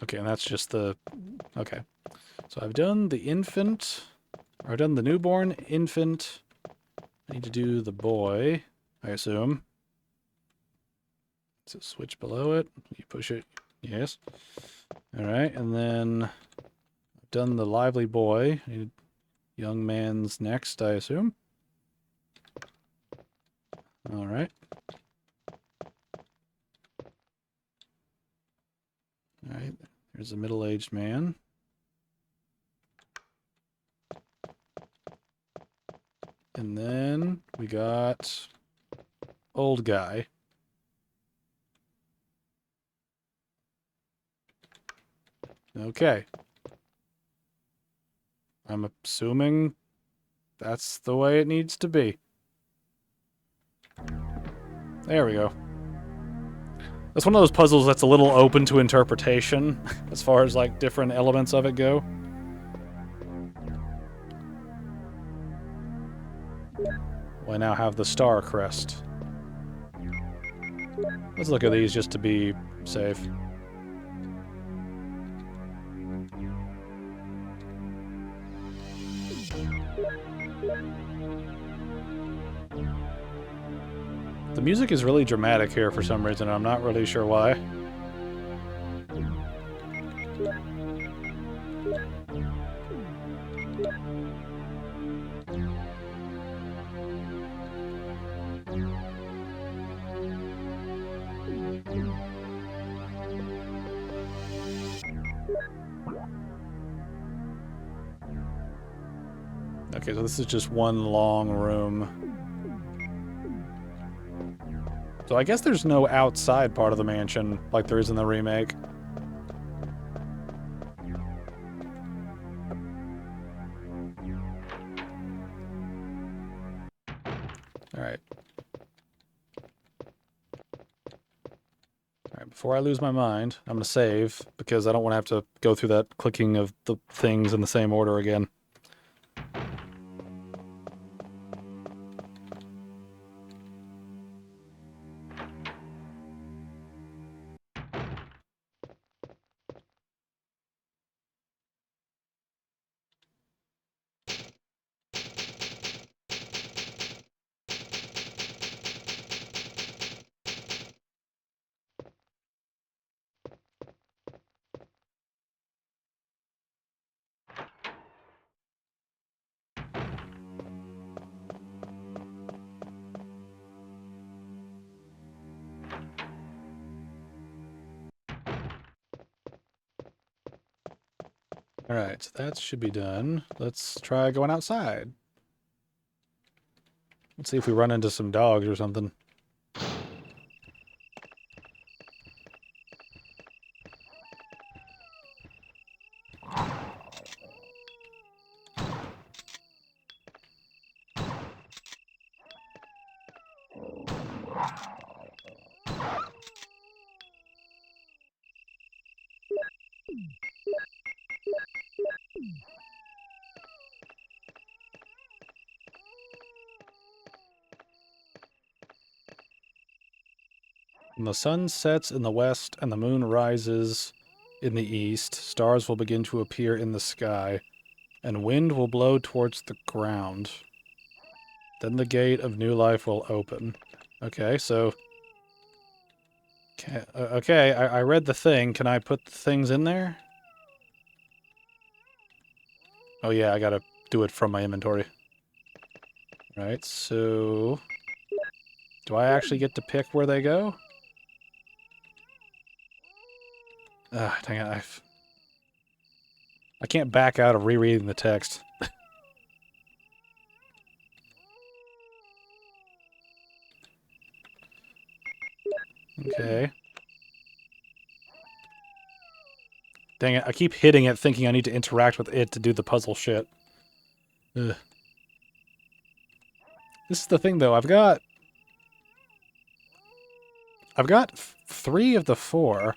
Okay, and that's just the... Okay. So I've done the infant, or I've done the newborn, infant. I need to do the boy, I assume. So switch below it. You push it. Yes. All right, and then I've done the lively boy. I need young man's next, I assume. All right. All right, there's a middle-aged man. And then we got old guy. Okay. I'm assuming that's the way it needs to be. There we go. That's one of those puzzles that's a little open to interpretation as far as like different elements of it go. I now have the star crest. Let's look at these just to be safe. The music is really dramatic here for some reason. I'm not really sure why. Okay, so this is just one long room. So I guess there's no outside part of the mansion like there is in the remake. Alright. Alright, before I lose my mind, I'm going to save, because I don't want to have to go through that clicking of the things in the same order again. Alright, so that should be done. Let's try going outside. Let's see if we run into some dogs or something. When the sun sets in the west and the moon rises in the east, stars will begin to appear in the sky, and wind will blow towards the ground. Then the gate of new life will open. Okay, so... Okay, I read the thing. Can I put the things in there? Oh yeah, I gotta do it from my inventory. Right, so... Do I actually get to pick where they go? Ah, dang it, I can't back out of rereading the text. Okay. Dang it, I keep hitting it thinking I need to interact with it to do the puzzle shit. Ugh. This is the thing, though. I've got 3 of the 4.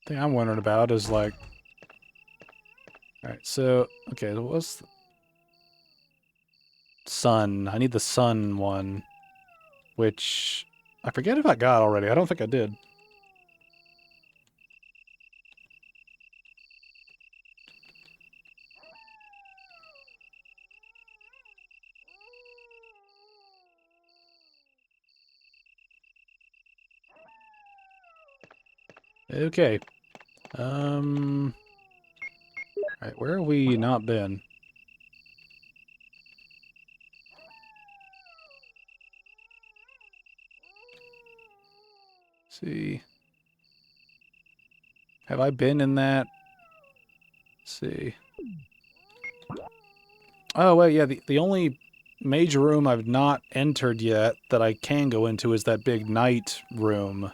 Thing I'm wondering about is like... Alright, so... Okay, what's... Sun. I need the sun one. Which... I forget if I got already. I don't think I did. Okay. Alright, where have we not been? Let's see. Have I been in that? Let's see. Oh, wait, yeah, the only major room I've not entered yet that I can go into is that big night room.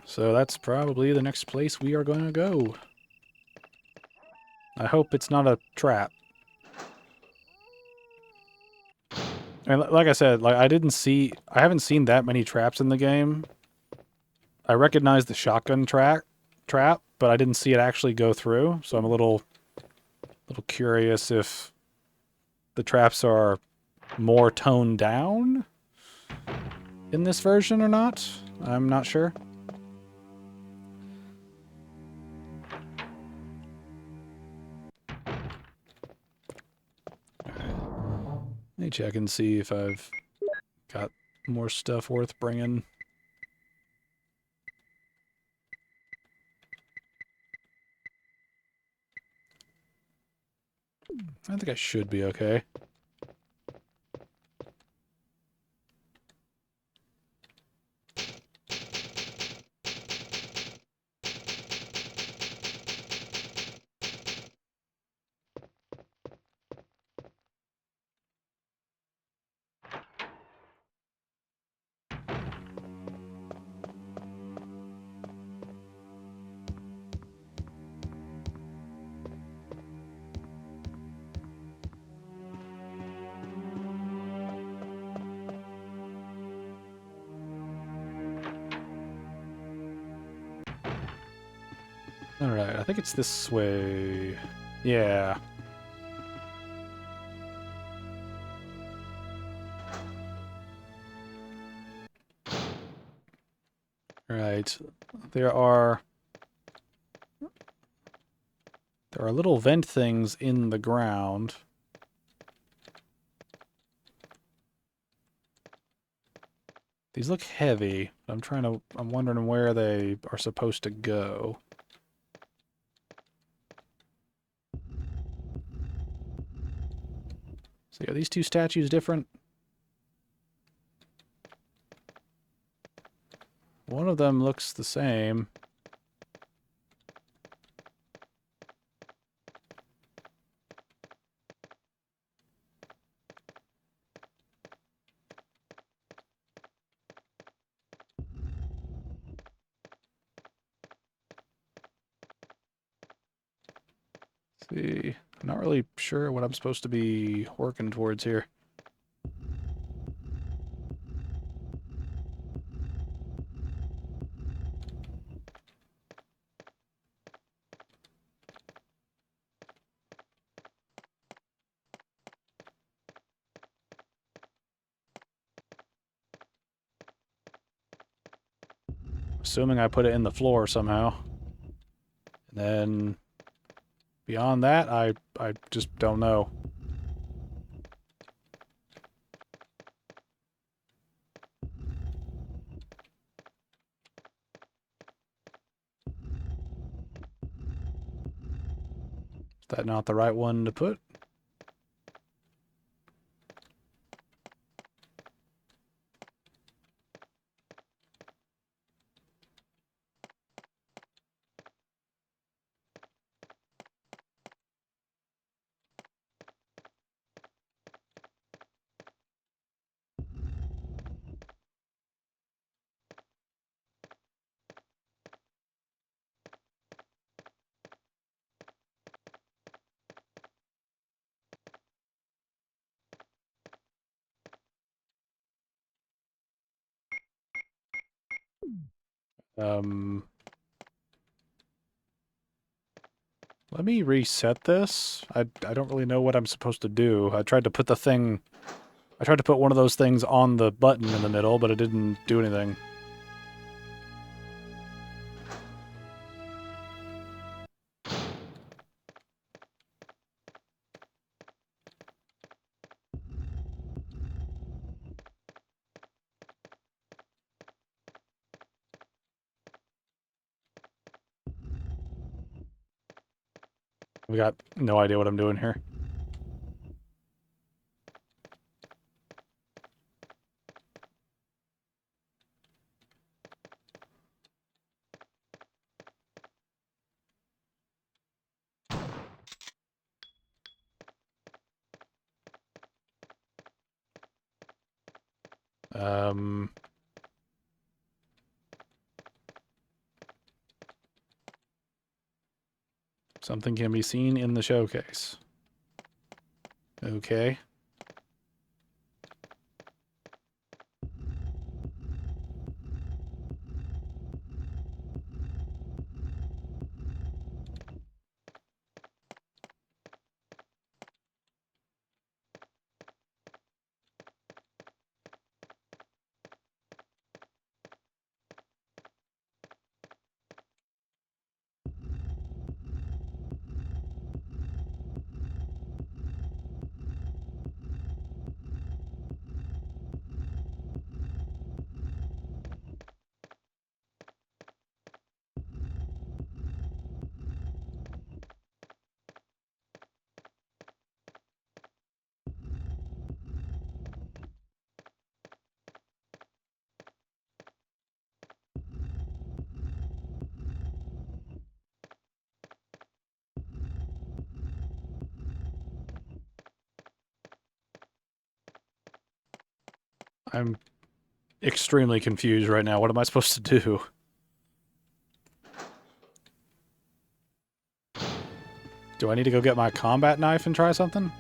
So that's probably the next place we are going to go. I hope it's not a trap. And like I said, like I haven't seen that many traps in the game. I recognize the shotgun trap, but I didn't see it actually go through, so I'm a little curious if the traps are more toned down in this version or not. I'm not sure. Let me check and see if I've got more stuff worth bringing. I think I should be okay. Alright, I think it's this way. Yeah. Right. There are little vent things in the ground. These look heavy. I'm wondering where they are supposed to go. So are these two statues different? One of them looks the same. See, I'm not really sure what I'm supposed to be working towards here. Assuming I put it in the floor somehow. And then beyond that, I just don't know. Is that not the right one to put? Let me reset this. I don't really know what I'm supposed to do. I tried to put one of those things on the button in the middle, but it didn't do anything. We got no idea what I'm doing here. Something can be seen in the showcase. Okay. I'm extremely confused right now. What am I supposed to do? Do I need to go get my combat knife and try something?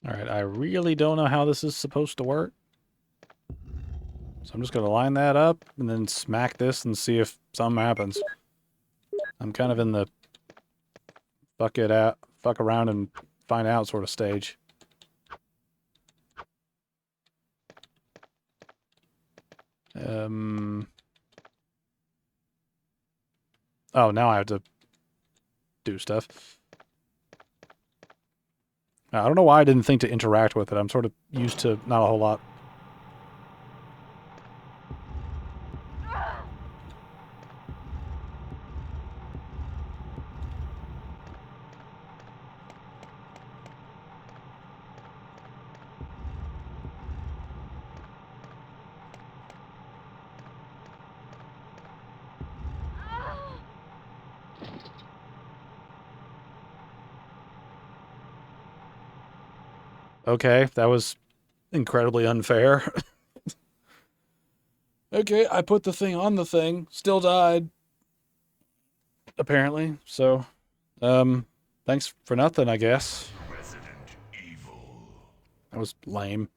Alright, I really don't know how this is supposed to work. So I'm just going to line that up and then smack this and see if something happens. I'm kind of in the fuck around and find out sort of stage. Oh, now I have to do stuff. I don't know why I didn't think to interact with it. I'm sort of used to not a whole lot. Okay, that was incredibly unfair. Okay, I put the thing on the thing, still died. Apparently, so, thanks for nothing, I guess. Resident Evil. That was lame.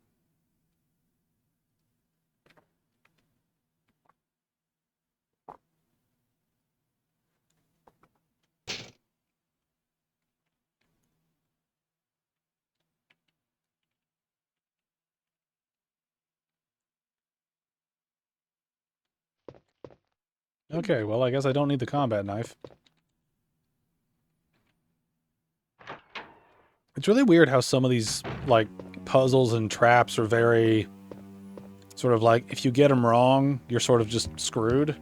Okay, well, I guess I don't need the combat knife. It's really weird how some of these, like, puzzles and traps are very, sort of like, if you get them wrong, you're sort of just screwed.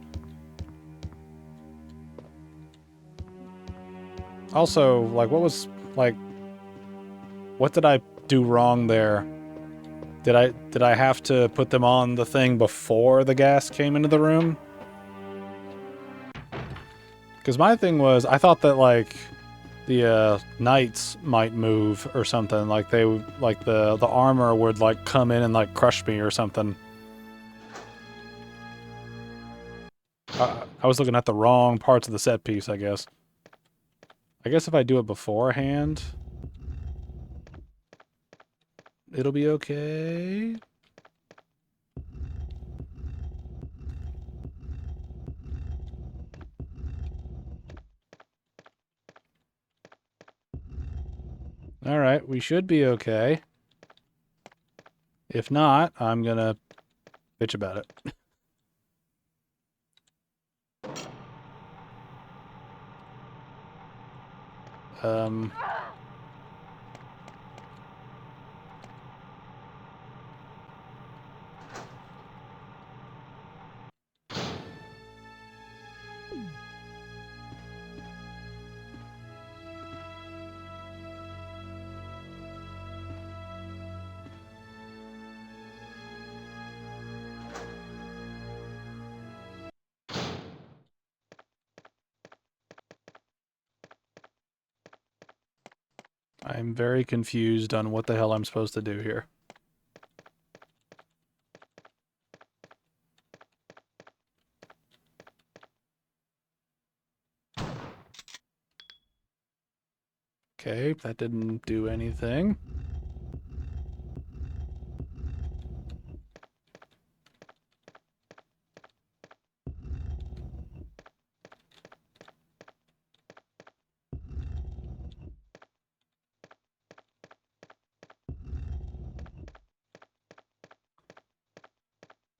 Also, like, what did I do wrong there? Did I have to put them on the thing before the gas came into the room? Because my thing was, I thought that, like, the knights might move or something. Like, they would, like, the armor would, like, come in and, like, crush me or something. I was looking at the wrong parts of the set piece, I guess. I guess if I do it beforehand, it'll be okay. Alright, we should be okay. If not, I'm gonna bitch about it. um... I'm very confused on what the hell I'm supposed to do here. Okay, that didn't do anything.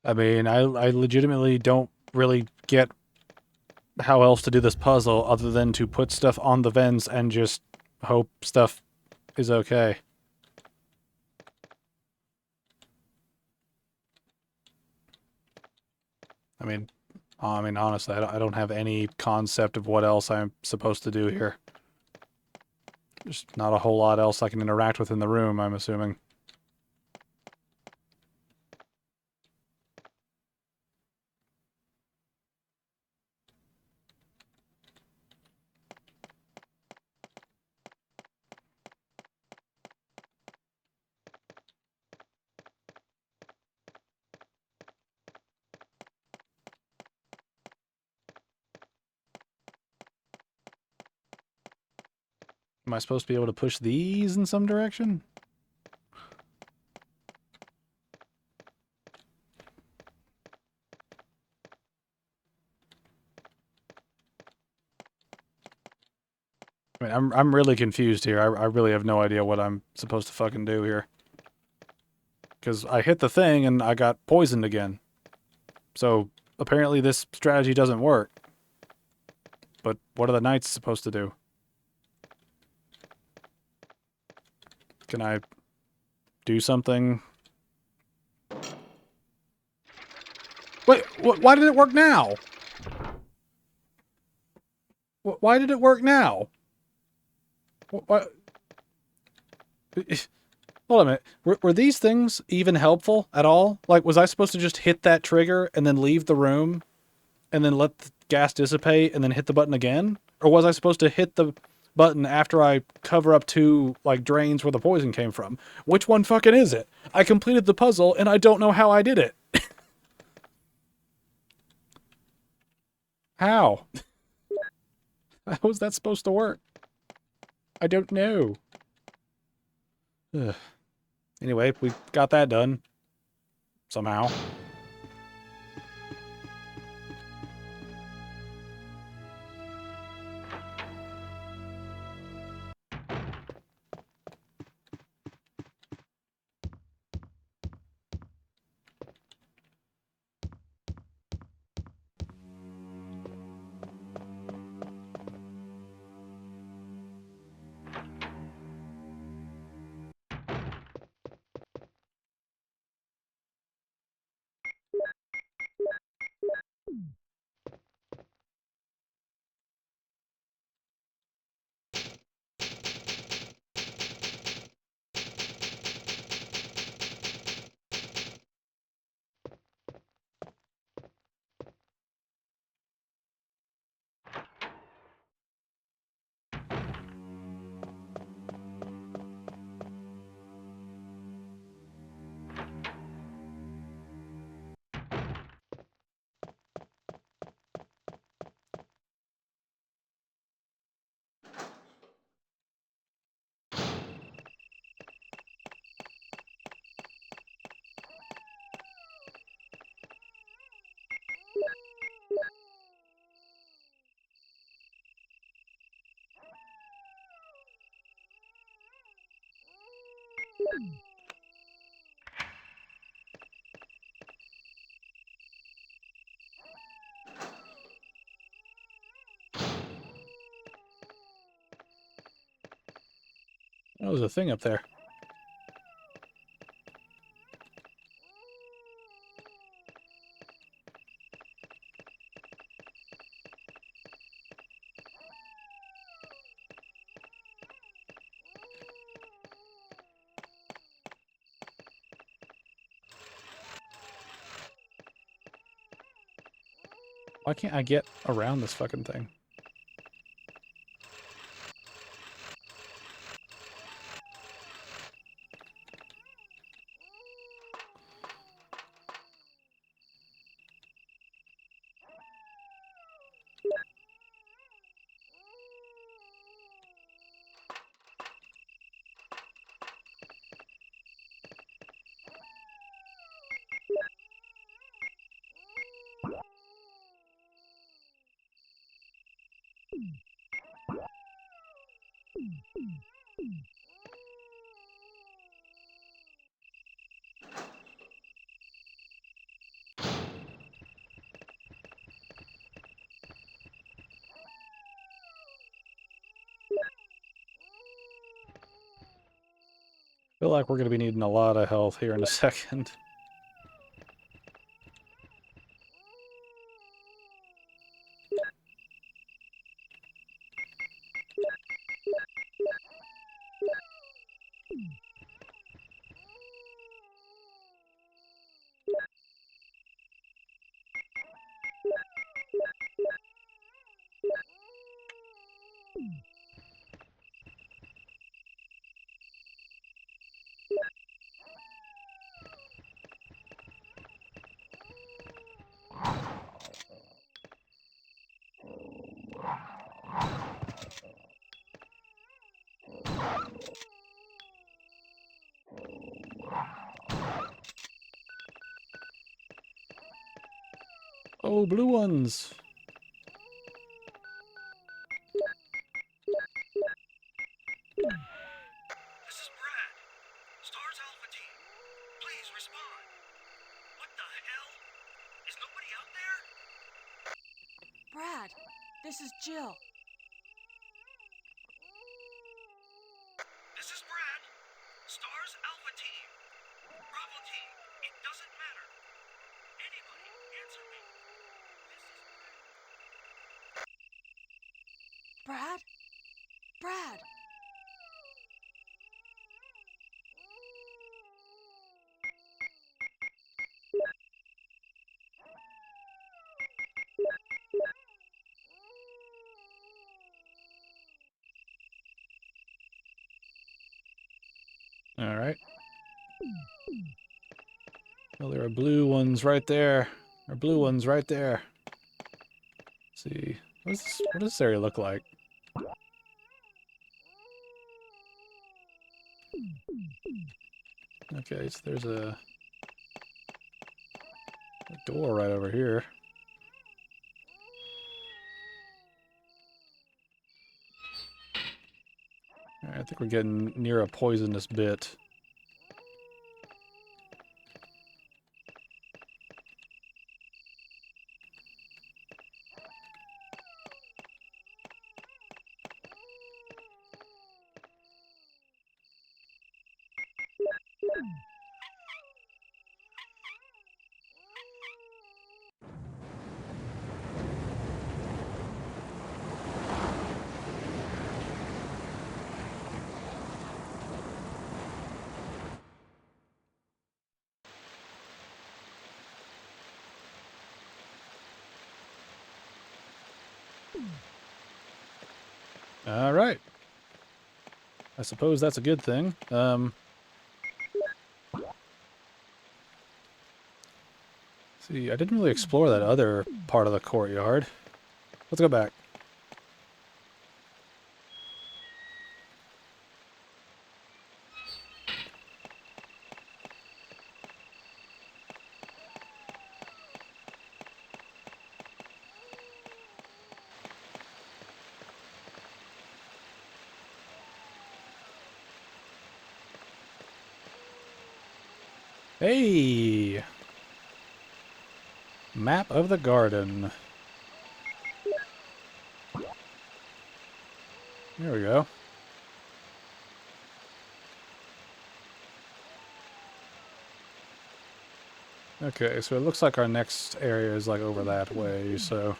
I mean, I legitimately don't really get how else to do this puzzle other than to put stuff on the vents and just hope stuff is okay. I mean, honestly, I don't have any concept of what else I'm supposed to do here. There's not a whole lot else I can interact with in the room, I'm assuming. Am I supposed to be able to push these in some direction? I mean, I'm really confused here. I really have no idea what I'm supposed to fucking do here. Because I hit the thing and I got poisoned again. So apparently this strategy doesn't work. But what are the knights supposed to do? Can I do something? Wait, why did it work now? Why did it work now? What? Hold on a minute. Were these things even helpful at all? Like, was I supposed to just hit that trigger and then leave the room and then let the gas dissipate and then hit the button again? Or was I supposed to hit the button after I cover up 2, like, drains where the poison came from? Which one fucking is it? I completed the puzzle and I don't know how I did it. How? How was that supposed to work? I don't know. Ugh. Anyway, we got that done. Somehow. Oh, there's a thing up there. Why can't I get around this fucking thing? Feel like we're going to be needing a lot of health here in a second. Oh, blue ones. hell? Is nobody out there? Brad, this is Jill. This is Brad. Stars Alpha Team. Bravo Team. It doesn't matter. Anybody, answer me. This is Brad? Brad! All right. Well, there are blue ones right there. There are blue ones right there. Let's see. What does this area look like? Okay, so there's a door right over here. All right, I think we're getting near a poisonous bit. All right. I suppose that's a good thing. See, I didn't really explore that other part of the courtyard. Let's go back. Hey! Map of the garden. There we go. Okay, so it looks like our next area is like over that way, so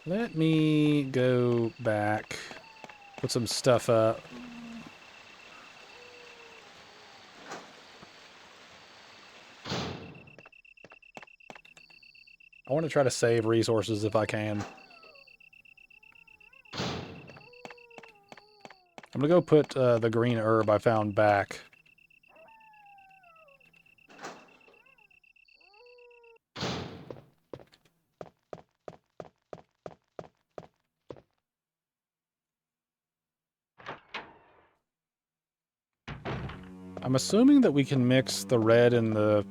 let me go back, put some stuff up. I want to try to save resources if I can. I'm gonna go put the green herb I found back. I'm assuming that we can mix the red and the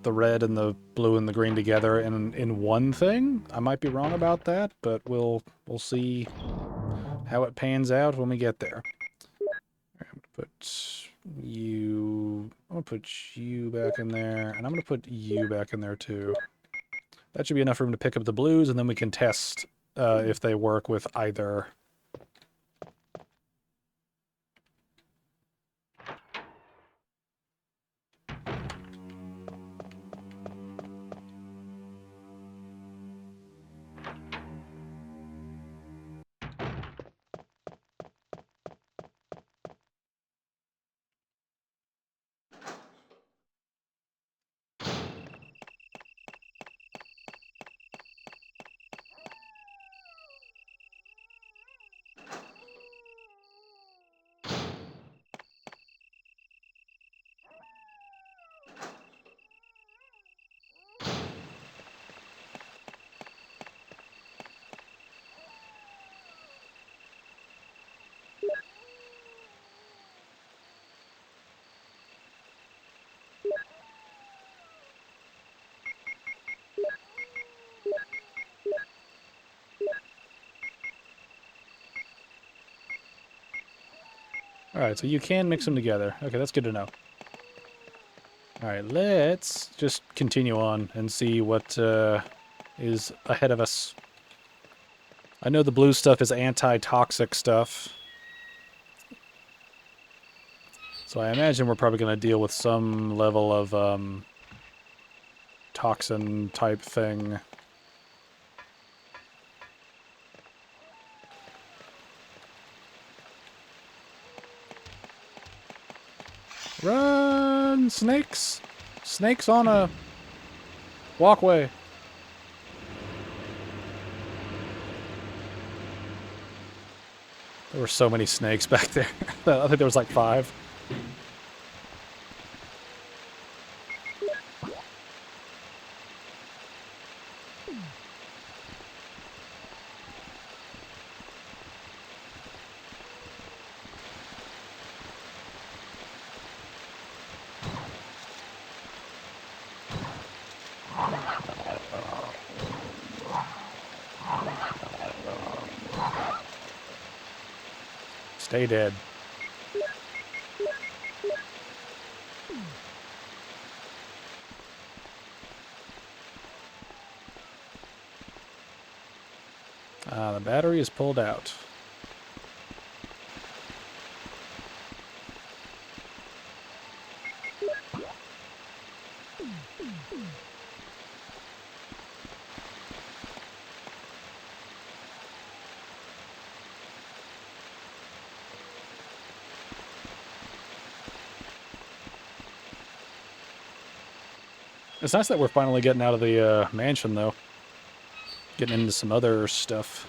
red and the blue and the green together in one thing. I might be wrong about that, but we'll see how it pans out when we get there. I'm gonna put you. I'm gonna put you back in there, and I'm gonna put you back in there too. That should be enough room to pick up the blues, and then we can test if they work with either. Alright, so you can mix them together. Okay, that's good to know. Alright, let's just continue on and see what is ahead of us. I know the blue stuff is anti-toxic stuff. So I imagine we're probably going to deal with some level of toxin type thing. Run, snakes! Snakes on a walkway. There were so many snakes back there. I think there was like 5. Stay dead. The battery is pulled out. It's nice that we're finally getting out of the mansion, though. Getting into some other stuff.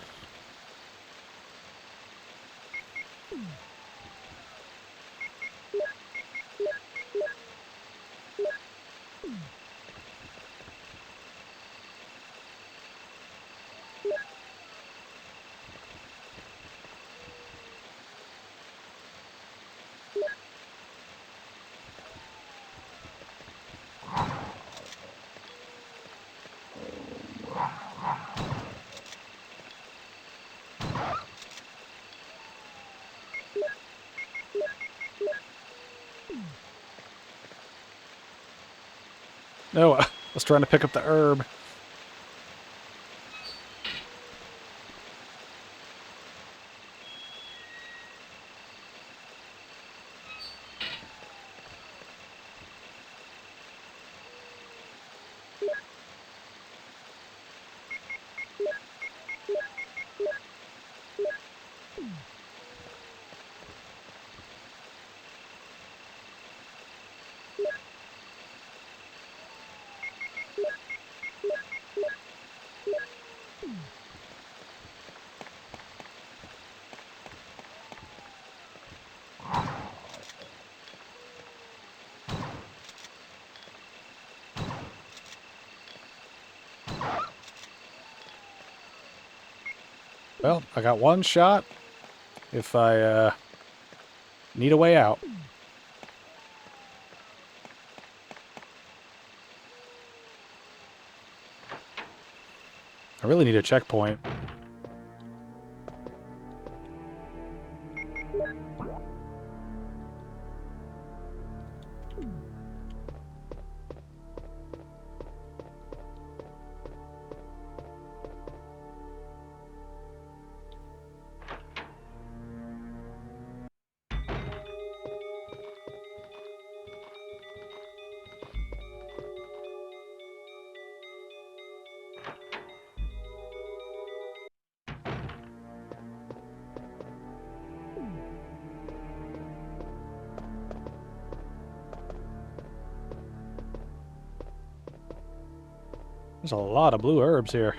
No, I was trying to pick up the herb. Well, I got one shot if I need a way out. I really need a checkpoint. There's a lot of blue herbs here.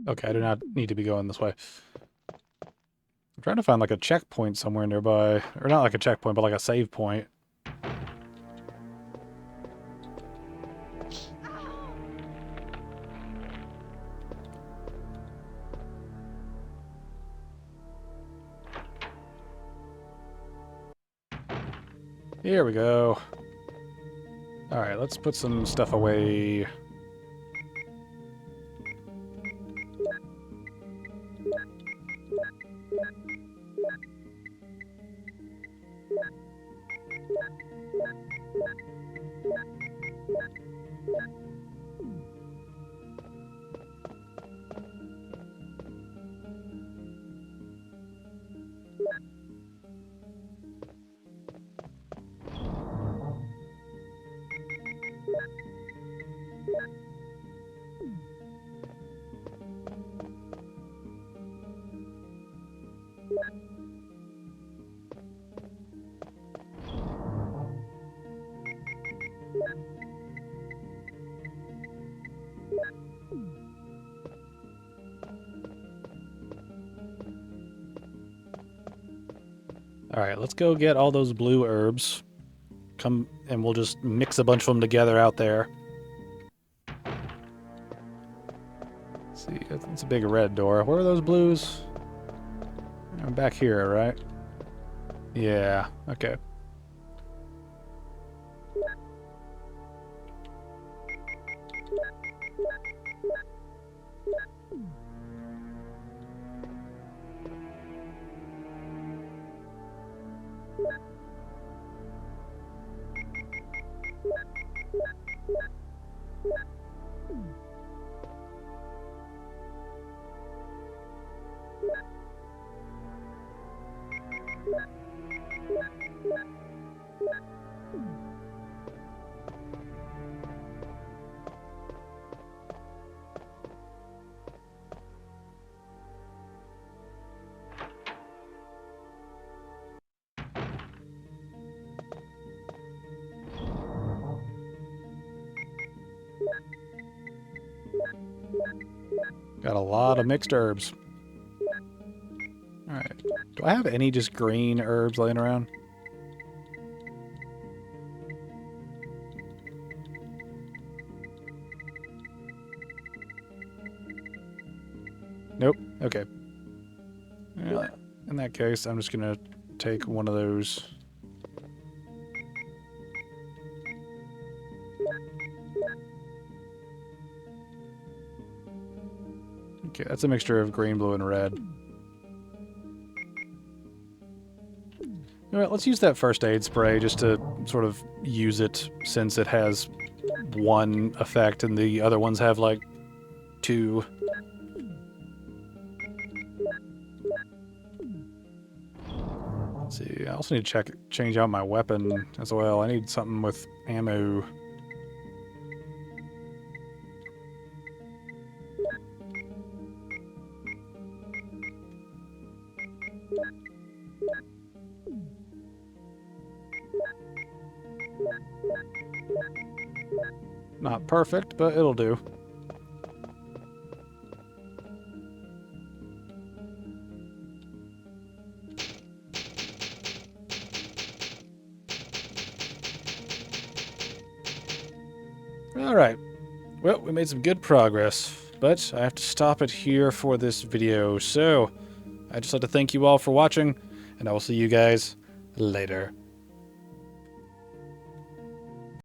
Okay, I do not need to be going this way. I'm trying to find like a checkpoint somewhere nearby. Or not like a checkpoint, but like a save point. Here we go. Alright, let's put some stuff away. Alright, let's go get all those blue herbs. Come, and we'll just mix a bunch of them together out there. Let's see, it's a big red door. Where are those blues? I'm back here, right? Yeah, okay. Got a lot of mixed herbs. Alright. Do I have any just green herbs laying around? Nope. Okay. Well, in that case, I'm just gonna take one of those. Okay, that's a mixture of green, blue, and red. Alright, let's use that first aid spray just to sort of use it, since it has one effect and the other ones have like two. Let's see, I also need to change out my weapon as well. I need something with ammo. Not perfect, but it'll do. Alright, well, we made some good progress, but I have to stop it here for this video, so I'd just like to thank you all for watching, and I will see you guys later.